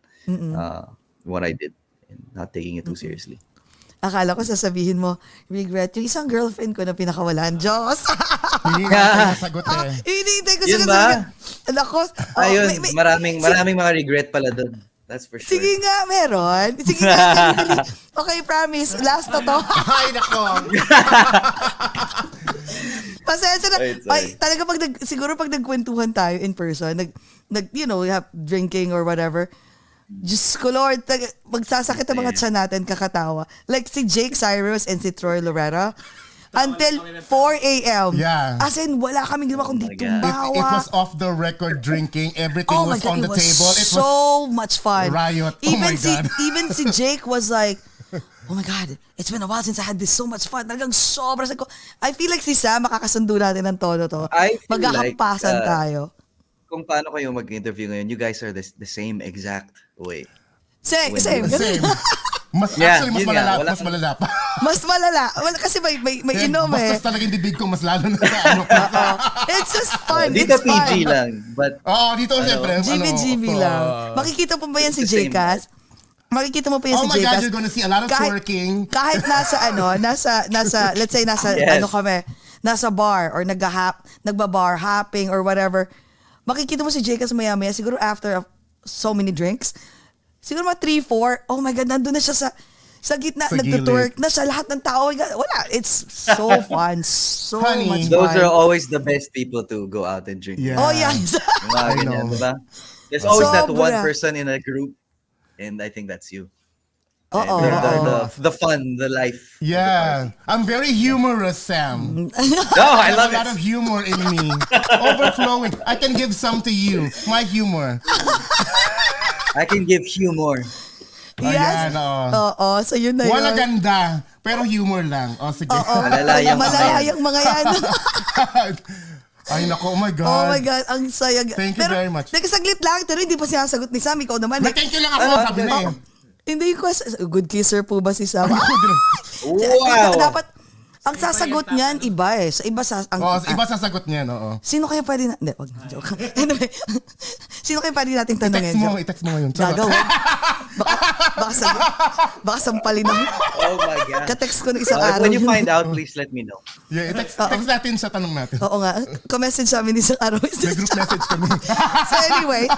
S6: what I did and not taking it too seriously.
S4: Akala ko sasabihin mo, regret yung isang girlfriend ko na pinakawalan. Diyos!
S5: Hindi na sagot eh.
S4: Hinihintay ko
S6: Yun
S4: sila
S6: ba?
S4: Nako.
S6: Ayun, maraming mga regret pala doon. That's for sure.
S4: Sige nga, meron. Sige nga, dali. Okay, promise. Last na to.
S5: Ay, nako.
S4: Pasensya na.
S6: Sorry.
S4: Ay, talaga siguro pag nagkwentuhan tayo in person, we have drinking or whatever, Diyos ko Lord, magsasakit ang mga tiyan natin kakatawa. Like si Jake Cyrus and si Troy Loretta, until 4 a.m.
S5: Yeah.
S4: As in, wala kaming ginawa kundi
S6: God.
S4: tumawa.
S5: It was off the record drinking. Everything was on
S4: it
S5: the
S4: was
S5: table. It
S4: so much fun.
S5: riot. Oh my God.
S4: Even si Jake was like, oh my God, it's been a while since I had this so much fun. Talagang sobra sa ko. I feel like si Sam, makakasundo natin ng todo to.
S6: I feel
S4: Magkakampasan tayo.
S6: Kung paano kayo mag-interview ngayon, you guys are the same exact way.
S4: Same.
S5: Same.
S6: Yeah,
S5: Actually, mas
S6: yun
S5: malala,
S6: nga,
S5: mas malala pa.
S4: Mas malala. Well, kasi may inom eh.
S5: Basta talagang bibig ko, mas lalo na sa ano.
S4: It's just fun.
S6: Dito
S4: It's
S6: PG
S4: fun.
S6: lang. But,
S5: Oo, dito siyempre.
S4: GB lang. Makikita mo ba yan si
S6: It's the same.
S4: Jcas? Makikita mo pa yan
S5: Oh
S4: si
S5: my God,
S4: Jcas?
S5: you're gonna see a lot of twerking.
S4: Kahit nasa let's say nasa
S6: Yes.
S4: nasa bar or nagba-bar hopping or whatever. Makikita mo si Jcas maya-maya siguro after so many drinks. Siguro mga 3-4. Oh my God, nandun na siya sa gitna,
S5: Sa
S4: nagtutwerk na siya, lahat ng tao. Wala, it's so fun. So
S5: Honey,
S4: much
S6: those
S4: fun.
S6: are always the best people to go out and drink.
S5: Yeah.
S4: Oh, yeah.
S6: Yung mga
S5: I
S6: ganyan,
S5: know.
S6: diba? There's always that one
S4: Sobra.
S6: person in a group, and I think that's you.
S4: Oo.
S6: The fun, the life.
S5: Yeah. I'm very humorous, Sam.
S6: No, I love
S5: a lot
S6: it.
S5: of humor in me. Overflowing. I can give some to you. My humor.
S6: I can give humor.
S4: Yes.
S5: Ayan, oo.
S4: Oo, so yun na yun.
S5: Wala ganda, pero humor lang. O, sige.
S4: Oo.
S6: Malalayang mga
S4: Malalayang mga yan.
S5: Ay, nako, oh my God.
S4: Oh my God, ang saya.
S5: Thank you very much.
S4: Nagkasaglit lang, pero hindi pa sinasagot ni Sam. Ikaw naman.
S5: Thank you lang ako, sabi na eh.
S4: Hindi ko, good kisser po ba si Sam?
S6: Wow!
S4: Dapat, ang sasagot niyan, iba eh. Sa iba
S5: Iba sasagot niyan, oo.
S4: Sino kaya pwede na, hindi, wag na, joke. Anyway, sino kaya pwede nating tanongin?
S5: I-text mo ngayon. Charot.
S4: Gagawin. Baka sampalin ako.
S6: Oh my God.
S4: Ka-text ko ng isang araw.
S6: When you find out, please let me know.
S5: Yeah, text natin sa tanong natin.
S4: Oo nga. Ka-message sa amin isang araw.
S5: May group message kami.
S4: So anyway,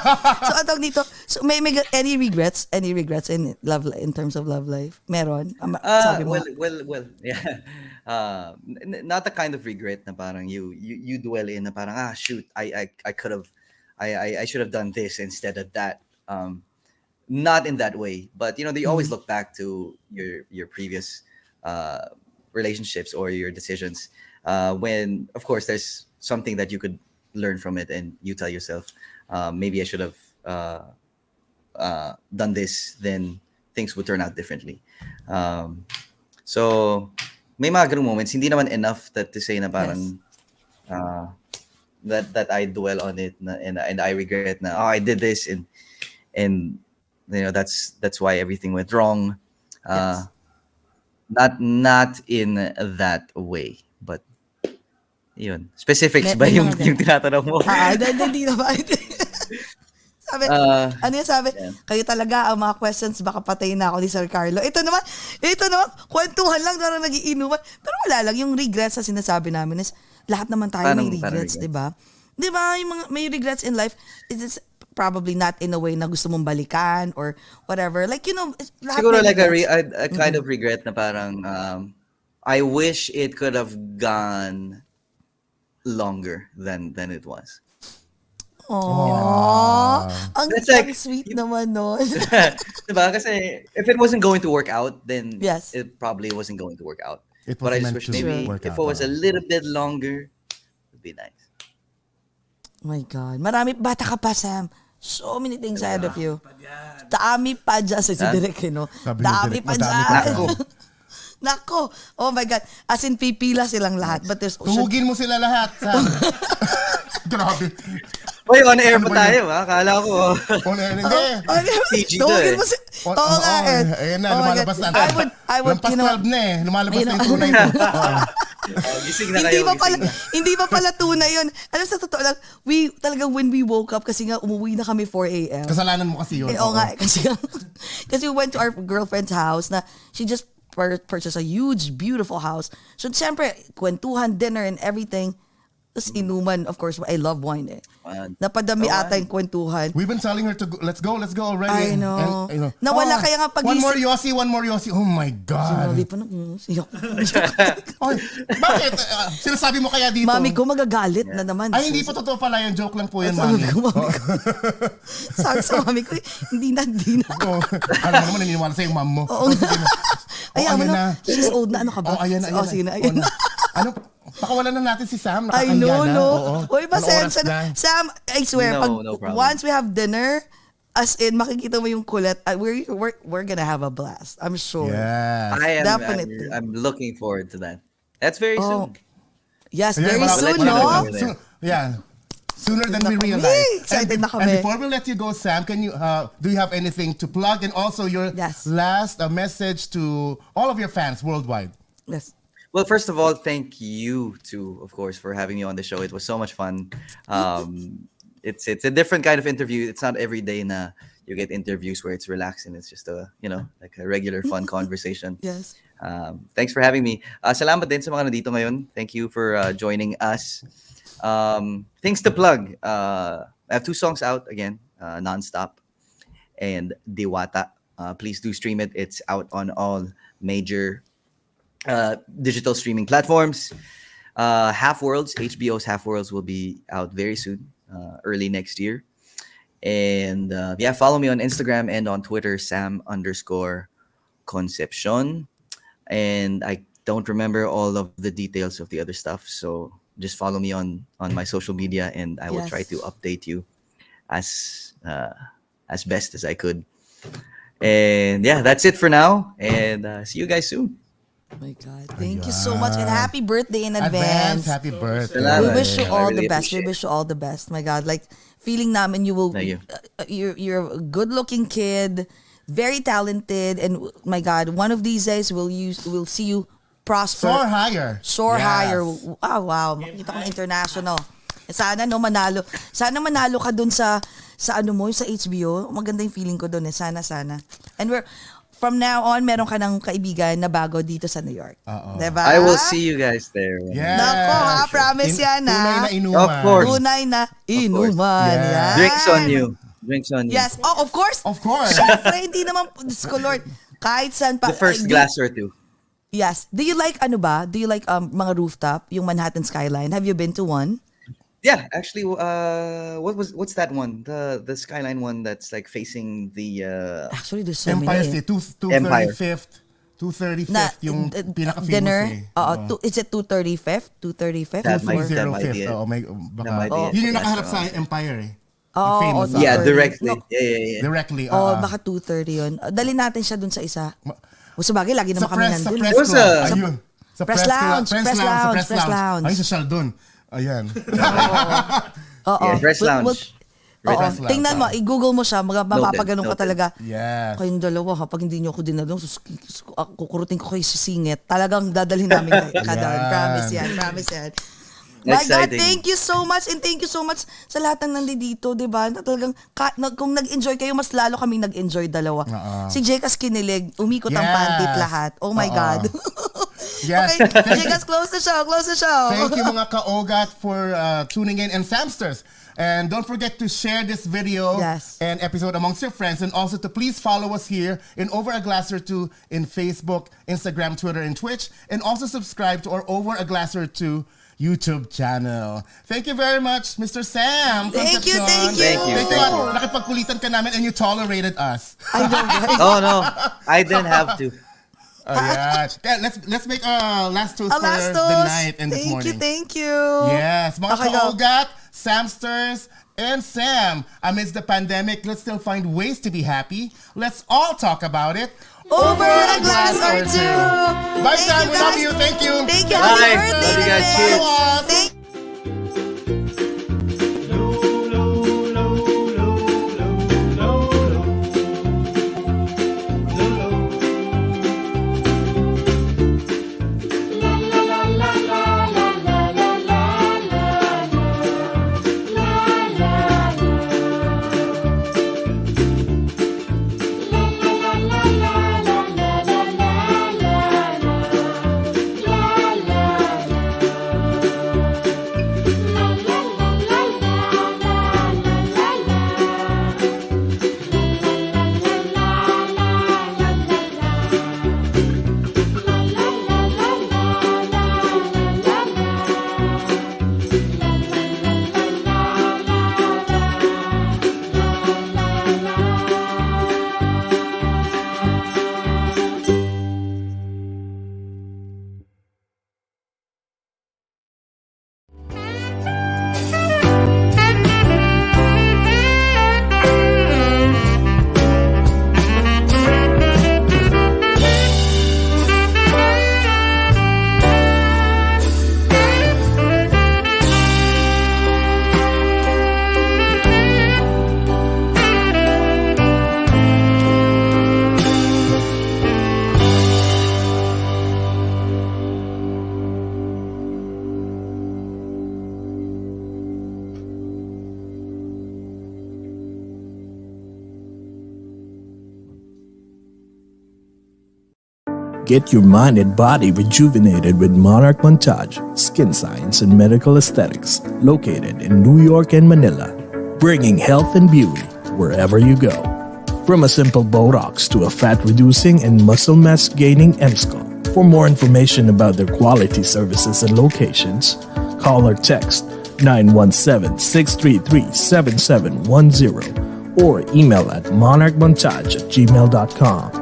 S4: so ang tawag dito, so may any regrets in love, in terms of love life? Meron? Sabi mo.
S6: Well, yeah. Not the kind of regret na parang you dwell in na parang shoot, I could have I should have done this instead of that. Not in that way, but you always look back to your previous relationships or your decisions when of course there's something that you could learn from it, and you tell yourself maybe I should have done this, then things would turn out differently. So may mga ganung moments, hindi naman enough to say na parang that I dwell on it and I regret na I did this and that's why everything went wrong. Not in that way, but yun. Specifics ba yung tinatanong mo?
S4: Hindi naman. Sabi, ano yung sabi?
S6: Yeah.
S4: Kayo talaga, ang mga questions, baka patayin na ako ni Sir Carlo. Ito naman, kwentuhan lang, parang nagiinuman. Pero wala lang, yung regrets na sinasabi namin is, lahat naman tayo may regrets, di ba? Di ba, yung mga, may regrets in life, it's probably not in a way na gusto mong balikan or whatever. Like, lahat
S6: Siguro
S4: may
S6: like
S4: regrets.
S6: a kind of regret na parang, I wish it could have gone longer than it was.
S4: Aww. Ang
S6: That's like-
S4: sweet naman nun.
S6: Diba? Kasi if it wasn't going to work out, then
S4: Yes.
S6: it probably wasn't going to work out.
S5: It
S6: But I
S5: was
S6: just
S5: meant
S6: wish
S5: to
S6: maybe
S5: work
S6: if
S5: out,
S6: it was a little bit longer, it would be nice.
S4: Oh my God. Marami, bata ka pa, Sam. So many things ahead of you. Dami pa dyan sa si Direk,
S5: Sabi ni
S4: Dami
S5: Direk,
S4: pa
S5: madami
S4: dyan.
S5: pa
S6: Nako.
S4: Nako. Oh my God. As in, pipila silang lahat. But there's...
S5: Tuhugin mo sila lahat, Sam. Grabe.
S6: Uy, on air pa
S5: Ano ba
S6: tayo, ha? Kala ko.
S5: Hindi.
S6: PG to
S4: Tuhugin
S6: eh.
S4: mo si... Oo nga, Ed.
S5: Ayan na,
S4: Oh my
S5: lumalabas
S4: God.
S5: na.
S4: I would,
S5: Lampas 12 na eh. Lumalabas na yung tunay.
S6: Gising na
S4: hindi
S6: kayo,
S4: pa pala
S6: gising na.
S4: hindi pa pala tunay yun. Alam, sa totoo lang, talagang when we woke up, kasi nga umuwi na kami 4 a.m.
S5: Kasalanan mo kasi yun.
S4: Oo nga, kasi we went to our girlfriend's house na she just purchased a huge, beautiful house. So, siyempre, kwentuhan, dinner, and everything. Tapos inuman, of course, I love wine eh.
S6: Wine.
S4: Napadami ata yung kwentuhan.
S5: We've been telling her to go, let's go already.
S4: I know.
S5: And,
S4: Nawala kaya nga
S5: One more
S4: pag-isip.
S5: Yossi. Oh my God.
S4: Sinabi pa na, siyak.
S5: Oy, bakit? Sinasabi mo kaya dito?
S4: Mami ko magagalit na naman.
S5: Ay, hindi po totoo pala yan. Joke lang po yan,
S4: Sabi
S5: mami.
S4: ko, mami ko. Sabi sa mami ko, hindi na.
S5: Oh, alam mo naman, naniniwala sa yung mom mo.
S4: Oo nga. Ayan mo
S5: ayan
S4: na. She's old na. Ano ka ba?
S5: Oh, ayan na.
S4: Oh, sige na. Ayan na.
S5: Ano? Pakawalan na natin si Sam.
S4: I
S5: Nakakahiya
S4: know,
S5: na.
S4: no.
S5: Oo.
S4: Uy,
S5: Ano oras
S4: pasensya
S5: na?
S4: na. Sam, I swear,
S6: No, no problem.
S4: once we have dinner, As in, makikita mo yung kulit. We're gonna have a blast. I'm sure.
S5: Yes.
S4: Definitely.
S6: I'm looking forward to that. That's very soon.
S4: Yes,
S5: Yeah,
S4: very
S5: malapit
S4: soon,
S6: na
S4: no?
S6: lang.
S5: So, yeah. Sooner than we
S4: Nako,
S5: realize.
S4: excited na kami.
S5: And before we let you go, Sam, can you do you have anything to plug, and also your
S4: Yes.
S5: last message to all of your fans worldwide?
S4: Yes.
S6: Well, first of all, thank you too, of course, for having me on the show. It was so much fun. It's a different kind of interview. It's not every day na you get interviews where it's relaxing. It's just like a regular fun conversation.
S4: Yes.
S6: Thanks for having me. Salamat din sa mga nandito ngayon. Thank you for joining us. Things to plug. I have 2 songs out again, Nonstop and Diwata. Please do stream it. It's out on all major digital streaming platforms. Half Worlds, HBO's Half Worlds will be out very soon, early next year. And follow me on Instagram and on Twitter, Sam_Concepcion. And I don't remember all of the details of the other stuff, so just follow me on my social media, and I will try to update you as best as I could. And that's it for now. And see you guys soon.
S4: Oh my God. Thank you so much. And happy birthday in advance.
S5: Happy birthday.
S6: Salamat.
S4: We wish you all
S6: really
S4: the best. We
S6: appreciate it.
S4: wish you all the best. My God. Like, feeling namin you will,
S6: Thank you.
S4: you're a good looking kid, very talented. And my God, one of these days we'll see you prosper.
S5: Soar higher.
S4: Soar
S5: Yes.
S4: higher. Wow. Makita ko international. Sana manalo. Sana manalo ka dun sa sa HBO. Maganda yung feeling ko dun Sana. And from now on, meron ka ng kaibigan na bago dito sa New York. Diba?
S6: I will see you guys there.
S5: Yes.
S4: Nako ha, promise yan ha.
S5: Tunay na inuman.
S6: Of course.
S4: Tunay na inuman.
S5: Yes.
S4: Yan.
S6: Drinks on you.
S4: Yes. Oh, of course.
S5: Of course.
S4: Siyempre, hindi naman, Diyos ko Lord, kahit saan pa.
S6: The first glass or two.
S4: Yes. Do you like mga rooftop, yung Manhattan skyline? Have you been to one?
S6: Yeah, actually, what's that one? The skyline one that's like facing the
S4: Actually, there's so
S5: Empire
S4: many.
S5: State,
S6: Empire.
S5: 235th yung pinaka-famous
S4: dinner.
S5: eh.
S4: Is it 235th? 235th?
S6: That might-
S5: 205th.
S6: be it.
S5: Baka.
S6: That might be it.
S5: Yun yung
S6: That's
S5: nakaharap
S6: wrong.
S5: sa Empire eh.
S4: Oh,
S5: Famous.
S4: oh,
S6: Yeah,
S4: 230.
S6: directly.
S4: No.
S6: Yeah.
S5: Directly.
S4: Baka 2:30 yun. Dali natin siya dun sa isa. O sabagay, lagi
S5: Sa
S4: naman kami
S5: press
S4: nandun.
S5: club.
S6: What's a-
S5: Ayun. Sa
S4: Press lounge,
S5: club.
S4: press lounge.
S5: Ayun sa Sheldon. Ayan.
S4: Oo.
S6: Yeah, press lounge.
S4: Oo.
S5: Press lounge.
S4: Tingnan mo, i-google mo siya, mapapaganon ka
S6: Noted.
S4: talaga.
S5: Yes.
S4: Kayong dalawa ha, pag hindi nyo ako dinadong, kukurutin ko kayo sa singit. Talagang dadalhin namin kayo. Kadar. Promise yan. My God,
S6: Exciting.
S4: thank you so much, and thank you so much sa lahat ng nandito, di ba? Talagang, kung nag-enjoy kayo, mas lalo kaming nag-enjoy dalawa. Si Jekas kinilig, umikot ang
S5: Yes.
S4: pantit lahat. Oh my God.
S5: Yes.
S4: Okay, Jekas, close the show.
S5: Thank you mga ka-OAGOT for tuning in, and Samsters. And don't forget to share this video and episode amongst your friends, and also to please follow us here in Over a Glass or Two in Facebook, Instagram, Twitter, and Twitch, and also subscribe to our Over a Glass or Two YouTube channel. Thank you very much, Mr. Sam.
S4: Thank you.
S6: Thank you.
S5: Nakipagkulitan ka namin and you tolerated us.
S4: I know, right?
S6: Oh no, I didn't have to.
S5: Yeah, let's make a last toast
S4: A last
S5: for
S4: toast.
S5: the night and this morning.
S4: Thank you.
S5: Yes, mga
S4: Okay, go.
S5: ka-OAGOT, Samsters, and Sam. Amidst the pandemic, let's still find ways to be happy. Let's all talk about it.
S4: Over a glass or two.
S5: Bye,
S4: Thank
S5: Sam.
S4: you,
S5: We love
S4: guys.
S5: you. Thank you.
S4: Thank you.
S6: Bye.
S4: Happy
S6: Love
S4: birthday.
S6: you guys.
S4: in
S6: Cheers.
S4: advance. Thank
S1: Get your mind and body rejuvenated with Monarch Montage, Skin Science and Medical Aesthetics, located in New York and Manila, bringing health and beauty wherever you go. From a simple Botox to a fat-reducing and muscle mass-gaining M-Skull. For more information about their quality services and locations, call or text 917-633-7710 or email at monarchmontage@gmail.com.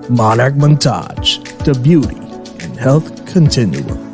S1: Monarch Montage, the beauty and health continuum.